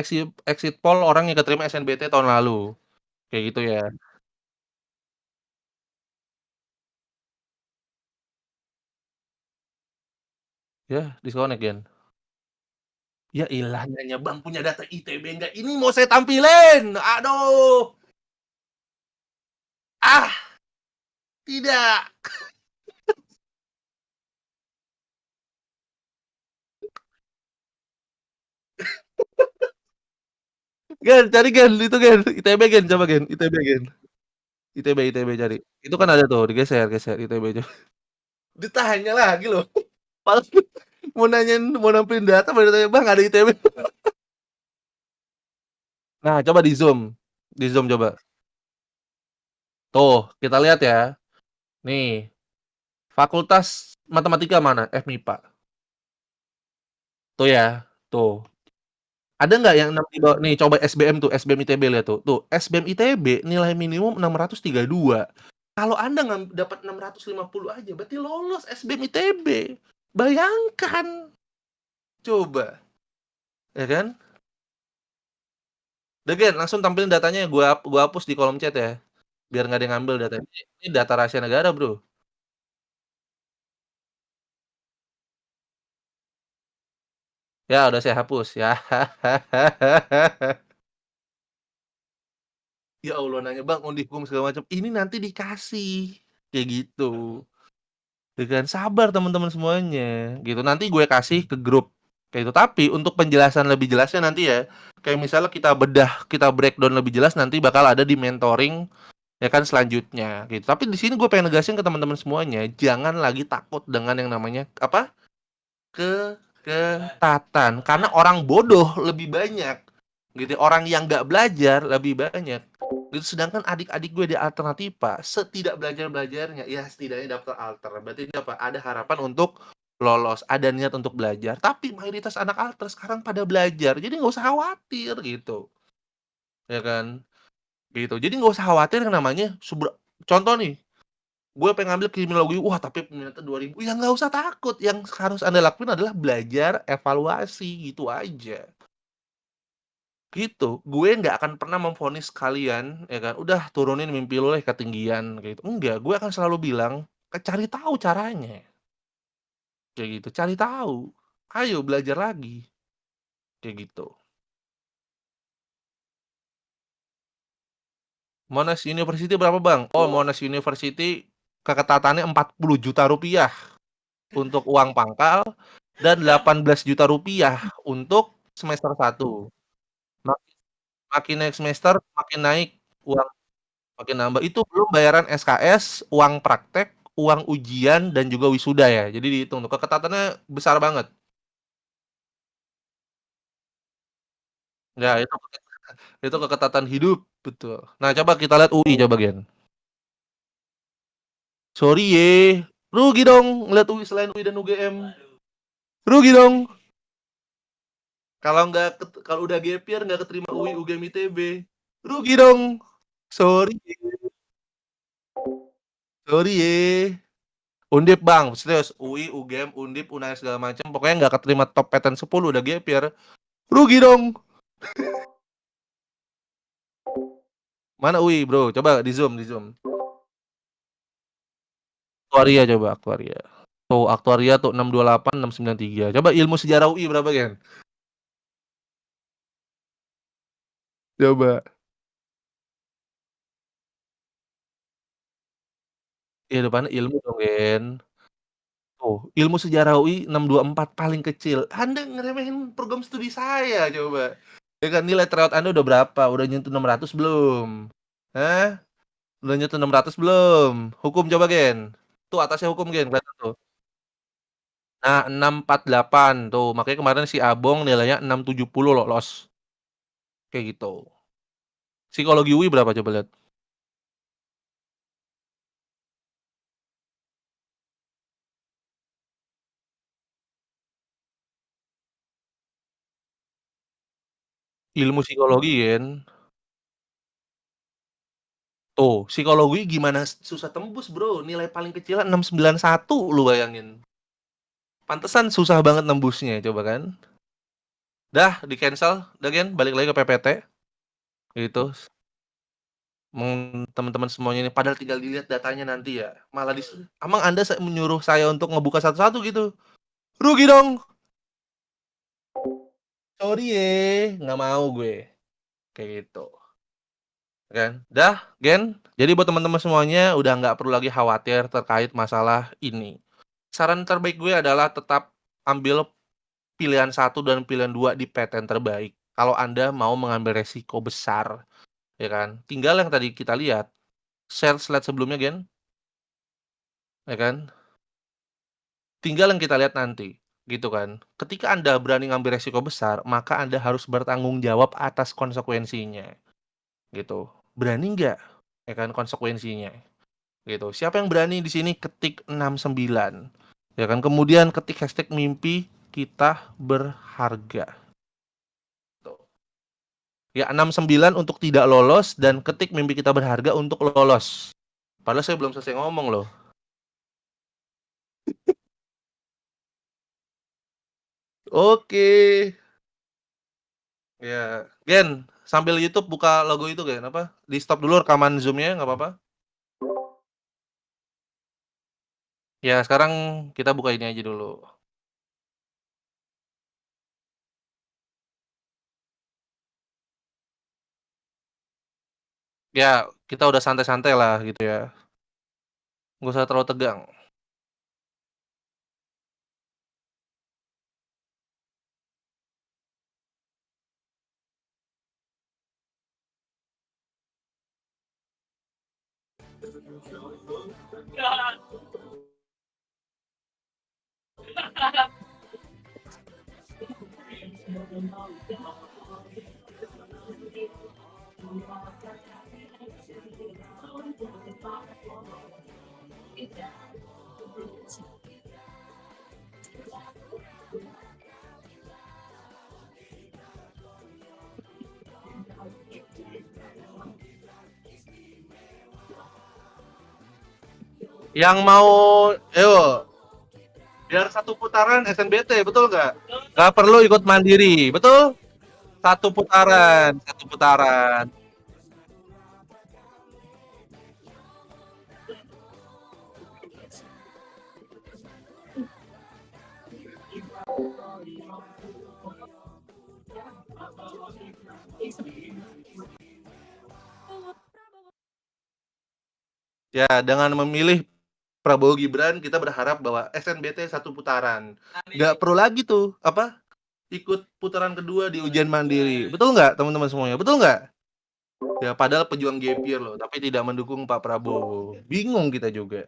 exit poll orang yang keterima SNBT tahun lalu. Kayak gitu ya. Ya, disconnect Gen. Ya ilah, nanya Bang punya data ITB enggak? Ini mau saya tampilin. Aduh. Ah, tidak. Gen, cari Gen, itu Gen. ITB Gen, coba Gen. ITB Gen. ITB cari. Itu kan ada tuh, digeser, geser ITB coba. Ditanya lagi loh. Padahal mau nampilin data, baru tanya Bang ada ITB. Nah, coba di zoom. Di zoom coba. Tuh, kita lihat ya. Nih, fakultas matematika mana? FMIPA. Tuh ya, tuh. Ada nggak yang 6 di bawah? Nih, coba SBM tuh, SBM ITB lihat tuh. Tuh, SBM ITB nilai minimum 632. Kalau Anda nggak dapat 650 aja, berarti lolos SBM ITB. Bayangkan. Coba. Ya kan? Udah, Gen, langsung tampilin datanya. Gua hapus di kolom chat ya. Biar nggak ada yang ngambil data. Ini data rahasia negara, Bro. Ya, udah saya hapus ya. Ya Allah, nanya Bang undi hukum segala macam. Ini nanti dikasih kayak gitu. Dengan sabar teman-teman semuanya. Gitu. Nanti gue kasih ke grup kayak itu. Tapi untuk penjelasan lebih jelasnya nanti ya, kayak misalnya kita bedah, kita breakdown lebih jelas nanti bakal ada di mentoring ya kan selanjutnya gitu. Tapi di sini gue pengen negasin ke teman-teman semuanya, jangan lagi takut dengan yang namanya ketatan, karena orang bodoh lebih banyak gitu, orang yang nggak belajar lebih banyak gitu. Sedangkan adik-adik gue di Alternativa setidak belajarnya ya setidaknya daftar alter, berarti ini ada harapan untuk lolos, ada niat untuk belajar. Tapi mayoritas anak alter sekarang pada belajar, jadi nggak usah khawatir gitu ya kan, gitu. Jadi nggak usah khawatir yang namanya contoh nih, gue pengen ngambil kriminologi, wah tapi peminatnya 2000. Ya nggak usah takut, yang harus Anda lakuin adalah belajar, evaluasi, gitu aja. Gitu. Gue nggak akan pernah memvonis kalian, ya kan, "Udah turunin mimpi lu ketinggian," kayak gitu. Enggak, gue akan selalu bilang, cari tahu caranya." Kayak gitu, cari tahu. Ayo belajar lagi, kayak gitu. Monash University berapa, Bang? Oh, Monash University keketatannya 40 juta rupiah untuk uang pangkal dan 18 juta rupiah untuk semester 1. Makin naik semester, makin naik uang, makin nambah. Itu belum bayaran SKS, uang praktek, uang ujian, dan juga wisuda ya. Jadi dihitung tuh, keketatannya besar banget. Ya, itu keketatan hidup, betul. Nah, coba kita lihat UI coba, Gen. Sorry ye, rugi dong ngeliat UI selain UI dan UGM. Rugi dong. Kalau udah gap year nggak keterima UI, UGM, ITB. Rugi dong. Sorry ye. Sorry ye. Undip, Bang, serius. UI, UGM, Undip, UNAIR segala macam. Pokoknya nggak keterima top pattern 10 udah gap year. Rugi dong. Mana UI, bro? Coba di zoom, di zoom. Aktuaria coba, aktuaria. Tuh, aktuaria tuh 628, 693. Coba ilmu sejarah UI berapa, Gen? Coba. Ya depannya ilmu dong, Gen. Tuh, ilmu sejarah UI 624 paling kecil. Anda ngeremehin program studi saya coba. Ya kan, nilai tryout Anda udah berapa? Udah nyentuh 600 belum? Hah? Udah nyentuh 600 belum? Hukum coba, Gen. Tuh atasnya hukum, Gen, kelihatan tuh. Nah, 648 tuh. Makanya kemarin si Abong nilainya 670 lolos. Kayak gitu. Psikologi UI berapa coba lihat? Ilmu psikologi, Gen. Tuh, psikologi gimana susah tembus, Bro. Nilai paling kecil 691 lu bayangin. Pantesan susah banget nembusnya, coba kan. Dah, di cancel, dah Gen, balik lagi ke PPT. Gitu. Teman-teman semuanya ini padahal tinggal dilihat datanya nanti ya. Malah emang Anda menyuruh saya untuk ngebuka satu-satu gitu. Rugi dong. Sorry ye, nggak mau gue. Kayak gitu. Kan? Dah, Gen. Jadi buat teman-teman semuanya udah nggak perlu lagi khawatir terkait masalah ini. Saran terbaik gue adalah tetap ambil pilihan 1 dan pilihan 2 di PTN terbaik. Kalau Anda mau mengambil resiko besar, ya kan? Tinggal yang tadi kita lihat, share slide sebelumnya, Gen. Ya kan? Tinggal yang kita lihat nanti, gitu kan. Ketika Anda berani ngambil resiko besar, maka Anda harus bertanggung jawab atas konsekuensinya. Gitu. Berani nggak? Ya kan, konsekuensinya. Gitu. Siapa yang berani di sini ketik 69. Ya kan, kemudian ketik hashtag mimpi kita berharga. Tuh. Ya, 69 untuk tidak lolos dan ketik mimpi kita berharga untuk lolos. Padahal saya belum selesai ngomong loh. Oke. Ya, Gen, sambil YouTube buka logo itu, Gen, apa? Di stop dulu rekaman Zoom-nya, nggak apa-apa. Ya, sekarang kita buka ini aja dulu. Ya, kita udah santai-santai lah gitu ya. Nggak usah terlalu tegang. Yang mau, ayo, biar satu putaran SNBT, betul nggak? Nggak perlu ikut mandiri, betul? Satu putaran, satu putaran. Ya, dengan memilih Prabowo Gibran, kita berharap bahwa SNBT satu putaran. Nggak perlu lagi tuh, apa, ikut putaran kedua di ujian mandiri. Betul nggak, teman-teman semuanya? Betul nggak? Ya, padahal pejuang gap year loh, tapi tidak mendukung Pak Prabowo. Bingung kita juga.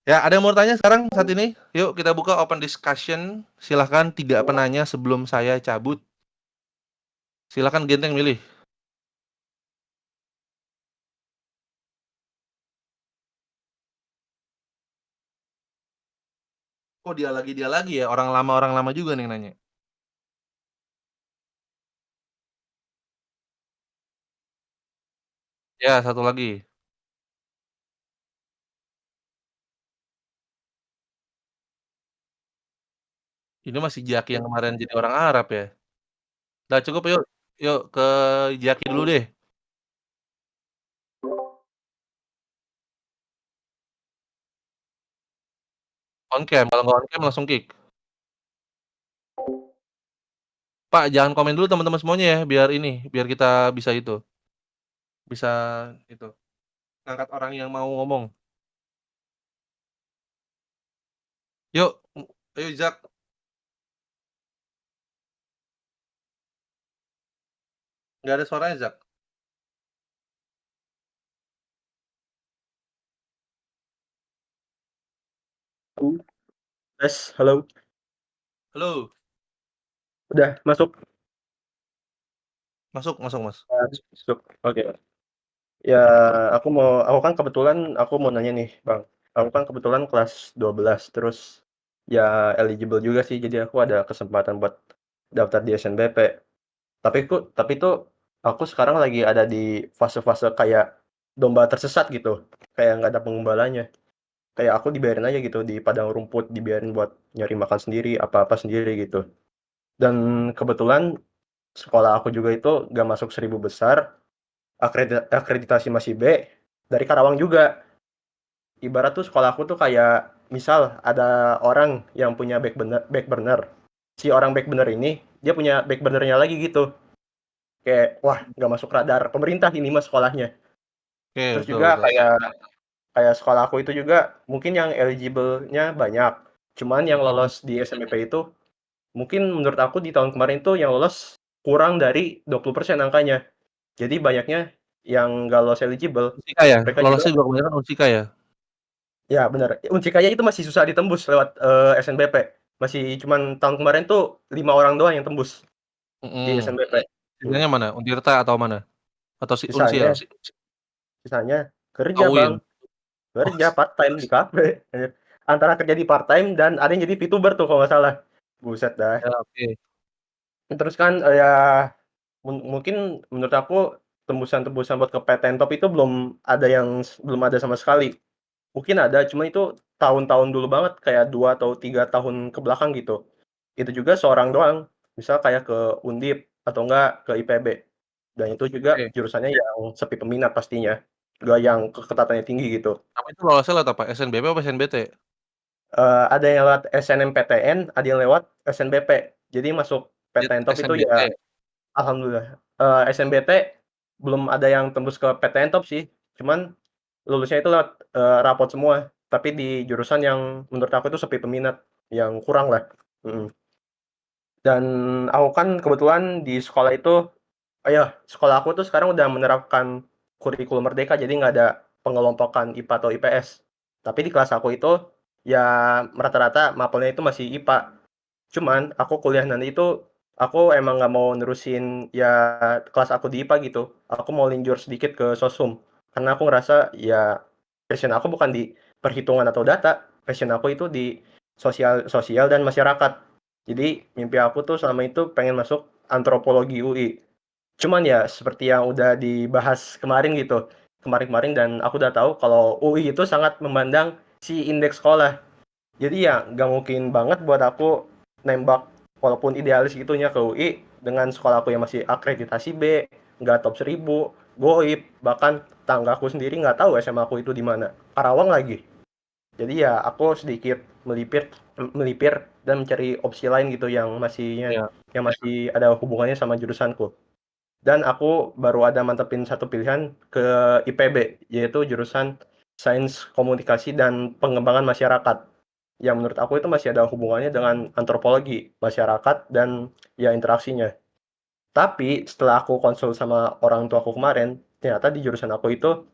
Ya, ada yang mau tanya sekarang saat ini? Yuk, kita buka open discussion. Silahkan tiga penanya sebelum saya cabut. Silahkan Genteng milih. Kok dia lagi ya? Orang lama juga nih yang nanya. Ya, satu lagi. Ini masih Jaki yang kemarin jadi orang Arab ya. Udah cukup yuk. Yuk ke Jaki dulu deh. On cam, kalau nggak on cam langsung kick. Pak, jangan komen dulu teman-teman semuanya ya, biar kita bisa bisa itu, ngangkat orang yang mau ngomong. Yuk, ayo Zak. Nggak ada suaranya Zak. Tes, halo. Halo, Udah masuk? masuk Mas. Masuk. Oke. Ya, aku kan kebetulan aku mau nanya nih, Bang. Aku kan kebetulan kelas 12 terus ya eligible juga sih. Jadi aku ada kesempatan buat daftar di SNBP. Tapi tuh aku sekarang lagi ada di fase-fase kayak domba tersesat gitu. Kayak nggak ada penggembalanya. Kayak aku dibiarin aja gitu di padang rumput, dibiarin buat nyari makan sendiri, apa-apa sendiri gitu. Dan kebetulan sekolah aku juga itu nggak masuk 1000 besar, akreditasi masih B, dari Karawang juga. Ibarat tuh sekolah aku tuh kayak misal ada orang yang punya back burner. Si orang back burner ini dia punya back burnernya lagi gitu. Kayak wah nggak masuk radar pemerintah ini mah sekolahnya. Oke, Terus betul juga betul. kayak sekolah aku itu juga mungkin yang eligible-nya banyak. Cuman yang lolos di SNBP itu mungkin menurut aku di tahun kemarin tuh yang lolos kurang dari 20% angkanya. Jadi banyaknya yang nggak lolos eligible, Unsika ya, mereka juga lolosnya juga kebanyakan Unsika ya. ya benar. Uncikaya itu masih susah ditembus lewat SNBP. Masih cuman tahun kemarin tuh 5 orang doang yang tembus di Mm-mm. SNBP. Sisanya mana? Untirta atau mana? Atau si Unsil? Sisanya, sisanya kerja Atau bang, Uin? Oh, kerja part time di kafe. Antara kerja di part time dan ada yang jadi VTuber tuh kalau nggak salah. Buset dah. ya, oke. Terus kan ya mungkin menurut aku tembusan-tembusan buat ke PTN Top itu belum ada sama sekali. Mungkin ada, cuma itu tahun-tahun dulu banget, kayak 2 atau 3 tahun ke belakang gitu. Itu juga seorang doang, misal kayak ke Undip atau enggak ke IPB. Dan itu juga Oke. jurusannya yang sepi peminat pastinya, enggak yang keketatannya tinggi gitu. Tapi itu lolosnya lewat apa? SNBP apa SNBT? Ada yang lewat SNMPTN, ada yang lewat SNBP. Jadi masuk PTN Top itu SNBT. ya alhamdulillah. SNBT belum ada yang tembus ke PTN Top sih, cuman lulusnya itu lewat rapot semua, tapi di jurusan yang menurut aku itu sepi peminat, yang kurang lah. Mhm. Dan aku kan kebetulan di sekolah itu sekolah aku tuh sekarang udah menerapkan kurikulum merdeka, jadi nggak ada pengelompokan IPA atau IPS. Tapi di kelas aku itu, ya rata-rata mapelnya itu masih IPA. Cuman aku kuliah nanti itu, aku emang nggak mau nerusin ya kelas aku di IPA gitu. Aku mau linjur sedikit ke sosum. Karena aku ngerasa ya passion aku bukan di perhitungan atau data, passion aku itu di sosial sosial dan masyarakat. Jadi mimpi aku tuh selama itu pengen masuk antropologi UI. Cuman ya seperti yang udah dibahas kemarin gitu, kemarin-kemarin dan aku udah tahu kalau UI itu sangat memandang si indeks sekolah. Jadi ya nggak mungkin banget buat aku nembak walaupun idealis gitunya ke UI, dengan sekolah aku yang masih akreditasi B, nggak top 1000, goib, bahkan tanggaku sendiri nggak tahu SMA aku itu di mana, Karawang lagi. Jadi ya aku sedikit melipir dan mencari opsi lain gitu yang Ya. masih ada hubungannya sama jurusanku. Dan aku baru ada mantepin satu pilihan ke IPB, yaitu jurusan Sains Komunikasi dan Pengembangan Masyarakat. Yang menurut aku itu masih ada hubungannya dengan antropologi masyarakat dan ya interaksinya. Tapi setelah aku konsul sama orang tua aku kemarin, ternyata di jurusan aku itu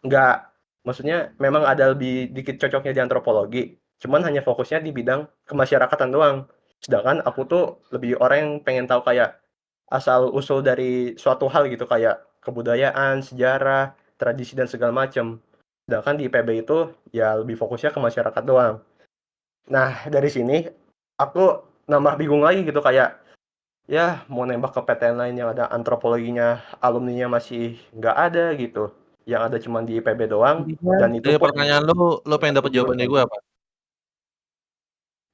nggak, maksudnya memang ada lebih dikit cocoknya di antropologi, cuman hanya fokusnya di bidang kemasyarakatan doang. Sedangkan aku tuh lebih orang yang pengen tahu kayak asal-usul dari suatu hal gitu, kayak kebudayaan, sejarah, tradisi, dan segala macam. Sedangkan di IPB itu ya lebih fokusnya ke masyarakat doang. Nah, dari sini aku nambah bingung lagi gitu, kayak ya mau nembak ke PTN lain yang ada antropologinya, alumninya masih nggak ada gitu. Yang ada cuma di IPB doang, dan itu Dari pun pertanyaan lu pengen dapat jawaban dari gue apa?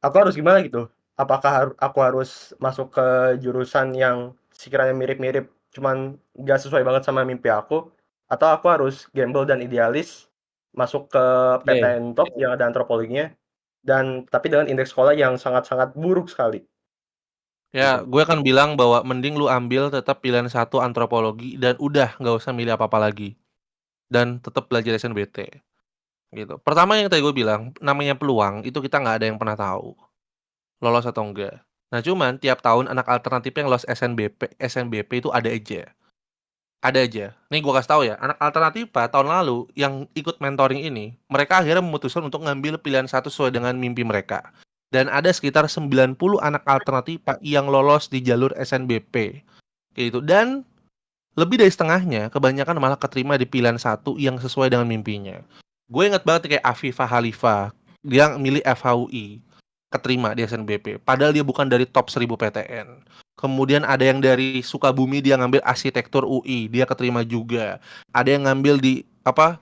aku harus gimana gitu? Apakah aku harus masuk ke jurusan yang sekiranya mirip-mirip, cuman nggak sesuai banget sama mimpi aku, atau aku harus gamble dan idealis masuk ke Oke. PTN top yang ada antropologinya, dan tapi dengan indeks sekolah yang sangat-sangat buruk sekali Ya, gitu. gue akan bilang bahwa mending lu ambil tetap pilihan satu antropologi dan udah nggak usah milih apa-apa lagi. Dan tetap belajar SNBT. Gitu. Pertama yang tadi gue bilang, namanya peluang itu kita nggak ada yang pernah tahu. Lolos atau enggak. Nah cuman tiap tahun anak alternatif yang lolos SNBP itu ada aja. Ada aja. Nih gue kasih tahu ya, anak alternatif tahun lalu yang ikut mentoring ini, mereka akhirnya memutuskan untuk ngambil pilihan satu sesuai dengan mimpi mereka. Dan ada sekitar 90 anak alternatif yang lolos di jalur SNBP. Kayak gitu. Dan lebih dari setengahnya, kebanyakan malah keterima di pilihan satu yang sesuai dengan mimpinya. Gue inget banget kayak Afifah Khalifah, dia milih FHUI, keterima di SNBP. Padahal dia bukan dari top 1000 PTN. Kemudian ada yang dari Sukabumi, dia ngambil arsitektur UI, dia keterima juga. Ada yang ngambil di apa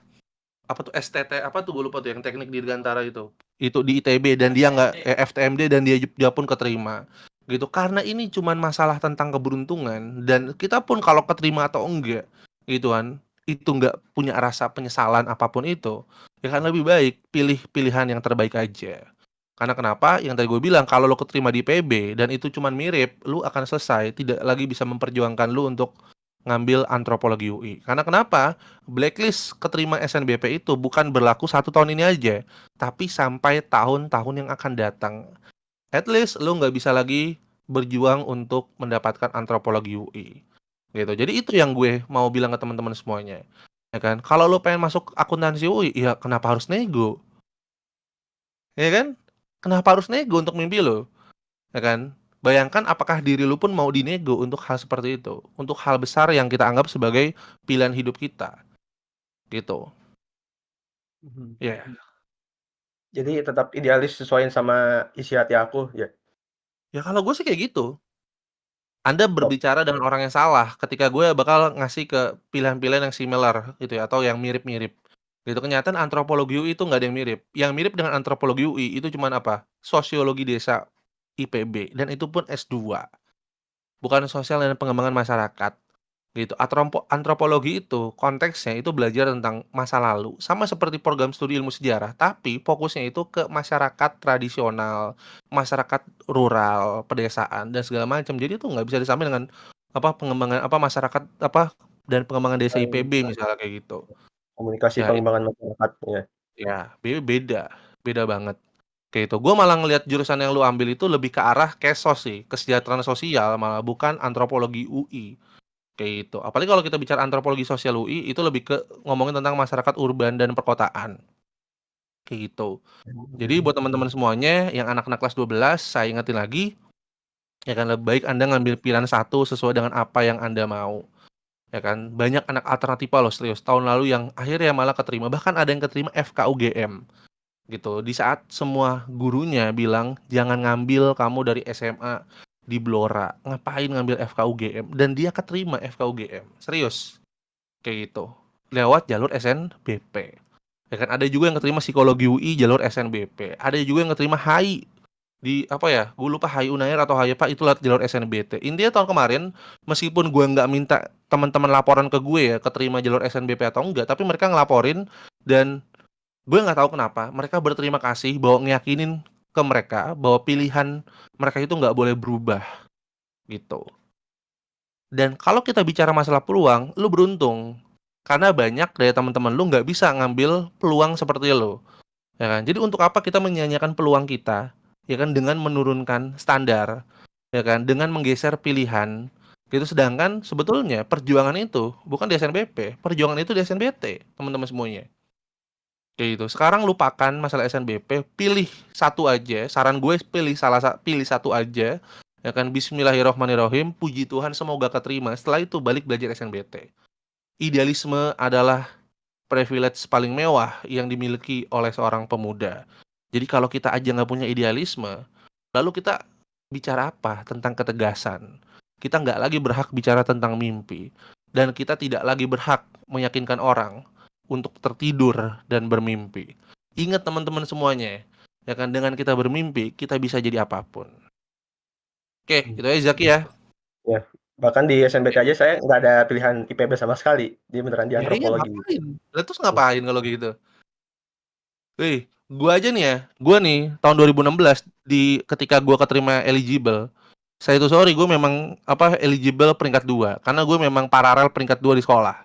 tuh STT apa tuh gue lupa tuh yang teknik dirgantara itu di ITB dan dia nggak FTMD dan dia pun keterima gitu karena ini cuman masalah tentang keberuntungan dan kita pun kalau keterima atau enggak gitu kan itu nggak punya rasa penyesalan apapun itu ya kan lebih baik pilih pilihan yang terbaik aja karena kenapa yang tadi gue bilang kalau lo keterima di PB dan itu cuman mirip lu akan selesai tidak lagi bisa memperjuangkan lu untuk ngambil antropologi UI. Karena kenapa? Blacklist keterima SNBP itu bukan berlaku 1 tahun ini aja, tapi sampai tahun-tahun yang akan datang. At least lu nggak bisa lagi berjuang untuk mendapatkan antropologi UI. Gitu. Jadi itu yang gue mau bilang ke teman-teman semuanya. Ya kan? Kalau lu pengen masuk akuntansi UI, ya kenapa harus nego? Ya kan? Kenapa harus nego untuk mimpi lo? Ya kan? Bayangkan apakah diri lu pun mau dinego untuk hal seperti itu, untuk hal besar yang kita anggap sebagai pilihan hidup kita, gitu. Ya, Jadi tetap idealis sesuaiin sama isi hati aku ya. ya kalau gue sih kayak gitu. Anda Top. berbicara dengan orang yang salah ketika gue bakal ngasih ke pilihan-pilihan yang similar gitu ya, atau yang mirip-mirip. Gitu kenyataan antropologi UI itu nggak ada yang mirip. Yang mirip dengan antropologi UI itu cuman apa? Sosiologi desa IPB dan itu pun S2. Bukan sosial dan pengembangan masyarakat. Gitu. Antropologi itu konteksnya itu belajar tentang masa lalu, sama seperti program studi ilmu sejarah, tapi fokusnya itu ke masyarakat tradisional, masyarakat rural, pedesaan dan segala macam. Jadi itu nggak bisa disamain dengan pengembangan masyarakat dan pengembangan desa IPB misalnya kayak gitu. Komunikasi Ya, pengembangan masyarakat ya. ya beda, beda banget. Kayak itu. Gue malah ngelihat jurusan yang lu ambil itu lebih ke arah kesos sih, kesejahteraan sosial malah bukan antropologi UI. Kayak gitu. Apalagi kalau kita bicara antropologi sosial UI, itu lebih ke ngomongin tentang masyarakat urban dan perkotaan. Kayak gitu. Jadi buat teman-teman semuanya yang anak-anak kelas 12, saya ingetin lagi, ya kan lebih baik Anda ngambil pilihan satu sesuai dengan apa yang Anda mau. Ya kan, banyak anak alternatif loh serius. Tahun lalu yang akhirnya malah keterima, bahkan ada yang keterima FKUGM gitu. Di saat semua gurunya bilang jangan ngambil kamu dari SMA di Blora, ngapain ngambil FKUGM dan dia keterima FKUGM. Serius. Kayak gitu. Lewat jalur SNBP. Ya kan ada juga yang keterima psikologi UI jalur SNBP. Ada juga yang keterima HI di apa ya, gue lupa HI Unair atau HI apa, itu lewat jalur SNBT. Intinya tahun kemarin, meskipun gue nggak minta teman-teman laporan ke gue ya, keterima jalur SNBP atau enggak, tapi mereka ngelaporin, dan gue nggak tahu kenapa mereka berterima kasih bahwa ngeyakinin ke mereka bahwa pilihan mereka itu nggak boleh berubah gitu. Dan kalau kita bicara masalah peluang, lu beruntung karena banyak dari teman-teman lu nggak bisa ngambil peluang seperti lu, ya kan? Jadi untuk apa kita menyanyiakan peluang kita, ya kan, dengan menurunkan standar, ya kan, dengan menggeser pilihan, gitu. Sedangkan sebetulnya perjuangan itu bukan di SNBP, perjuangan itu di SNBT, teman-teman semuanya. Kayak gitu. Sekarang lupakan masalah SNBP, pilih satu aja. Saran gue pilih satu aja. Ya kan, Bismillahirrohmanirrohim. Puji Tuhan, semoga keterima. Setelah itu balik belajar SNBT. Idealisme adalah privilege paling mewah yang dimiliki oleh seorang pemuda. Jadi kalau kita aja nggak punya idealisme, lalu kita bicara apa tentang ketegasan? Kita nggak lagi berhak bicara tentang mimpi. Dan kita tidak lagi berhak meyakinkan orang untuk tertidur dan bermimpi. Ingat teman-teman semuanya, ya kan, dengan kita bermimpi, kita bisa jadi apapun. Oke, itu aja Zaki ya. Ya, bahkan di SNBT aja saya nggak ada pilihan IPB sama sekali. Dia beneran di Ya iya, antropologi. ngapain? Lah terus ngapain kalau gitu? Wih, gua aja nih ya, gua nih tahun 2016 ketika gua keterima eligible, saya itu sorry, gue memang eligible peringkat 2 karena gue memang paralel peringkat 2 di sekolah.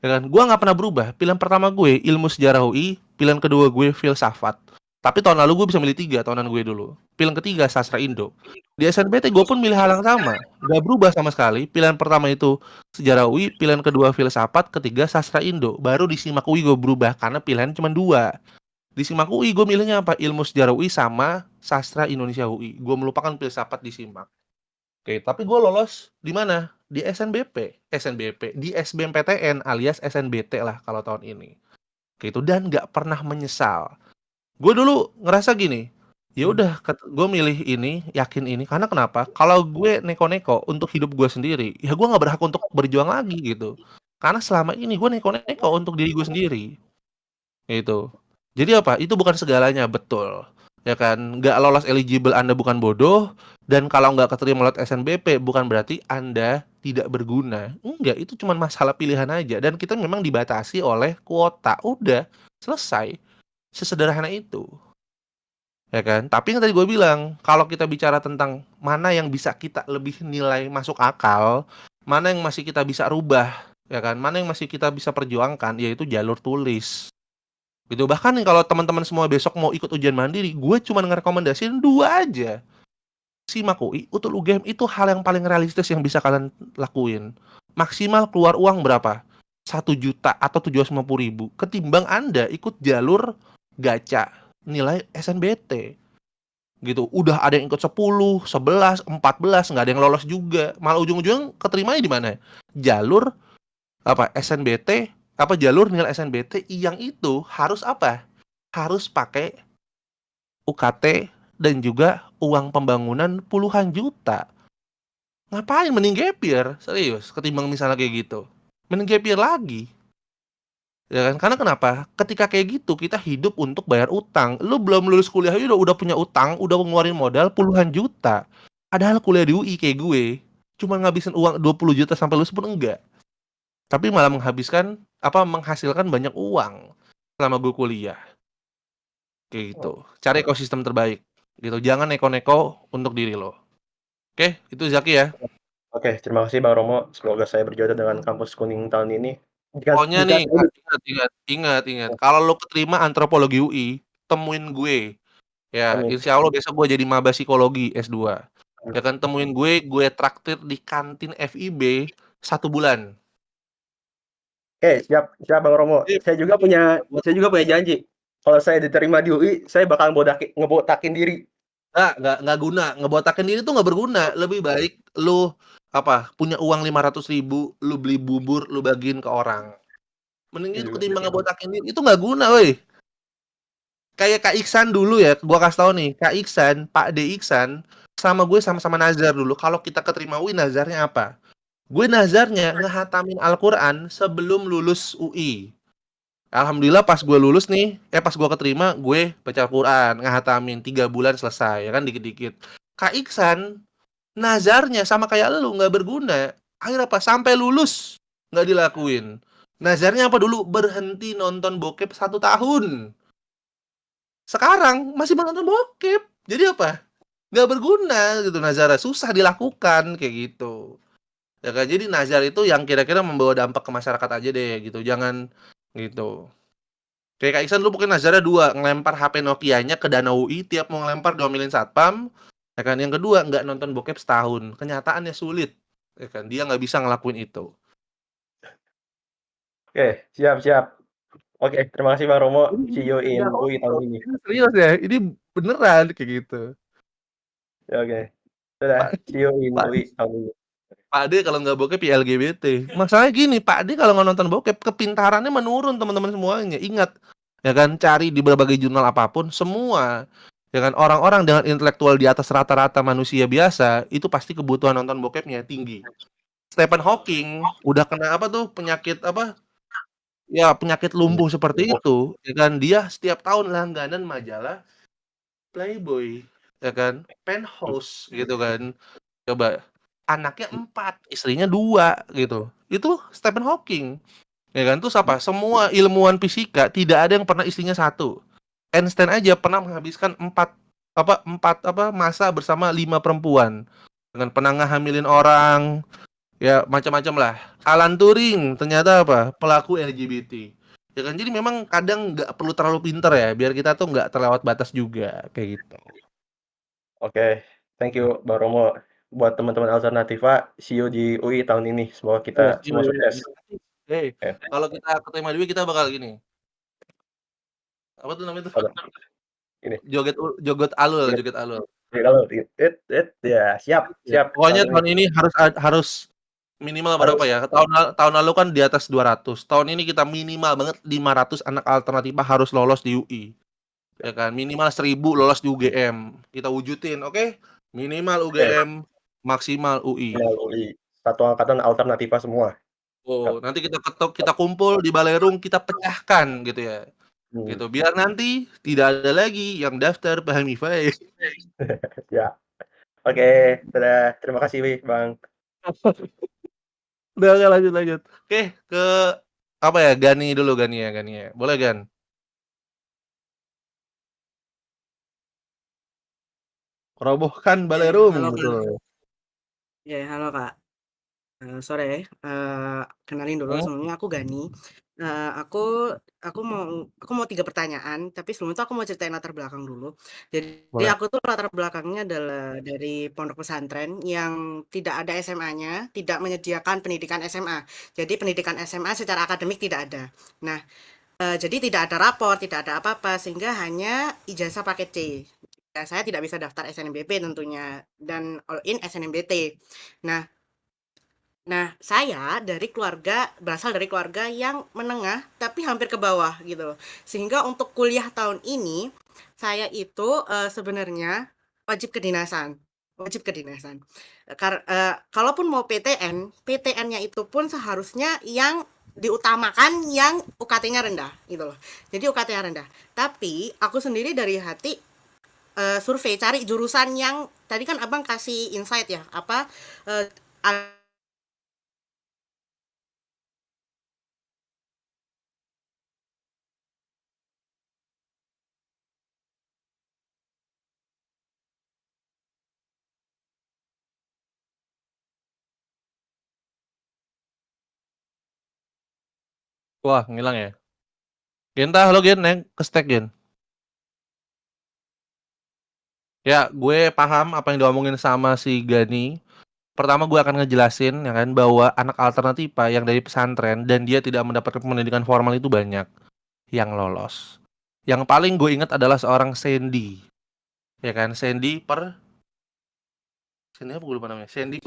Ya kan? Gue nggak pernah berubah. Pilihan pertama gue ilmu sejarah UI, pilihan kedua gue filsafat. Tapi tahun lalu gue bisa milih 3 tahunan gue dulu. Pilihan ketiga sastra Indo. Di SNBT gue pun milih hal yang sama, nggak berubah sama sekali. Pilihan pertama itu sejarah UI, pilihan kedua filsafat, ketiga sastra Indo. Baru di SIMAK UI gue berubah karena pilihan cuma 2. Di SIMAK UI gue milihnya apa? Ilmu sejarah UI sama sastra Indonesia UI. Gue melupakan filsafat di SIMAK. Oke, tapi gue lolos di mana? Di SNBP, di SBMPTN alias SNBT lah kalau tahun ini. Gitu, dan nggak pernah menyesal. Gue dulu ngerasa gini, ya udah, gue milih ini, yakin ini, karena kenapa? Kalau gue neko-neko untuk hidup gue sendiri, ya gue nggak berhak untuk berjuang lagi gitu. Karena selama ini gue neko-neko untuk diri gue sendiri. Gitu. Jadi apa? Itu bukan segalanya, betul. Ya kan, nggak lolos eligible Anda bukan bodoh, dan kalau nggak keterima lewat SNBP bukan berarti Anda tidak berguna. Enggak, itu cuma masalah pilihan aja, dan kita memang dibatasi oleh kuota. Udah, selesai. Sesederhana itu. Ya kan? Tapi yang tadi gue bilang, kalau kita bicara tentang mana yang bisa kita lebih nilai masuk akal, mana yang masih kita bisa rubah, ya kan? Mana yang masih kita bisa perjuangkan, yaitu jalur tulis. Gitu. Bahkan nih kalau teman-teman semua besok mau ikut ujian mandiri, gue cuma ngerekomendasiin 2 aja. SIMAK UI, UTUL UGM, itu hal yang paling realistis yang bisa kalian lakuin. Maksimal keluar uang berapa? 1 juta atau 750.000 ketimbang Anda ikut jalur gacha nilai SNBT. Gitu. Udah ada yang ikut 10, 11, 14, nggak ada yang lolos juga. Malah ujung-ujungnya keterimanya di mana? Jalur SNBT, jalur nilai SNBT yang itu harus harus pakai UKT dan juga uang pembangunan puluhan juta. Ngapain, mending gap year, serius, ketimbang misalnya kayak gitu. Mending gap year lagi. Ya kan? Karena kenapa? Ketika kayak gitu kita hidup untuk bayar utang. Lu belum lulus kuliah udah punya utang, udah ngeluarin modal puluhan juta. Padahal kuliah di UI kayak gue cuma ngabisin uang 20 juta sampai lulus pun enggak. Tapi malah menghasilkan banyak uang selama gue kuliah. Kayak gitu. Cari ekosistem terbaik gitu. Jangan neko-neko untuk diri lo. Oke, itu Zaki ya. Oke, terima kasih Bang Romo. Semoga saya berjodoh dengan kampus Kuning tahun ini. Pokoknya nih, ingat. Kalau lo keterima antropologi UI, temuin gue. Ya, Amin. insya Allah besok gue jadi maba psikologi S2. Ya kan, temuin gue traktir di kantin FIB 1 bulan. Oke, siap Bang Romo. Saya juga punya janji. Kalau saya diterima di UI, saya bakal ngebotakin diri. Nggak guna. Ngebotakin diri tuh nggak berguna. Lebih baik lu punya uang 500.000, lu beli bubur, lu bagiin ke orang. Mending itu ketimbang ngebotakin diri. Itu nggak guna, woi. Kayak Kak Iksan dulu ya, gua kasih tahu nih, Kak Iksan, Pak D Iksan, sama gue sama-sama nazar dulu. Kalau kita keterima UI, nazarnya apa? Gue nazarnya ngehatamin Al-Quran sebelum lulus UI. Alhamdulillah pas gue lulus nih, pas gue keterima, gue baca Al-Quran, ngahatamin 3 bulan selesai, ya kan dikit-dikit. Kak Iksan, nazarnya sama kayak lu nggak berguna. Akhirnya apa? Sampai lulus nggak dilakuin. Nazarnya apa dulu? Berhenti nonton bokep 1 tahun. Sekarang masih menonton bokep. Jadi apa? Nggak berguna gitu nazarnya, susah dilakukan kayak gitu. Ya kan, jadi nazar itu yang kira-kira membawa dampak ke masyarakat aja deh gitu, jangan gitu. Kayak Kak Iksan lu mungkin nazarnya 2, ngelempar HP Nokia-nya ke danau UI, tiap mau ngelempar diomelin satpam. Ya kan, yang kedua nggak nonton bokep setahun. Kenyataannya sulit. Ya kan, dia nggak bisa ngelakuin itu. Oke, siap. Oke, terima kasih Bang Romo. See you in UI tahun ini. Ini serius ya, ini beneran kayak gitu. Ya, oke. Sudah, Pak, see you in Pak, UI tahun ini. Pak D kalau nggak bokep ya LGBT. Masalahnya gini, Pak D kalau nggak nonton bokep, kepintarannya menurun teman-teman semuanya. Ingat, ya kan, cari di berbagai jurnal apapun, semua, ya kan, orang-orang dengan intelektual di atas rata-rata manusia biasa, itu pasti kebutuhan nonton bokepnya tinggi. Stephen Hawking udah kena apa tuh, penyakit apa? Ya, penyakit lumpuh seperti itu, ya kan, dia setiap tahun langganan majalah Playboy, ya kan, Penthouse gitu kan. Coba, anaknya 4, istrinya 2 gitu. Itu Stephen Hawking, ya kan. Terus apa? Semua ilmuwan fisika tidak ada yang pernah istrinya 1. Einstein aja pernah menghabiskan 4 masa bersama 5 perempuan. Dengan pernah ngehamilin orang, ya macam-macam lah. Alan Turing ternyata apa? Pelaku LGBT. Ya kan, jadi memang kadang nggak perlu terlalu pinter ya, biar kita tuh nggak terlewat batas juga kayak gitu. Oke, thank you Bang Romo. Buat teman-teman Alternativa, see you di UI tahun ini. Semoga kita semua sukses. Oke, Kalau kita keterima di UI, kita bakal gini. Apa tuh namanya tuh? apa? Ini. Joget alul. Kalau ya siap. Pokoknya tahun ini harus minimal berapa ya? Tahun lalu kan di atas 200. Tahun ini kita minimal banget 500 anak Alternativa harus lolos di UI. Ya kan, minimal 1000 lolos di UGM. Kita wujudin, oke? Minimal UGM, maksimal UI. UI. Satu angkatan Alternativa semua. Oh, nanti kita kumpul di Balerung, kita pecahkan gitu ya. Gitu, biar nanti tidak ada lagi yang daftar Fahmi Faiz. Ya. Oke, sudah. Terima kasih Bang. Udah lanjut. Oke, ke apa ya? Gani dulu Gani ya. Boleh Gan? Robohkan Balerung Halo gitu. Kak. Ya, halo Kak. Sore. Kenalin dulu, sebelumnya aku Gani. Aku mau 3 pertanyaan, tapi sebelum itu aku mau ceritain latar belakang dulu. Jadi Boleh. aku tuh latar belakangnya adalah dari pondok pesantren yang tidak ada SMA-nya, tidak menyediakan pendidikan SMA. Jadi pendidikan SMA secara akademik tidak ada. Nah, jadi tidak ada rapor, tidak ada apa-apa, sehingga hanya ijazah paket C. Ya, saya tidak bisa daftar SNMBP tentunya, dan all in SNMBT. Nah, saya berasal dari keluarga yang menengah tapi hampir ke bawah gitu loh. Sehingga untuk kuliah tahun ini saya itu sebenarnya wajib kedinasan. Kalaupun mau PTN-nya itu pun seharusnya yang diutamakan yang UKT-nya rendah gitu loh. Jadi UKT-nya rendah. Tapi aku sendiri dari hati survei cari jurusan yang tadi kan Abang kasih insight ya, apa Wah, ngilang ya. Genta, halo Gen, Neng, ke stack Gen. Ya, gue paham apa yang diomongin sama si Gani. Pertama gue akan ngejelasin ya kan bahwa anak Alternativa yang dari pesantren dan dia tidak mendapatkan pendidikan formal itu banyak yang lolos. Yang paling gue ingat adalah seorang Sandy. Ya kan, Sandy apa gue lupa namanya. Sandy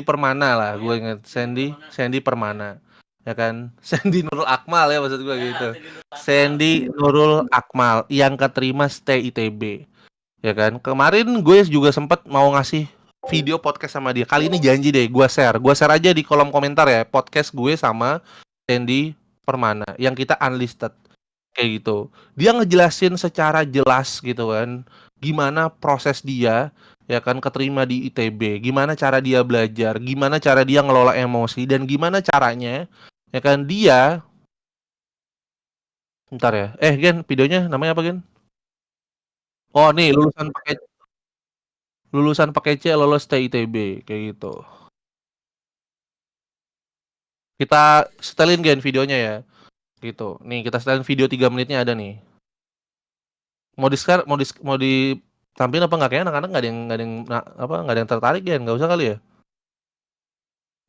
Permana lah, gue ingat. Sandy Permana. Ya kan, Sandy Nurul Akmal ya maksud gue gitu. Sandy Nurul Akmal yang keterima stay ITB. Ya kan, kemarin gue juga sempat mau ngasih video podcast sama dia. Kali ini janji deh gue share aja di kolom komentar ya podcast gue sama Sandy Permana yang kita unlisted kayak gitu. Dia ngejelasin secara jelas gitu kan, gimana proses dia ya kan keterima di ITB, gimana cara dia belajar, gimana cara dia ngelola emosi dan gimana caranya ya kan dia bentar ya. Gen, videonya namanya apa, Gen? Oh, nih lulusan pakai C lolos TITB kayak gitu. Kita setelin Gen videonya ya. Gitu. Nih kita setelin video 3 menitnya ada nih. Mau di share, mau ditampilin apa nggak? Kayaknya anak-anak nggak ada yang tertarik Gen, nggak usah kali ya?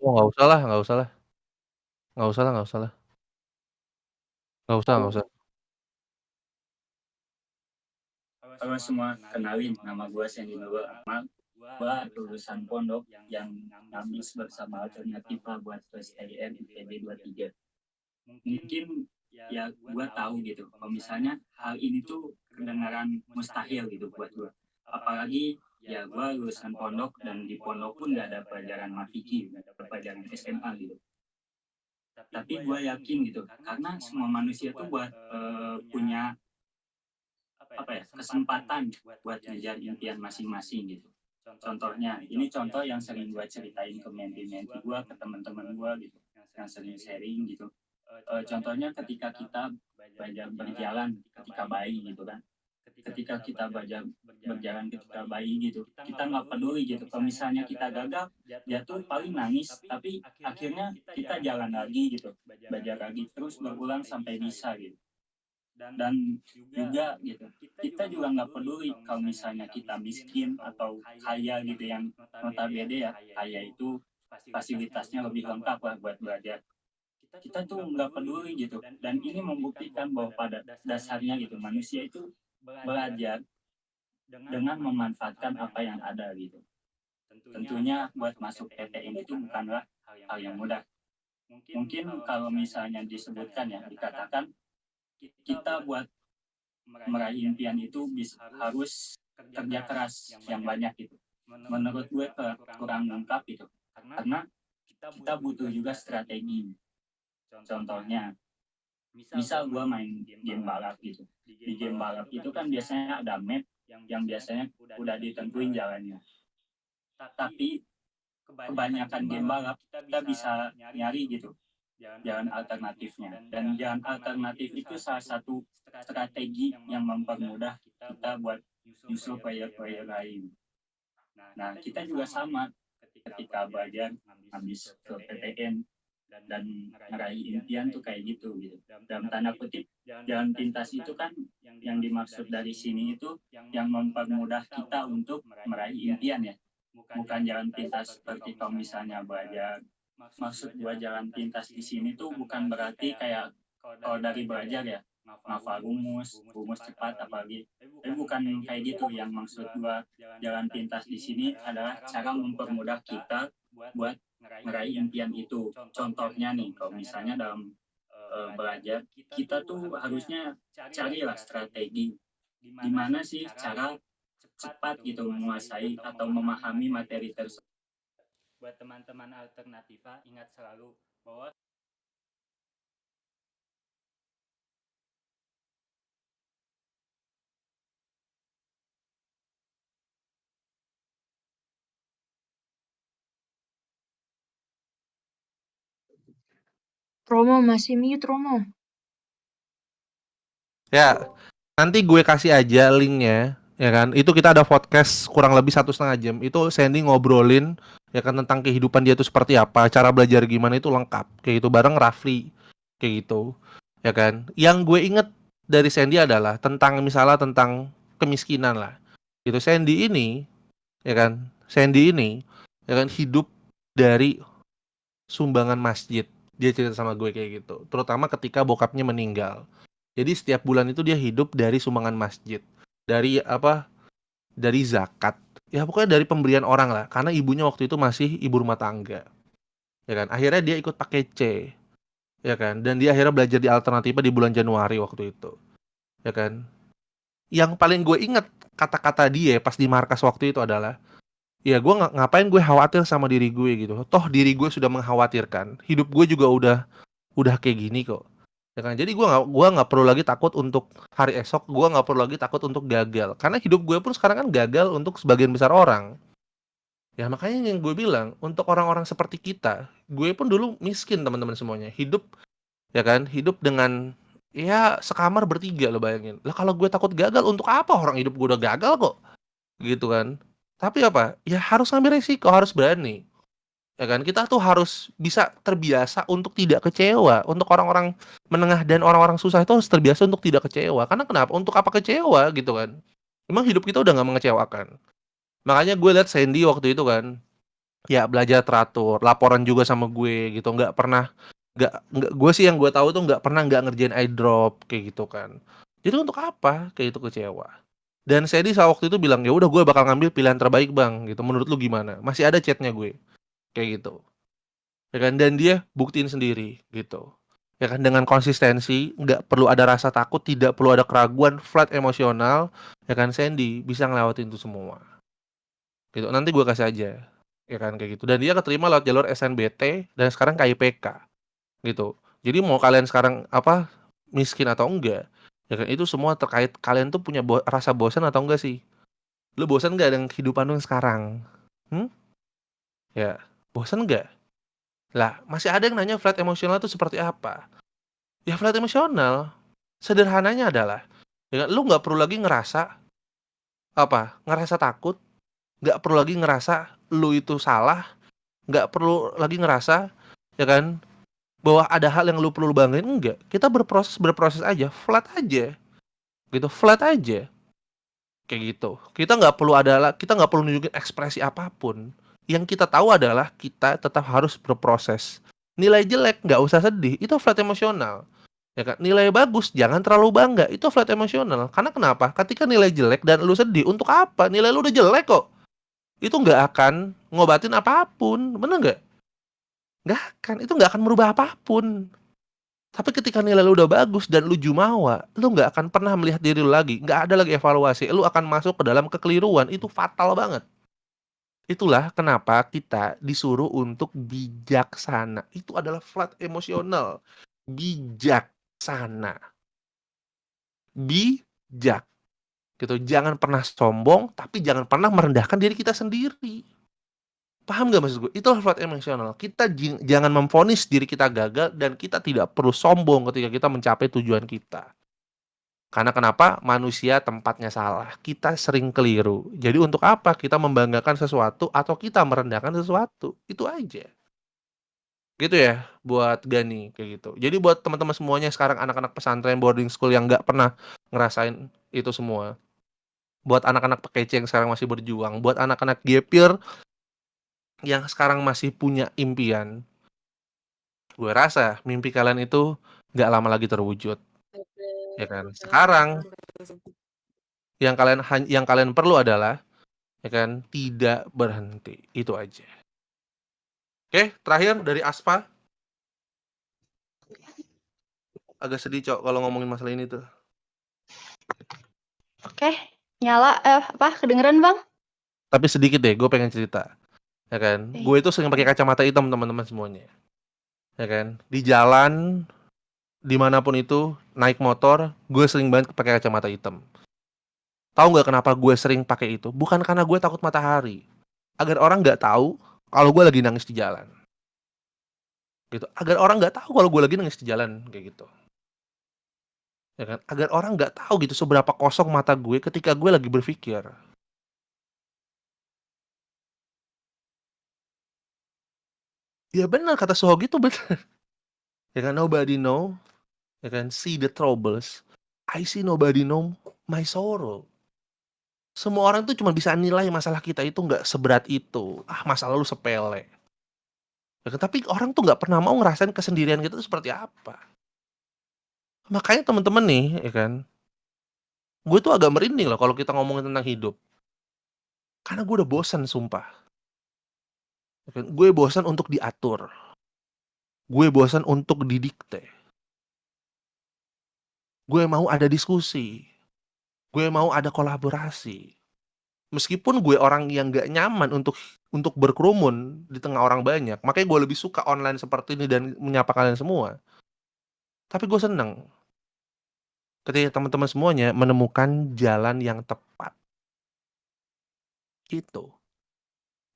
Oh nggak usah lah, nggak usah lah, nggak usah lah, nggak usah lah, nggak usah. Halo semua, kenalin nama gue Sandy Nuba Ahmad. Gue lulusan pondok yang ngabis bersama Alternativa buat STM ITB 23. Mungkin ya gue tahu gitu, kalau misalnya hal ini tuh kedengaran mustahil gitu buat gue. Apalagi ya gue lulusan pondok dan di pondok pun gak ada pelajaran matematika, gak ada pelajaran SMA gitu. Tapi gue yakin gitu, karena semua manusia tuh buat punya kesempatan buat ngejar impian masing-masing gitu. Contohnya, ini contoh yang sering gue ceritain ke menti-menti gue, ke teman-teman gue gitu, yang sering sharing gitu. Contohnya ketika kita belajar berjalan ketika bayi gitu kan. Ketika kita belajar berjalan ketika bayi gitu, kita nggak peduli gitu. Kalau misalnya kita gagal, ya tuh paling nangis, tapi akhirnya kita jalan lagi gitu, belajar lagi terus berulang sampai bisa gitu. Dan juga gitu, kita juga nggak peduli kalau misalnya kita miskin atau kaya gitu, yang notabene ya kaya itu fasilitasnya lebih lengkap lah buat belajar. Kita tuh nggak peduli gitu, dan ini membuktikan bahwa pada dasarnya gitu manusia itu belajar dengan memanfaatkan apa yang ada gitu. Tentunya buat masuk PTN itu bukanlah hal yang mudah. Mungkin kalau misalnya disebutkan ya, dikatakan kita buat meraih impian itu harus kerja keras yang banyak gitu. Menurut gue kurang lengkap itu, karena kita butuh juga strategi. Contohnya, misal gue main game balap gitu. Di game balap itu kan biasanya ada map yang biasanya udah ditentuin jalannya. Tapi kebanyakan game balap kita bisa nyari gitu jalan alternatifnya, dan jalan alternatif itu salah satu strategi yang mempermudah kita buat nyusul player-player lain. Nah, kita juga sama ketika belajar habis ke PTN dan meraih impian tuh kayak gitu. Dalam tanda kutip, jalan pintas itu kan yang dimaksud dari sini itu yang mempermudah kita untuk meraih impian ya. Bukan jalan pintas seperti kalau misalnya belajar. Maksud gua jalan pintas di sini tuh bukan berarti kayak kalau dari belajar ya ngafal rumus cepat apalagi. Tapi bukan kayak gitu. Yang maksud gua jalan pintas di sini adalah cara mempermudah kita buat meraih impian itu. Contohnya nih, kalau misalnya dalam belajar, kita tuh harusnya carilah strategi. Gimana sih cara cepat gitu menguasai atau memahami materi tersebut. Buat teman-teman Alternativa, ingat selalu bahwa Romo masih mute, Romo. Ya, nanti gue kasih aja linknya, ya kan? Itu kita ada podcast kurang lebih 1,5 jam. Itu Sandy ngobrolin, ya kan, tentang kehidupan dia itu seperti apa, cara belajar gimana itu lengkap, kayak gitu bareng Rafli, kayak gitu, ya kan? Yang gue inget dari Sandy adalah misalnya tentang kemiskinan lah. Gitu Sandy ini, ya kan? Sandy ini, ya kan, hidup dari sumbangan masjid. Dia cerita sama gue kayak gitu. Terutama ketika bokapnya meninggal. Jadi setiap bulan itu dia hidup dari sumbangan masjid. Dari Dari zakat. Ya pokoknya dari pemberian orang lah. Karena ibunya waktu itu masih ibu rumah tangga. Ya kan? Akhirnya dia ikut pakai C. Ya kan? Dan dia akhirnya belajar di Alternativa di bulan Januari waktu itu. Ya kan? Yang paling gue inget kata-kata dia pas di markas waktu itu adalah, ya gue ngapain gue khawatir sama diri gue gitu. Toh diri gue sudah mengkhawatirkan. Hidup gue juga udah kayak gini kok. Ya kan? Jadi gua nggak perlu lagi takut untuk hari esok, gua nggak perlu lagi takut untuk gagal. Karena hidup gue pun sekarang kan gagal untuk sebagian besar orang. Ya makanya yang gue bilang, untuk orang-orang seperti kita, gue pun dulu miskin teman-teman semuanya. Hidup, ya kan? Hidup dengan ya sekamar bertiga lo bayangin. Lah kalau gue takut gagal, untuk apa orang hidup gue udah gagal kok? Gitu kan. Tapi apa? Ya harus ngambil resiko, harus berani. Ya kan? Kita tuh harus bisa terbiasa untuk tidak kecewa. Untuk orang-orang menengah dan orang-orang susah itu harus terbiasa untuk tidak kecewa. Karena kenapa? Untuk apa kecewa gitu kan? Emang hidup kita udah nggak mengecewakan. Makanya gue liat Sandy waktu itu kan, ya belajar teratur, laporan juga sama gue gitu, nggak gue sih yang gue tahu tuh nggak pernah nggak ngerjain iDrop kayak gitu kan. Jadi untuk apa kayak itu kecewa? Dan Sandy waktu itu bilang, ya udah gue bakal ngambil pilihan terbaik bang gitu. Menurut lu gimana? Masih ada chatnya gue kayak gitu. Ya kan, dan dia buktiin sendiri gitu. Ya kan, dengan konsistensi, nggak perlu ada rasa takut, tidak perlu ada keraguan, flat emosional, ya kan, Sandy bisa ngelewatin itu semua. Gitu. Nanti gue kasih aja. Ya kan kayak gitu. Dan dia keterima lewat jalur SNBT dan sekarang KIPK gitu. Jadi mau kalian sekarang apa miskin atau enggak, ya kan itu semua terkait kalian tuh punya rasa bosan atau enggak sih? Lu bosan enggak dengan kehidupan lu yang sekarang? Hmm? Ya, bosan enggak? Lah, masih ada yang nanya flat emosional itu seperti apa? Ya flat emosional sederhananya adalah ya kan, lu nggak perlu lagi ngerasa ngerasa takut, nggak perlu lagi ngerasa lu itu salah, nggak perlu lagi ngerasa ya kan bahwa ada hal yang lu perlu banggain. Enggak, kita berproses aja, flat aja kayak gitu. Kita nggak perlu nunjukin ekspresi apapun. Yang kita tahu adalah kita tetap harus berproses. Nilai jelek nggak usah sedih, itu flat emosional. Ya kan? Nilai bagus jangan terlalu bangga, itu flat emosional. Karena kenapa? Ketika nilai jelek dan lu sedih, untuk apa? Nilai lu udah jelek kok. Itu nggak akan ngobatin apapun, bener nggak? Nggak akan, itu nggak akan merubah apapun. Tapi ketika nilai lu udah bagus dan lu jumawa, lu nggak akan pernah melihat diri lu lagi, nggak ada lagi evaluasi, lu akan masuk ke dalam kekeliruan, itu fatal banget. Itulah kenapa kita disuruh untuk bijaksana. Itu adalah flat emosional. Bijaksana. Bijak. Gitu. Jangan pernah sombong, tapi jangan pernah merendahkan diri kita sendiri. Paham gak maksud gue? Itulah flat emosional. Kita jangan memvonis diri kita gagal dan kita tidak perlu sombong ketika kita mencapai tujuan kita. Karena kenapa? Manusia tempatnya salah. Kita sering keliru. Jadi untuk apa kita membanggakan sesuatu atau kita merendahkan sesuatu? Itu aja. Gitu ya buat Gani kayak gitu. Jadi buat teman-teman semuanya sekarang anak-anak pesantren boarding school yang nggak pernah ngerasain itu semua. Buat anak-anak pekece yang sekarang masih berjuang. Buat anak-anak gapir yang sekarang masih punya impian. Gue rasa mimpi kalian itu nggak lama lagi terwujud. Ya kan? Sekarang yang kalian perlu adalah ya kan tidak berhenti. Itu aja. Oke, terakhir dari Aspa. Agak sedih Cok kalau ngomongin masalah ini tuh. Oke, nyala kedengeran Bang? Tapi sedikit deh, gue pengen cerita. Ya kan? Gue itu sering pakai kacamata hitam teman-teman semuanya. Ya kan? Di jalan dimanapun itu naik motor, gue sering banget pakai kacamata hitam. Tahu nggak kenapa gue sering pakai itu? Bukan karena gue takut matahari, agar orang nggak tahu kalau gue lagi nangis di jalan. Gitu. Agar orang nggak tahu kalau gue lagi nangis di jalan kayak gitu. Ya kan? Agar orang nggak tahu gitu seberapa kosong mata gue ketika gue lagi berpikir. Ya benar kata Sohogi itu benar. Ya kan, nobody know, ya kan, see the troubles. I see nobody know my sorrow. Semua orang tuh cuma bisa nilai masalah kita itu nggak seberat itu. Masalah lu sepele. Ya kan? Tapi orang tuh nggak pernah mau ngerasain kesendirian kita tuh seperti apa. Makanya teman-teman nih, ya kan, gue tuh agak merinding loh kalau kita ngomongin tentang hidup. Karena gue udah bosan, sumpah. Ya kan? Gue bosan untuk diatur. Gue bosan untuk didikte. Gue mau ada diskusi. Gue mau ada kolaborasi. Meskipun gue orang yang gak nyaman untuk berkerumun di tengah orang banyak, makanya gue lebih suka online seperti ini dan menyapa kalian semua. Tapi gue seneng ketika teman-teman semuanya menemukan jalan yang tepat, gitu.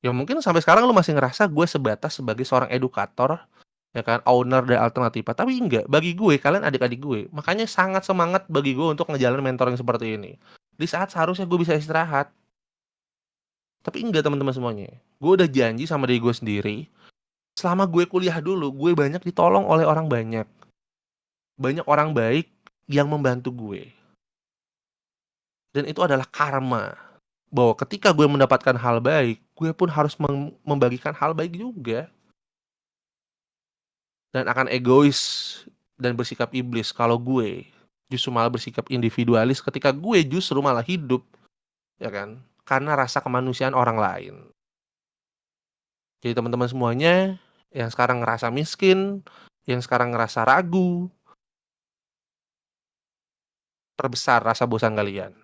Ya mungkin sampai sekarang lu masih ngerasa gue sebatas sebagai seorang edukator, ya kan, owner dari Alternativa, tapi enggak, bagi gue kalian adik-adik gue, makanya sangat semangat bagi gue untuk ngejalanin mentoring seperti ini. Di saat seharusnya gue bisa istirahat. Tapi enggak teman-teman semuanya. Gue udah janji sama diri gue sendiri, selama gue kuliah dulu, gue banyak ditolong oleh orang banyak. Banyak orang baik yang membantu gue. Dan itu adalah karma. Bahwa ketika gue mendapatkan hal baik, gue pun harus membagikan hal baik juga. Dan akan egois dan bersikap iblis kalau gue justru malah bersikap individualis ketika gue justru malah hidup, ya kan? Karena rasa kemanusiaan orang lain. Jadi teman-teman semuanya yang sekarang ngerasa miskin, yang sekarang ngerasa ragu, perbesar rasa bosan kalian.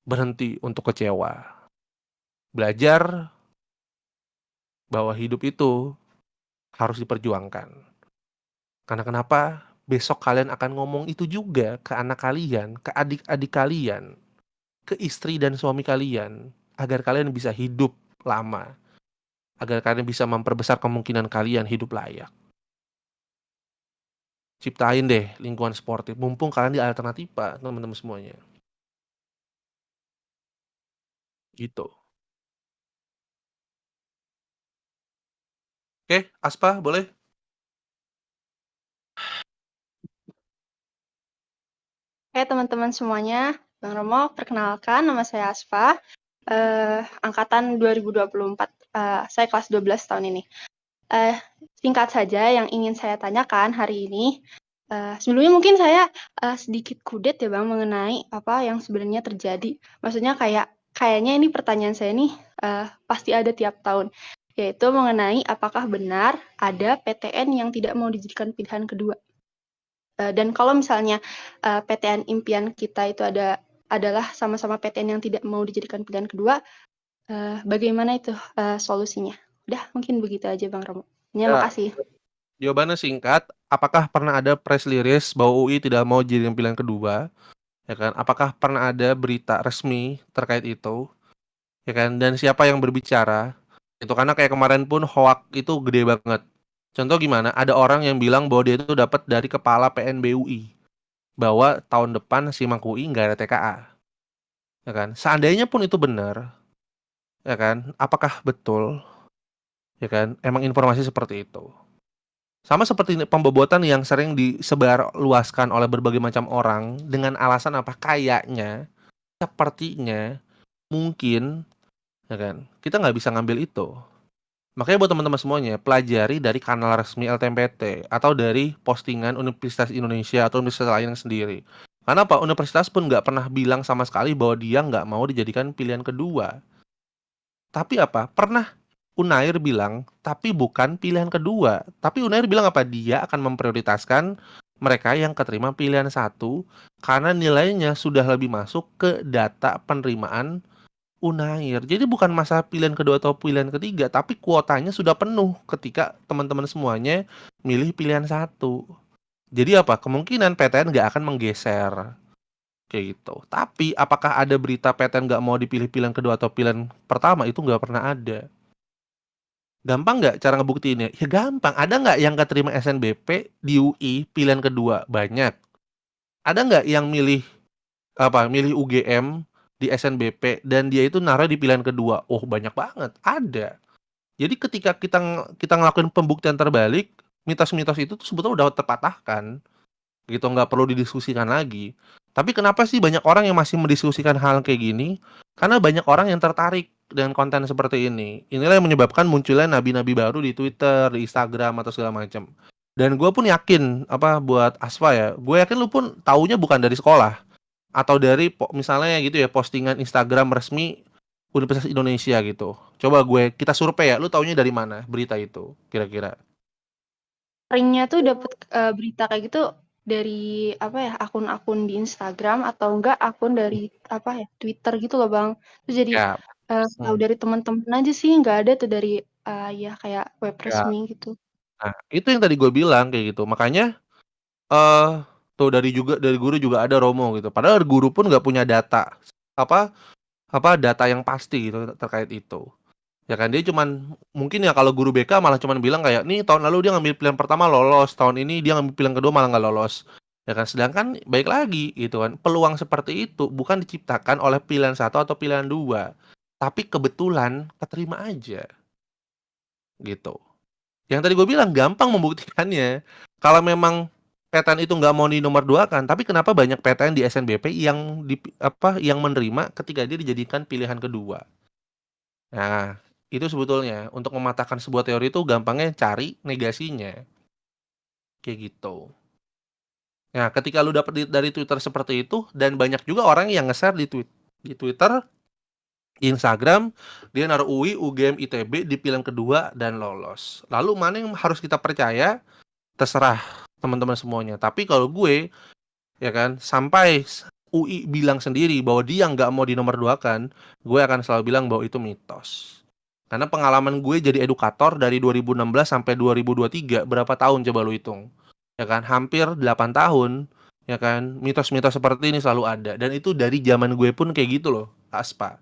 Berhenti untuk kecewa. Belajar bahwa hidup itu harus diperjuangkan. Karena kenapa? Besok kalian akan ngomong itu juga ke anak kalian, ke adik-adik kalian, ke istri dan suami kalian, agar kalian bisa hidup lama, agar kalian bisa memperbesar kemungkinan kalian hidup layak. Ciptain deh lingkungan sportif, mumpung kalian di Alternativa, teman-teman semuanya. Gitu. Oke, Aspa, boleh? Oke, teman-teman semuanya, Bang Romo, perkenalkan nama saya Asfa, angkatan 2024, saya kelas 12 tahun ini. Singkat saja yang ingin saya tanyakan hari ini, sebelumnya mungkin saya sedikit kudet ya Bang mengenai apa yang sebenarnya terjadi. Maksudnya kayaknya ini pertanyaan saya nih pasti ada tiap tahun, yaitu mengenai apakah benar ada PTN yang tidak mau dijadikan pilihan kedua. Dan kalau misalnya PTN impian kita itu adalah sama-sama PTN yang tidak mau dijadikan pilihan kedua, bagaimana itu solusinya? Udah mungkin begitu aja Bang Romo. Ya, makasih. Jawabannya singkat, apakah pernah ada press release bahwa UI tidak mau jadi pilihan kedua? Ya kan? Apakah pernah ada berita resmi terkait itu? Ya kan? Dan siapa yang berbicara? Itu karena kayak kemarin pun hoax itu gede banget. Contoh gimana? Ada orang yang bilang bahwa dia itu dapat dari kepala PNBUI bahwa tahun depan SIMAK UI nggak ada TKA. Ya kan? Seandainya pun itu benar, ya kan? Apakah betul? Ya kan? Emang informasi seperti itu. Sama seperti pembobotan yang sering disebarluaskan oleh berbagai macam orang dengan alasan apa? Kayaknya, sepertinya, mungkin, ya kan? Kita nggak bisa ngambil itu. Makanya buat teman-teman semuanya, pelajari dari kanal resmi LTMPT atau dari postingan Universitas Indonesia atau universitas lain sendiri. Karena apa? Universitas pun nggak pernah bilang sama sekali bahwa dia nggak mau dijadikan pilihan kedua. Tapi apa? Pernah Unair bilang, tapi bukan pilihan kedua. Tapi Unair bilang apa? Dia akan memprioritaskan mereka yang keterima pilihan satu karena nilainya sudah lebih masuk ke data penerimaan Unair. Jadi bukan masalah pilihan kedua atau pilihan ketiga, tapi kuotanya sudah penuh ketika teman-teman semuanya milih pilihan satu. Jadi apa? Kemungkinan PTN nggak akan menggeser. Kayak gitu. Tapi apakah ada berita PTN nggak mau dipilih pilihan kedua atau pilihan pertama? Itu nggak pernah ada. Gampang nggak cara ngebuktiinnya? Ya gampang. Ada nggak yang keterima SNBP di UI pilihan kedua? Banyak. Ada nggak yang milih UGM di SNBP dan dia itu naruh di pilihan kedua? Oh banyak banget. Ada. Jadi ketika kita ngelakuin pembuktian terbalik, mitos-mitos itu tuh sebetulnya udah terpatahkan. Gitu nggak perlu didiskusikan lagi. Tapi kenapa sih banyak orang yang masih mendiskusikan hal kayak gini? Karena banyak orang yang tertarik dengan konten seperti ini. Inilah yang menyebabkan munculnya nabi-nabi baru di Twitter, di Instagram atau segala macam. Dan gue pun yakin buat Asfa ya, gue yakin lu pun taunya bukan dari sekolah atau dari misalnya gitu ya postingan Instagram resmi Universitas Indonesia gitu. Coba kita survei ya, lu taunya dari mana berita itu kira-kira? Seringnya tuh dapet berita kayak gitu dari akun-akun di Instagram atau enggak akun dari Twitter gitu loh Bang. Terus jadi Ya. tahu dari teman-teman aja sih, nggak ada tuh dari kayak web Ya. resmi gitu. Nah, itu yang tadi gue bilang kayak gitu. Makanya tuh dari guru juga ada Romo gitu. Padahal guru pun nggak punya data apa data yang pasti gitu terkait itu. Ya kan dia cuman mungkin ya kalau guru BK malah cuman bilang kayak nih tahun lalu dia ngambil pilihan pertama lolos, tahun ini dia ngambil pilihan kedua malah nggak lolos. Ya kan sedangkan baik lagi gitu kan peluang seperti itu bukan diciptakan oleh pilihan satu atau pilihan dua, tapi kebetulan keterima aja gitu. Yang tadi gue bilang gampang membuktikannya. Kalau memang PTN itu nggak mau di nomor dua kan, tapi kenapa banyak PTN di SNBP yang menerima ketika dia dijadikan pilihan kedua? Nah, itu sebetulnya untuk mematahkan sebuah teori itu gampangnya cari negasinya, kayak gitu. Nah, ketika lu dapet dari Twitter seperti itu dan banyak juga orang yang nge-share di Twitter, di Instagram, dia naruh UI, UGM, ITB di pilihan kedua dan lolos. Lalu mana yang harus kita percaya? Terserah teman-teman semuanya. Tapi kalau gue, ya kan, sampai UI bilang sendiri bahwa dia nggak mau dinomorduakan, gue akan selalu bilang bahwa itu mitos. Karena pengalaman gue jadi edukator dari 2016 sampai 2023, berapa tahun coba lu hitung? Ya kan, hampir 8 tahun, ya kan, mitos-mitos seperti ini selalu ada. Dan itu dari zaman gue pun kayak gitu loh, Aspa.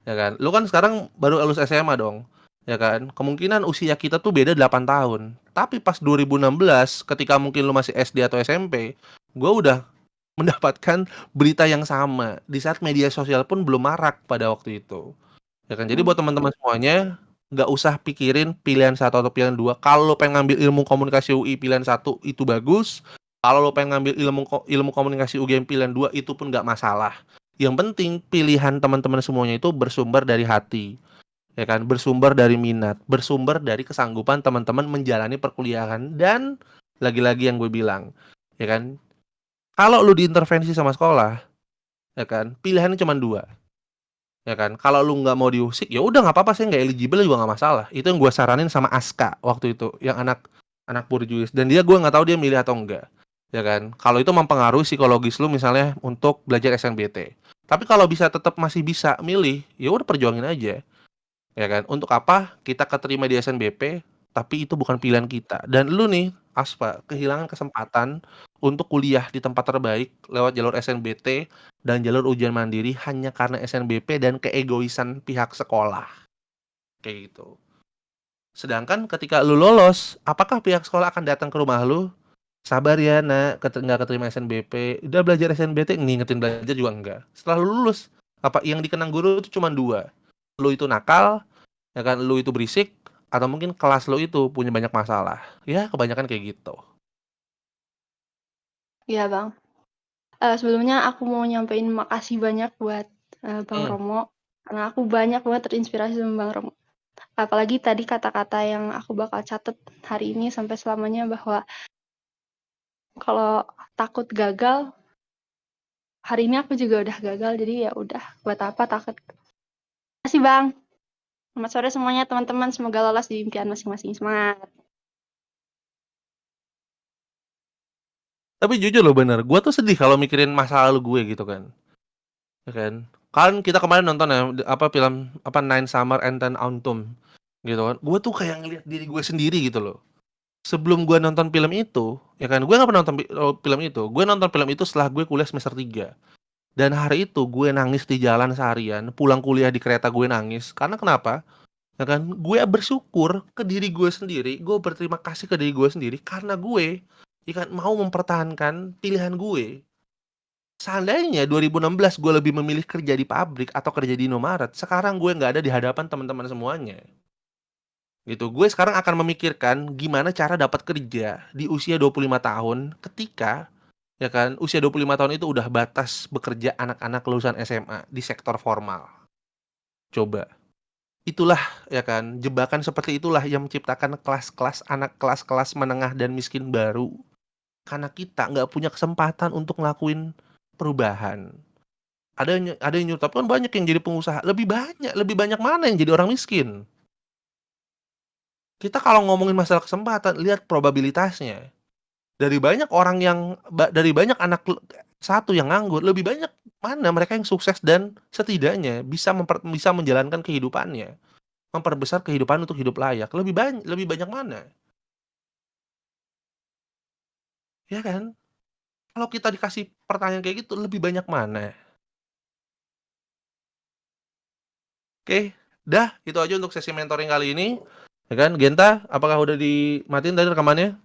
Ya kan, lu kan sekarang baru lulus SMA dong. Ya kan, kemungkinan usia kita tuh beda 8 tahun. Tapi pas 2016, ketika mungkin lu masih SD atau SMP, gue udah mendapatkan berita yang sama. Di saat media sosial pun belum marak pada waktu itu. Ya kan, jadi buat teman-teman semuanya, nggak usah pikirin pilihan satu atau pilihan dua. Kalau lo pengen ngambil ilmu komunikasi UI pilihan satu, itu bagus. Kalau lo pengen ngambil ilmu komunikasi UGM pilihan dua, itu pun nggak masalah. Yang penting pilihan teman-teman semuanya itu bersumber dari hati. Ya kan, bersumber dari minat, bersumber dari kesanggupan teman-teman menjalani perkuliahan. Dan lagi-lagi yang gue bilang, ya kan, kalau lu diintervensi sama sekolah, ya kan, pilihannya cuma dua. Ya kan, kalau lu nggak mau diusik ya udah nggak apa-apa, saya nggak eligible juga nggak masalah. Itu yang gue saranin sama Aska waktu itu, yang anak Burjuis, dan gue nggak tahu dia milih atau enggak. Ya kan, kalau itu mempengaruhi psikologis lu misalnya untuk belajar SNBT. Tapi kalau bisa tetap masih bisa milih, ya udah perjuangin aja. Ya kan, untuk apa kita keterima di SNBP tapi itu bukan pilihan kita. Dan lu nih Aspa kehilangan kesempatan untuk kuliah di tempat terbaik lewat jalur SNBT dan jalur ujian mandiri hanya karena SNBP dan keegoisan pihak sekolah, kayak gitu. Sedangkan ketika lu lolos, apakah pihak sekolah akan datang ke rumah lu? Sabar ya nak, nggak keterima SNBP, udah belajar SNBT, ngingetin belajar juga enggak. Setelah lu lulus, apa yang dikenang guru itu cuma dua, lu itu nakal, ya kan, lu itu berisik, atau mungkin kelas lu itu punya banyak masalah. Ya kebanyakan kayak gitu. Iya Bang. Sebelumnya aku mau nyampein makasih banyak buat Bang Romo, karena aku banyak banget terinspirasi sama Bang Romo. Apalagi tadi kata-kata yang aku bakal catat hari ini sampai selamanya, bahwa kalau takut gagal, hari ini aku juga udah gagal, jadi ya udah, buat apa takut. Terima kasih Bang. Selamat sore semuanya teman-teman, semoga lolos di impian masing-masing. Semangat. Tapi jujur loh bener, gue tuh sedih kalau mikirin masa lalu gue gitu kan. Ya kan? Kan kita kemarin nonton ya film Nine Summer and Ten Autumn gitu kan. Gue tuh kayak ngeliat diri gue sendiri gitu loh. Sebelum gue nonton film itu, ya kan, gue gak pernah nonton film itu. Gue nonton film itu setelah gue kuliah semester 3. Dan hari itu gue nangis di jalan seharian, pulang kuliah di kereta gue nangis. Karena kenapa? Ya kan, gue bersyukur ke diri gue sendiri, gue berterima kasih ke diri gue sendiri karena gue mau mempertahankan pilihan gue. Seandainya 2016 gue lebih memilih kerja di pabrik atau kerja di Indomaret, sekarang gue nggak ada di hadapan teman-teman semuanya. Gitu. Gue sekarang akan memikirkan gimana cara dapat kerja di usia 25 tahun ketika, ya kan, usia 25 tahun itu udah batas bekerja anak-anak lulusan SMA di sektor formal. Coba. Itulah, ya kan, jebakan seperti itulah yang menciptakan kelas-kelas menengah dan miskin baru. Karena kita nggak punya kesempatan untuk ngelakuin perubahan. Ada yang nyuruh, tapi kan banyak yang jadi pengusaha. Lebih banyak mana yang jadi orang miskin? Kita kalau ngomongin masalah kesempatan, lihat probabilitasnya. Dari banyak anak satu yang nganggur, lebih banyak mana mereka yang sukses dan setidaknya bisa menjalankan kehidupannya, memperbesar kehidupan untuk hidup layak. Lebih banyak mana? Ya kan? Kalau kita dikasih pertanyaan kayak gitu, lebih banyak mana? Oke, dah itu aja untuk sesi mentoring kali ini. Ya kan, Genta, apakah udah dimatiin tadi rekamannya?